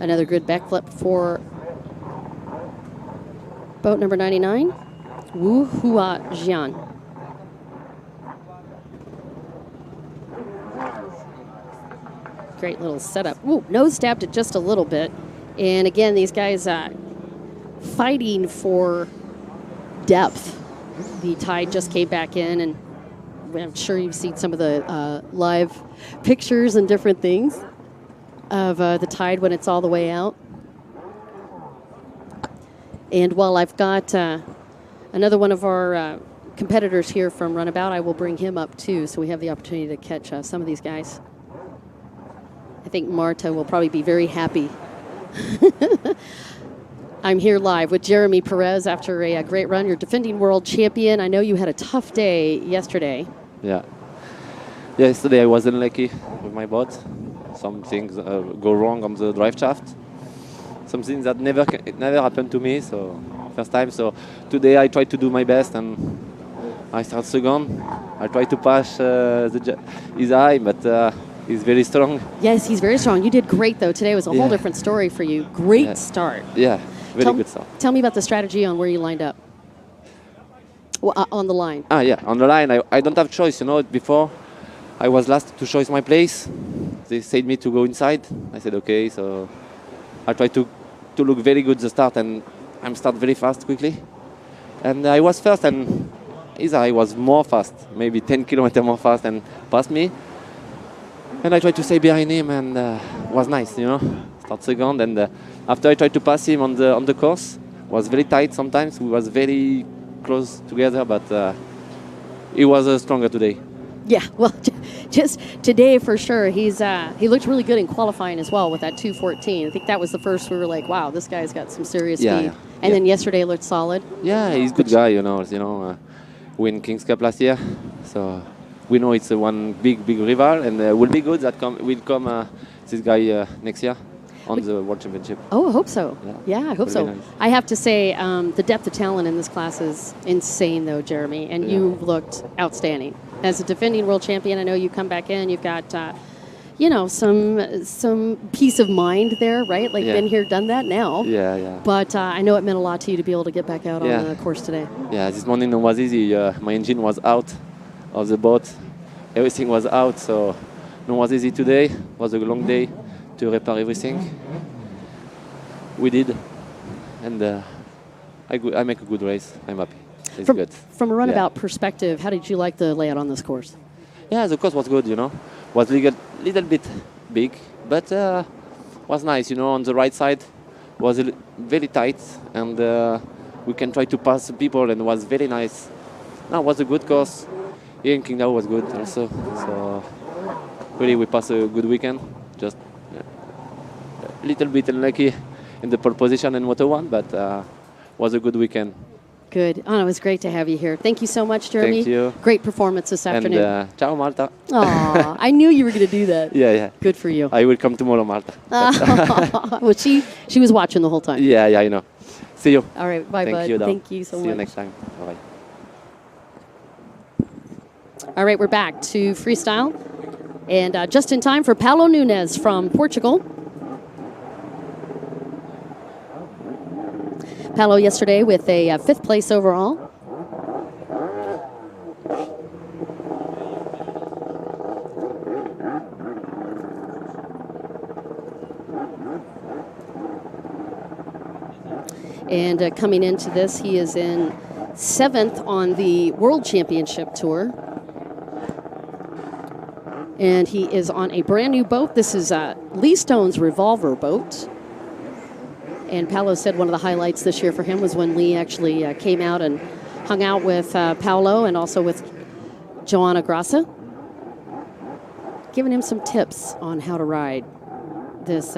Another good backflip for boat number 99, Wu Huajian. Great little setup. Ooh, nose stabbed it just a little bit. And again, these guys fighting for depth. The tide just came back in, and I'm sure you've seen some of the live pictures and different things of the tide when it's all the way out. And while I've got another one of our competitors here from Runabout, I will bring him up too, so we have the opportunity to catch some of these guys. I think Marta will probably be very happy. I'm here live with Jeremy Perez after a great run. You're defending world champion. I know you had a tough day yesterday. Yeah. Yesterday I was unlucky with my boat. Some things go wrong on the drive shaft. Something that never happened to me, so first time. So today I tried to do my best, and I start second. I tried to pass his eye, but he's very strong. Yes, he's very strong. You did great, though. Today was a whole different story for you. Great start. Yeah, very good start. Tell me about the strategy on where you lined up. Well, on the line. Yeah, on the line. I don't have choice, before I was last to choose my place. They said me to go inside. I said okay, so I tried to look very good the start, and I'm start very fast quickly. And I was first, and I was more fast, maybe 10 kilometers more fast, and passed me. And I tried to stay behind him, and was nice, Start second, and after I tried to pass him on the course, was very tight sometimes. We was very close together, but he was stronger today. Yeah, well, just today for sure. He looked really good in qualifying as well with that 2:14. I think that was the first we were like, wow, this guy's got some serious speed. And then yesterday looked solid. Yeah, he's a good guy, win King's Cup last year, so we know it's one big rival, and will be good that will come this guy next year on the World Championship. Oh, I hope so. Yeah, I hope so. Nice. I have to say, the depth of talent in this class is insane, though, Jeremy, and you looked outstanding. As a defending world champion, I know you come back in, you've got, some peace of mind there, right? Like, been here, done that now. Yeah. But I know it meant a lot to you to be able to get back out on the course today. Yeah, this morning it was easy. My engine was out of the boat. Everything was out, so it was easy today. It was a long day to repair everything. We did, and I make a good race. I'm happy. it's From, good. from a Yeah. runabout perspective, how did you like the layout on this course? Yeah, the course was good, you know. Was little bit big, but was nice, you know. On the right side was very tight, and we can try to pass people, and was very nice. No, it was a good course. Here in Qingdao was good also. So really, we passed a good weekend. Just a little bit unlucky in the pole position in Moto 1, but was a good weekend. Good. Oh, it was great to have you here. Thank you so much, Jeremy. Thank you. Great performance this afternoon. And ciao, Marta. Aw, I knew you were going to do that. Yeah. Good for you. I will come tomorrow, Marta. Well, she was watching the whole time. Yeah, I know. See you. All right. Bye, Thank bud. you, Dom. Thank you so much. See you next time. Bye-bye. All right, we're back to freestyle. And just in time for Paulo Nunes from Portugal. Paulo yesterday with a 5th place overall. And coming into this, he is in 7th on the World Championship Tour. And he is on a brand new boat. This is Lee Stone's Revolver boat. And Paulo said one of the highlights this year for him was when Lee actually came out and hung out with Paulo and also with Joanna Grassa, giving him some tips on how to ride this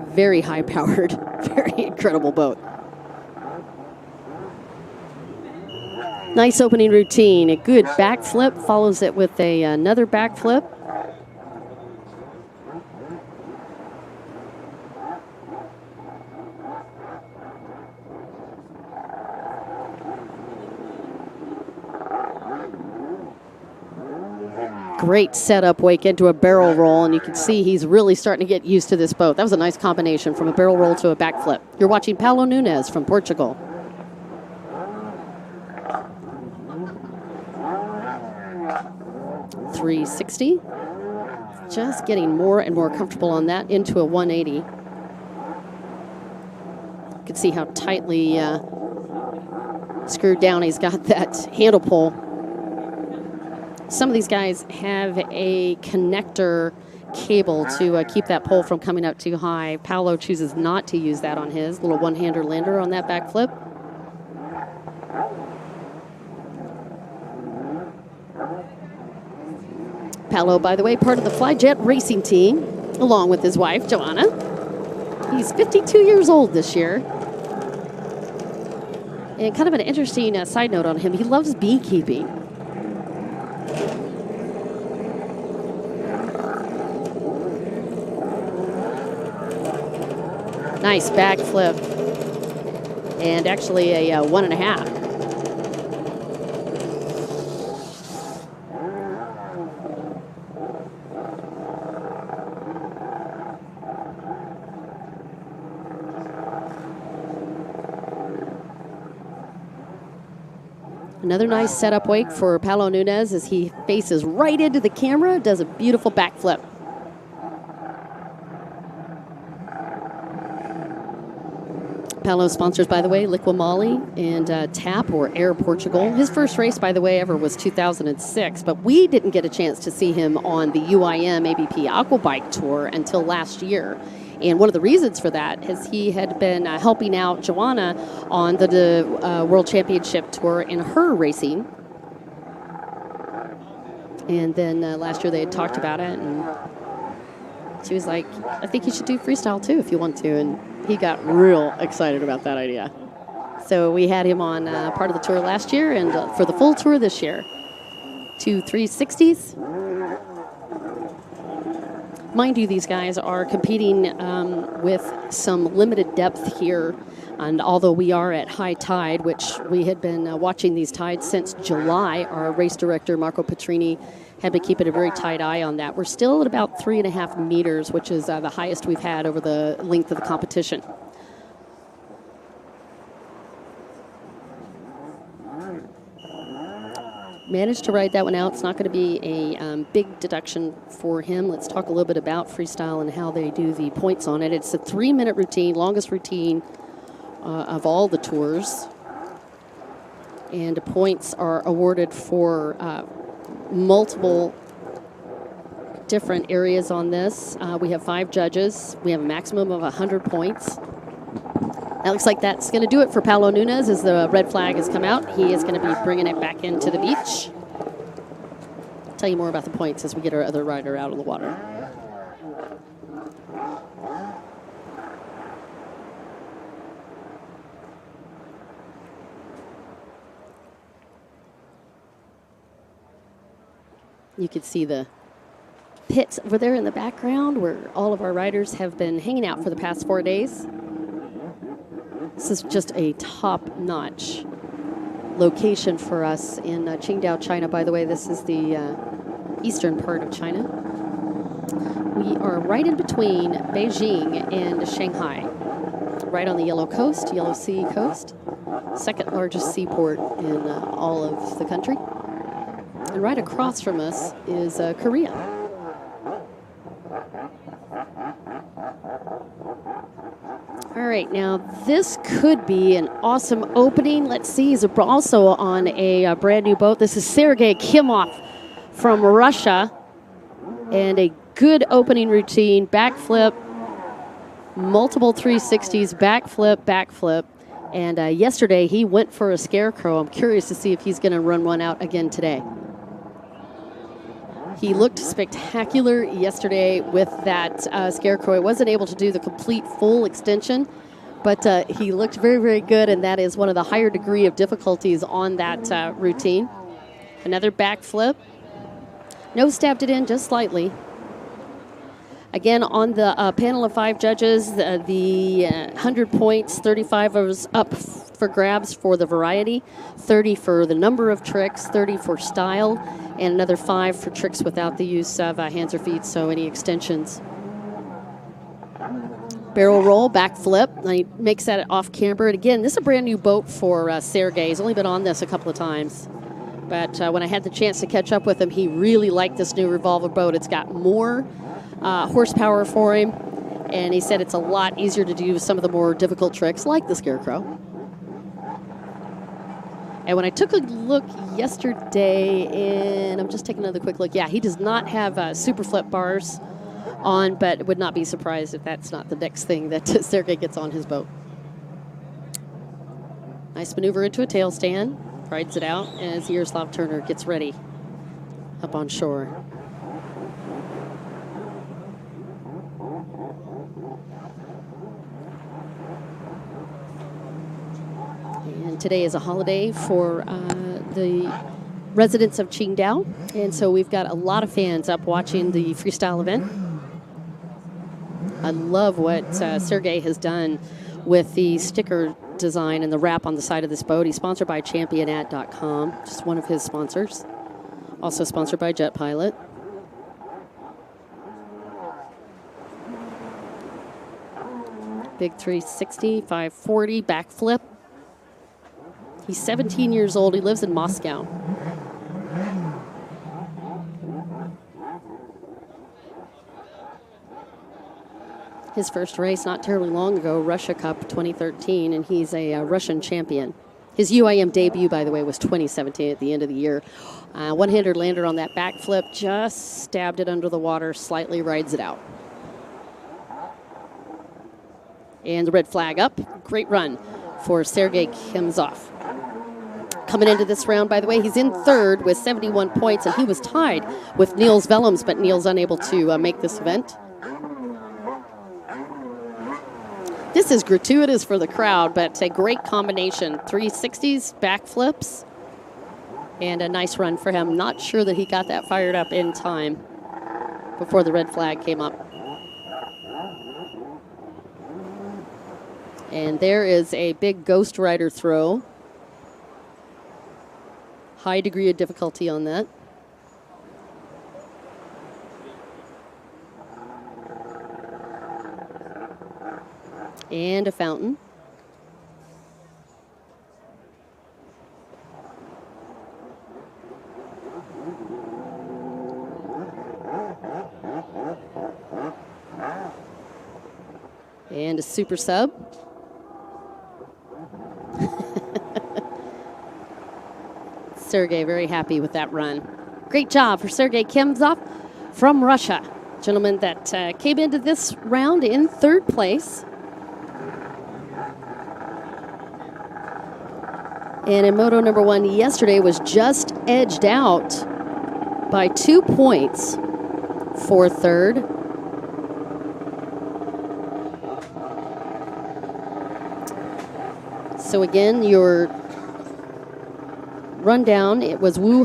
very high-powered, very incredible boat. Nice opening routine. A good backflip, follows it with another backflip. Great setup wake into a barrel roll, and you can see he's really starting to get used to this boat. That was a nice combination from a barrel roll to a backflip. You're watching Paulo Nunes from Portugal. .360. Just getting more and more comfortable on that into a 180. You can see how tightly screwed down he's got that handle pull. Some of these guys have a connector cable to keep that pole from coming up too high. Paulo chooses not to use that on his little one-hander lander on that backflip. Paulo, by the way, part of the Flyjet racing team, along with his wife, Joanna. He's 52 years old this year. And kind of an interesting side note on him, he loves beekeeping. Nice backflip. And actually a 1.5. Another nice setup wake for Paulo Nunes as he faces right into the camera, does a beautiful backflip. Paulo sponsors, by the way, Liqui-Moly and TAP, or Air Portugal. His first race, by the way, ever was 2006, but we didn't get a chance to see him on the UIM-ABP Aquabike Tour until last year. And one of the reasons for that is he had been helping out Joanna on the World Championship Tour in her racing. And then last year they had talked about it, and she was like, I think you should do freestyle too if you want to. And he got real excited about that idea. So we had him on part of the tour last year and for the full tour this year. 2 360s. Mind you, these guys are competing with some limited depth here. And although we are at high tide, which we had been watching these tides since July, our race director, Marco Petrini, had been keeping a very tight eye on that. We're still at about 3.5 meters, which is the highest we've had over the length of the competition. Managed to ride that one out. It's not going to be a big deduction for him. Let's talk a little bit about freestyle and how they do the points on it. It's a 3-minute routine, longest routine of all the tours. And points are awarded for multiple different areas on this. We have 5 judges. We have a maximum of 100 points. That looks like that's going to do it for Paulo Nunes as the red flag has come out. He is going to be bringing it back into the beach. I'll tell you more about the points as we get our other rider out of the water. You can see the pits over there in the background where all of our riders have been hanging out for the past 4 days. This is just a top-notch location for us in Qingdao, China. By the way, this is the eastern part of China. We are right in between Beijing and Shanghai, right on the Yellow Sea coast, second largest seaport in all of the country. And right across from us is Korea. All right, now this could be an awesome opening. Let's see, he's also on a brand new boat. This is Sergei Kimov from Russia. And a good opening routine, backflip, multiple 360s, backflip. And yesterday he went for a scarecrow. I'm curious to see if he's going to run one out again today. He looked spectacular yesterday with that scarecrow. He wasn't able to do the complete full extension, but he looked very, very good, and that is one of the higher degree of difficulties on that routine. Another backflip. Nose stabbed it in just slightly. Again, on the panel of 5 judges, the 100 points, 35 was up for grabs for the variety, 30 for the number of tricks, 30 for style, and another 5 for tricks without the use of hands or feet, so any extensions. Barrel roll, backflip. He makes that off camber. And again, this is a brand new boat for Sergei. He's only been on this a couple of times. But when I had the chance to catch up with him, he really liked this new revolver boat. It's got more horsepower for him, and he said it's a lot easier to do some of the more difficult tricks, like the scarecrow. And when I took a look yesterday, and I'm just taking another quick look, yeah, he does not have super flip bars on, but would not be surprised if that's not the next thing that Sergei gets on his boat. Nice maneuver into a tail stand, rides it out as Yaroslav Turner gets ready up on shore. And today is a holiday for the residents of Qingdao, and so we've got a lot of fans up watching the freestyle event. I love what Sergei has done with the sticker design and the wrap on the side of this boat. He's sponsored by championat.com, just one of his sponsors. Also sponsored by Jet Pilot. Big 360, 540, backflip. He's 17 years old. He lives in Moscow. His first race not terribly long ago, Russia Cup 2013, and he's a Russian champion. His UIM debut, by the way, was 2017 at the end of the year. One-hander lander on that backflip, just stabbed it under the water, slightly rides it out. And the red flag up. Great run for Sergei Kimzov. Coming into this round, by the way, he's in third with 71 points, and he was tied with Niels Willems, but Niels unable to make this event. This is gratuitous for the crowd, but a great combination. 360s, backflips, and a nice run for him. Not sure that he got that fired up in time before the red flag came up. And there is a big Ghost Rider throw. High degree of difficulty on that. And a fountain. And a super sub. Sergey very happy with that run. Great job for Sergey Kemzov from Russia. Gentleman that came into this round in third place. And in Moto number 1 yesterday was just edged out by 2 points for third. So again, your rundown, it was Wu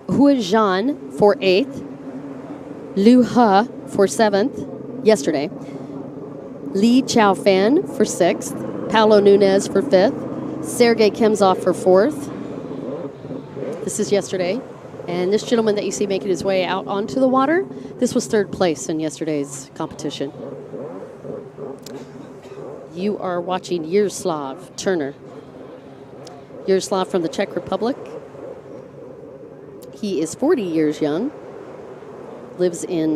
Huazhan for 8th, Liu He for 7th yesterday, Li Chaofan for 6th, Paulo Nunez for 5th, Sergey Kemzov for 4th. This is yesterday. And this gentleman that you see making his way out onto the water, this was third place in yesterday's competition. You are watching Yaroslav Turner. Yaroslav from the Czech Republic. He is 40 years young, lives in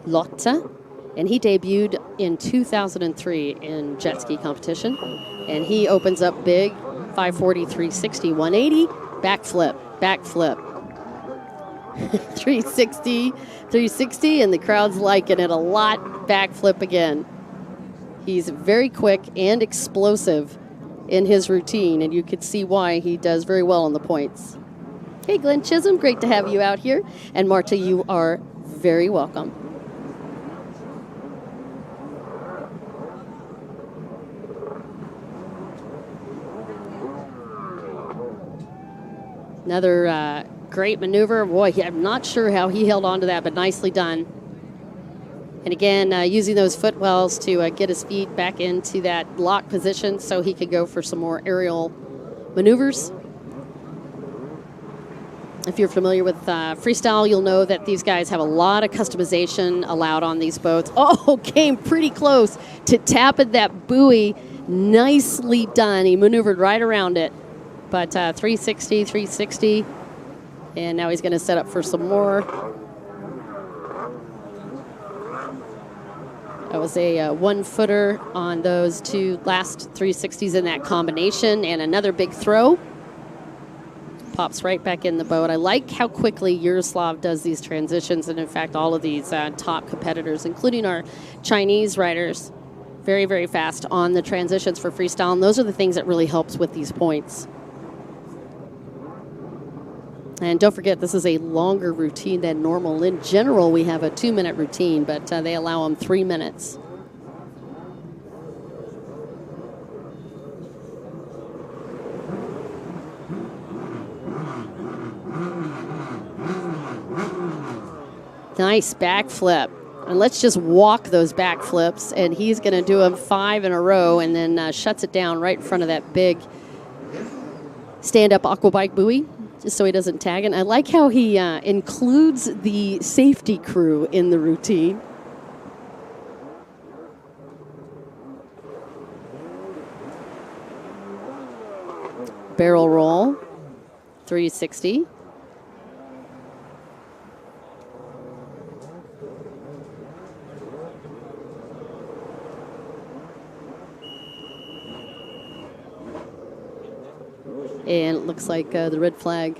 Lhota, and he debuted in 2003 in jet ski competition. And he opens up big, 540, 360, 180, backflip, 360, 360, and the crowd's liking it a lot. Backflip again. He's very quick and explosive in his routine, and you can see why he does very well on the points. Hey, Glenn Chisholm, great to have you out here. And Marta, you are very welcome. Another great maneuver. Boy, I'm not sure how he held on to that, but nicely done. And again, using those footwells to get his feet back into that lock position so he could go for some more aerial maneuvers. If you're familiar with freestyle, you'll know that these guys have a lot of customization allowed on these boats. Oh, came pretty close to tapping that buoy. Nicely done. He maneuvered right around it. But 360, 360. And now he's going to set up for some more. That was a 1-footer on those 2 last 360s in that combination, and another big throw. Pops right back in the boat. I like how quickly Yaroslav does these transitions, and in fact, all of these top competitors, including our Chinese riders, very, very fast on the transitions for freestyle, and those are the things that really helps with these points. And don't forget, this is a longer routine than normal. In general, we have a 2-minute routine, but they allow them 3 minutes. Nice backflip. And let's just walk those backflips, and he's going to do them 5 in a row and then shuts it down right in front of that big stand-up aquabike buoy, just so he doesn't tag it. I like how he includes the safety crew in the routine. Barrel roll, 360. And it looks like the red flag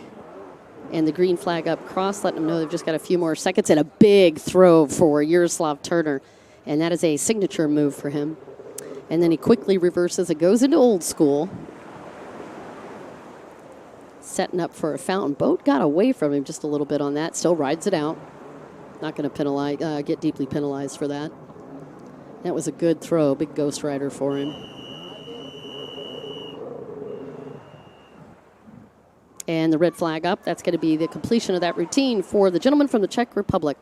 and the green flag up cross, letting them know they've just got a few more seconds, and a big throw for Yaroslav Turner. And that is a signature move for him. And then he quickly reverses and goes into old school. Setting up for a fountain. Boat got away from him just a little bit on that. Still rides it out. Not going to penalize, get deeply penalized for that. That was a good throw. Big Ghost Rider for him. And the red flag up, that's going to be the completion of that routine for the gentleman from the Czech Republic.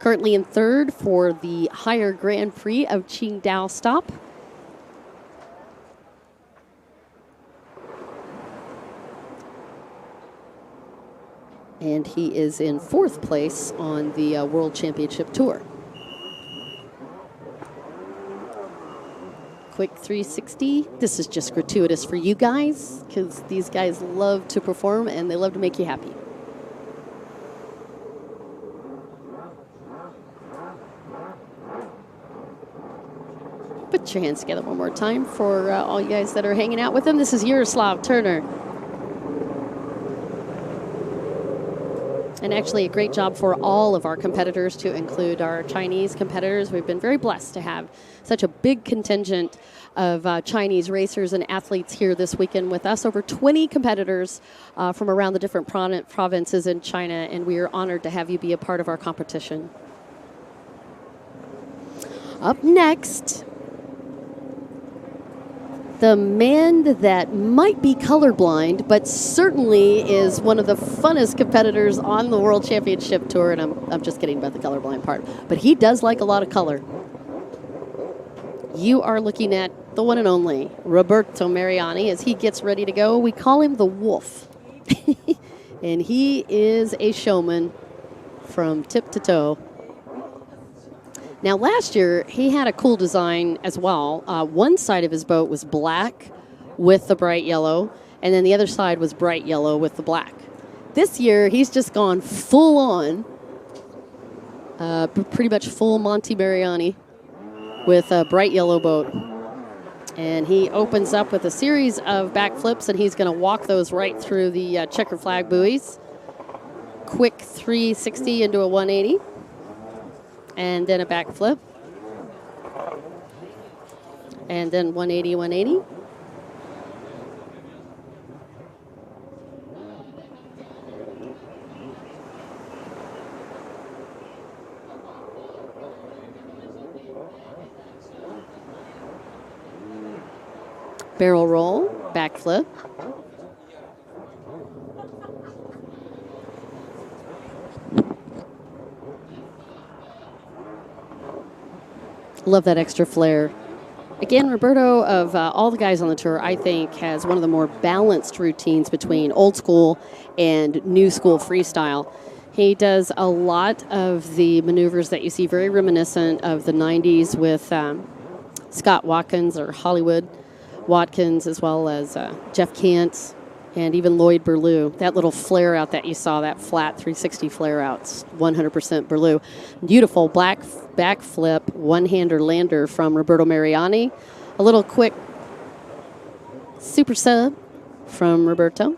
Currently in third for the higher Grand Prix of Qingdao stop. And he is in 4th place on the World Championship Tour. Quick 360. This is just gratuitous for you guys, because these guys love to perform and they love to make you happy. Put your hands together one more time for all you guys that are hanging out with them. This is Yaroslav Turner. And actually, a great job for all of our competitors, to include our Chinese competitors. We've been very blessed to have such a big contingent of Chinese racers and athletes here this weekend with us. Over 20 competitors from around the different provinces in China, and we are honored to have you be a part of our competition. Up next, the man that might be colorblind, but certainly is one of the funnest competitors on the World Championship Tour, and I'm just kidding about the colorblind part, but he does like a lot of color. You are looking at the one and only Roberto Mariani as he gets ready to go. We call him the Wolf, and he is a showman from tip to toe. Now, last year, he had a cool design as well. One side of his boat was black with the bright yellow, and then the other side was bright yellow with the black. This year, he's just gone full on, pretty much full Monty Mariani with a bright yellow boat. And he opens up with a series of backflips, and he's going to walk those right through the checker flag buoys. Quick 360 into a 180. And then a backflip. And then 180, 180. Barrel roll, backflip. Love that extra flair. Again, Roberto, of all the guys on the tour, I think has one of the more balanced routines between old school and new school freestyle. He does a lot of the maneuvers that you see very reminiscent of the 90s with Scott Watkins or Hollywood Watkins, as well as Jeff Kent and even Lloyd Berlew. That little flare out that you saw, that flat 360 flare out, 100% Berlew. Beautiful black backflip, one-hander lander from Roberto Mariani. A little quick super sub from Roberto.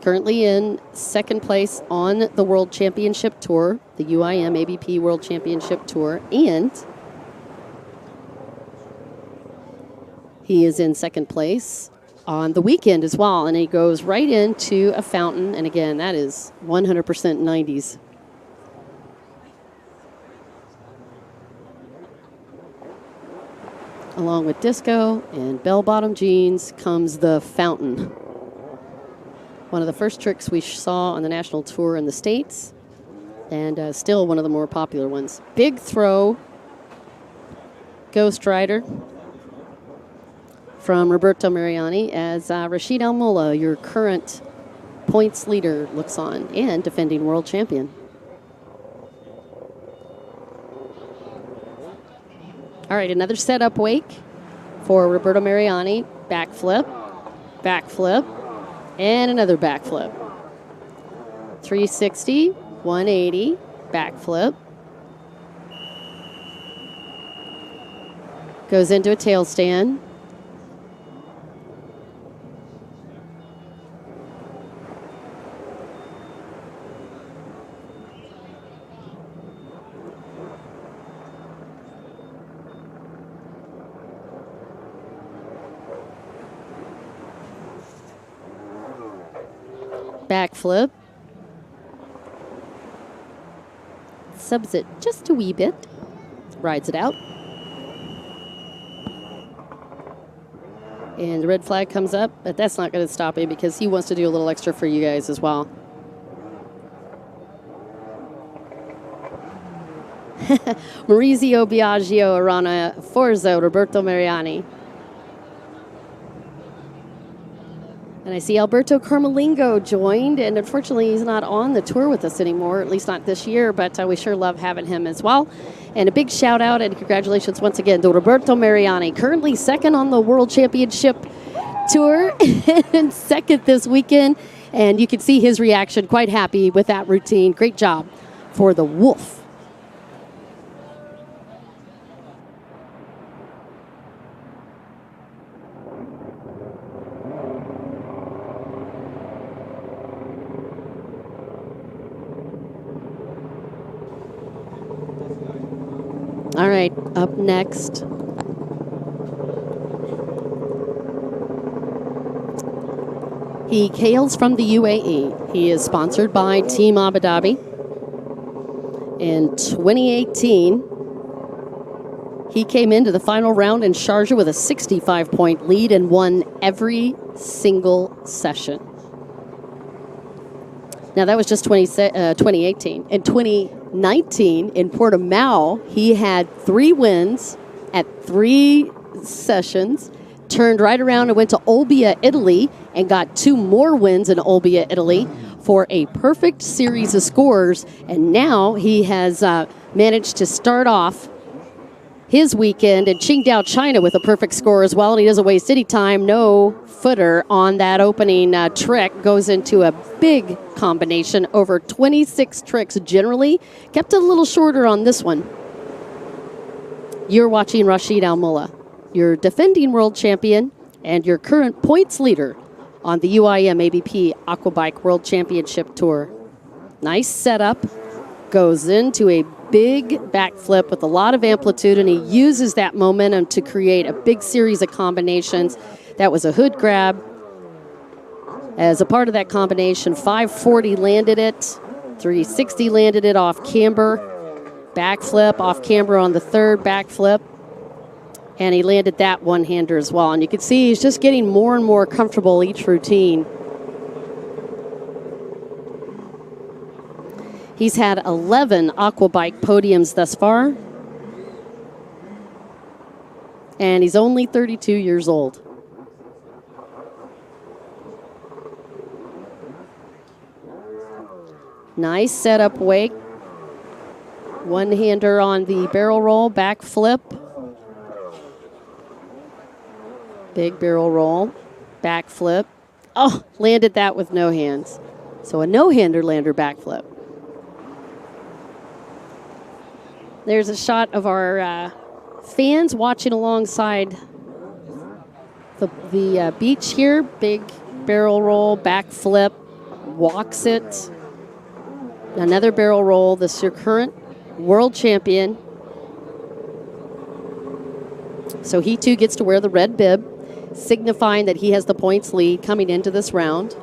Currently in second place on the World Championship Tour, the UIM-ABP World Championship Tour, and he is in second place on the weekend as well, and he goes right into a fountain, and again, that is 100% 90s. Along with disco and bell-bottom jeans comes the fountain. One of the first tricks we saw on the national tour in the States, and still one of the more popular ones. Big throw, Ghost Rider from Roberto Mariani as Rashid Al-Molla, your current points leader, looks on, and defending world champion. All right, another setup wake for Roberto Mariani. Backflip, backflip, and another backflip. 360, 180, backflip. Goes into a tail stand. Backflip. Subs it just a wee bit. Rides it out. And the red flag comes up, but that's not going to stop him because he wants to do a little extra for you guys as well. Maurizio Biagio, Arana, Forza, Roberto Mariani. And I see Alberto Carmelingo joined, and unfortunately he's not on the tour with us anymore, at least not this year, but we sure love having him as well. And a big shout out and congratulations once again to Roberto Mariani, currently second on the World Championship Tour and second this weekend. And you can see his reaction, quite happy with that routine. Great job for the Wolf. All right, up next. He hails from the UAE. He is sponsored by Team Abu Dhabi. In 2018, he came into the final round in Sharjah with a 65-point lead and won every single session. Now, that was just 2018. In 2019, in Portimao, he had 3 wins at 3 sessions, turned right around and went to Olbia, Italy, and got 2 more wins in Olbia, Italy for a perfect series of scores. And now he has managed to start off his weekend in Qingdao, China with a perfect score as well. And he doesn't waste any time. No footer on that opening trick. Goes into a big combination over 26 tricks generally. Kept it a little shorter on this one. You're watching Rashid Al-Mullah, your defending world champion and your current points leader on the UIM-ABP Aquabike World Championship Tour. Nice setup. Goes into a big backflip with a lot of amplitude, and he uses that momentum to create a big series of combinations. That was a hood grab. As a part of that combination, 540 landed it, 360 landed it off camber, backflip off camber on the third backflip, and he landed that one-hander as well. And you can see he's just getting more and more comfortable each routine. He's had 11 aquabike podiums thus far, and he's only 32 years old. Nice setup wake. One-hander on the barrel roll, back flip. Big barrel roll, back flip. Oh, landed that with no hands. So a no-hander lander backflip. There's a shot of our fans watching alongside the beach here. Big barrel roll, back flip, walks it. Another barrel roll. This is your current world champion. So he too gets to wear the red bib, signifying that he has the points lead coming into this round.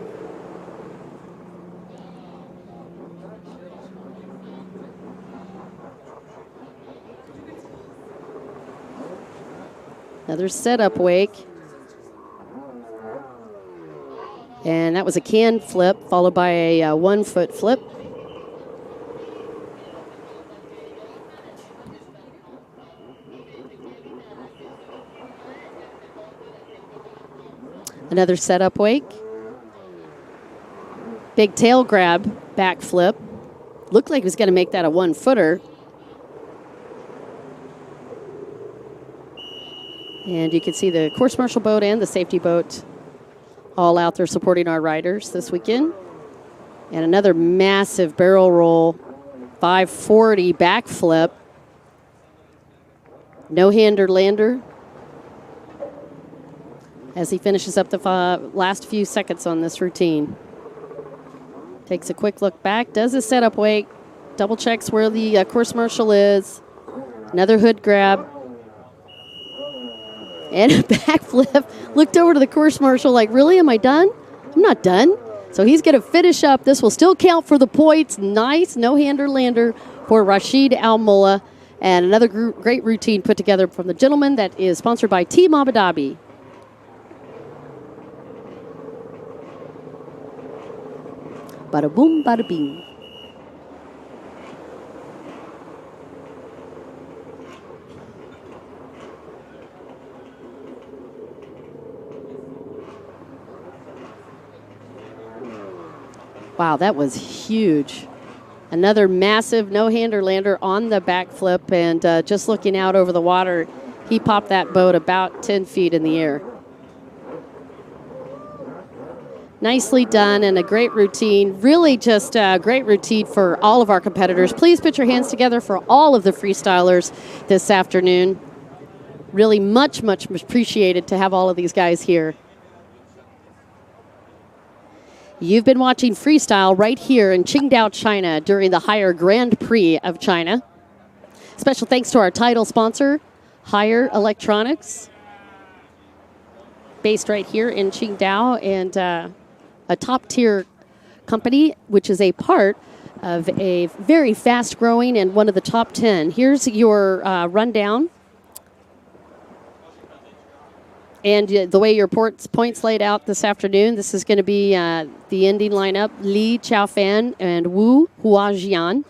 Another setup wake. And that was a can flip, followed by a 1-foot flip. Another setup wake. Big tail grab, back flip. Looked like he was going to make that a 1-footer. And you can see the course marshal boat and the safety boat all out there supporting our riders this weekend. And another massive barrel roll, 540 backflip. No-hander lander as he finishes up the last few seconds on this routine. Takes a quick look back, does a setup wake, double checks where the course marshal is. Another hood grab. And a backflip. Looked over to the course marshal like, really, am I done? I'm not done. So he's going to finish up. This will still count for the points. Nice no-hander lander for Rashid Al-Mullah. And another great routine put together from the gentleman that is sponsored by Team Abu Dhabi. Bada boom, bada bing. Wow, that was huge. Another massive no-hander lander on the backflip, and just looking out over the water, he popped that boat about 10 feet in the air. Nicely done and a great routine. Really just a great routine for all of our competitors. Please put your hands together for all of the freestylers this afternoon. Really much, much appreciated to have all of these guys here. You've been watching Freestyle right here in Qingdao, China during the Higher Grand Prix of China. Special thanks to our title sponsor, Haier Electronics, based right here in Qingdao, and a top-tier company, which is a part of a very fast-growing and one of the top 10. Here's your rundown. And the way your points laid out this afternoon, this is going to be the ending lineup. Li Chaofan and Wu Huajian.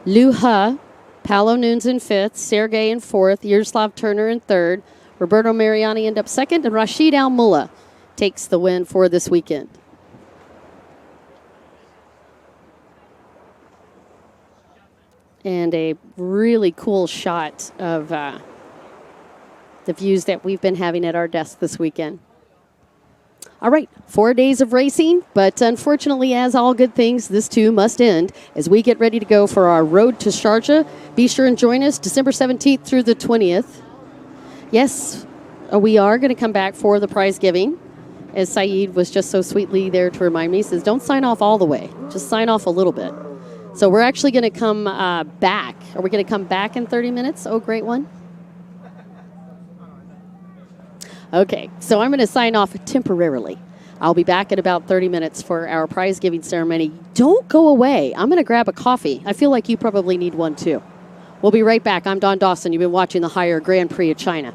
Liu He, Paolo Nunes in fifth. Sergey in fourth. Yaroslav Turner in third. Roberto Mariani end up second. And Rashid Al-Mullah takes the win for this weekend. And a really cool shot of the views that we've been having at our desk this weekend. All right, 4 days of racing, but unfortunately, as all good things, this too must end as we get ready to go for our road to Sharjah. Be sure and join us December 17th through the 20th. Yes, we are going to come back for the prize giving, as Saeed was just so sweetly there to remind me. He says, don't sign off all the way, just sign off a little bit. So we're actually going to come back. Are we going to come back in 30 minutes? Oh, great one. Okay, so I'm going to sign off temporarily. I'll be back in about 30 minutes for our prize giving ceremony. Don't go away. I'm going to grab a coffee. I feel like you probably need one too. We'll be right back. I'm Dawn Dawson. You've been watching the Haier Grand Prix of China.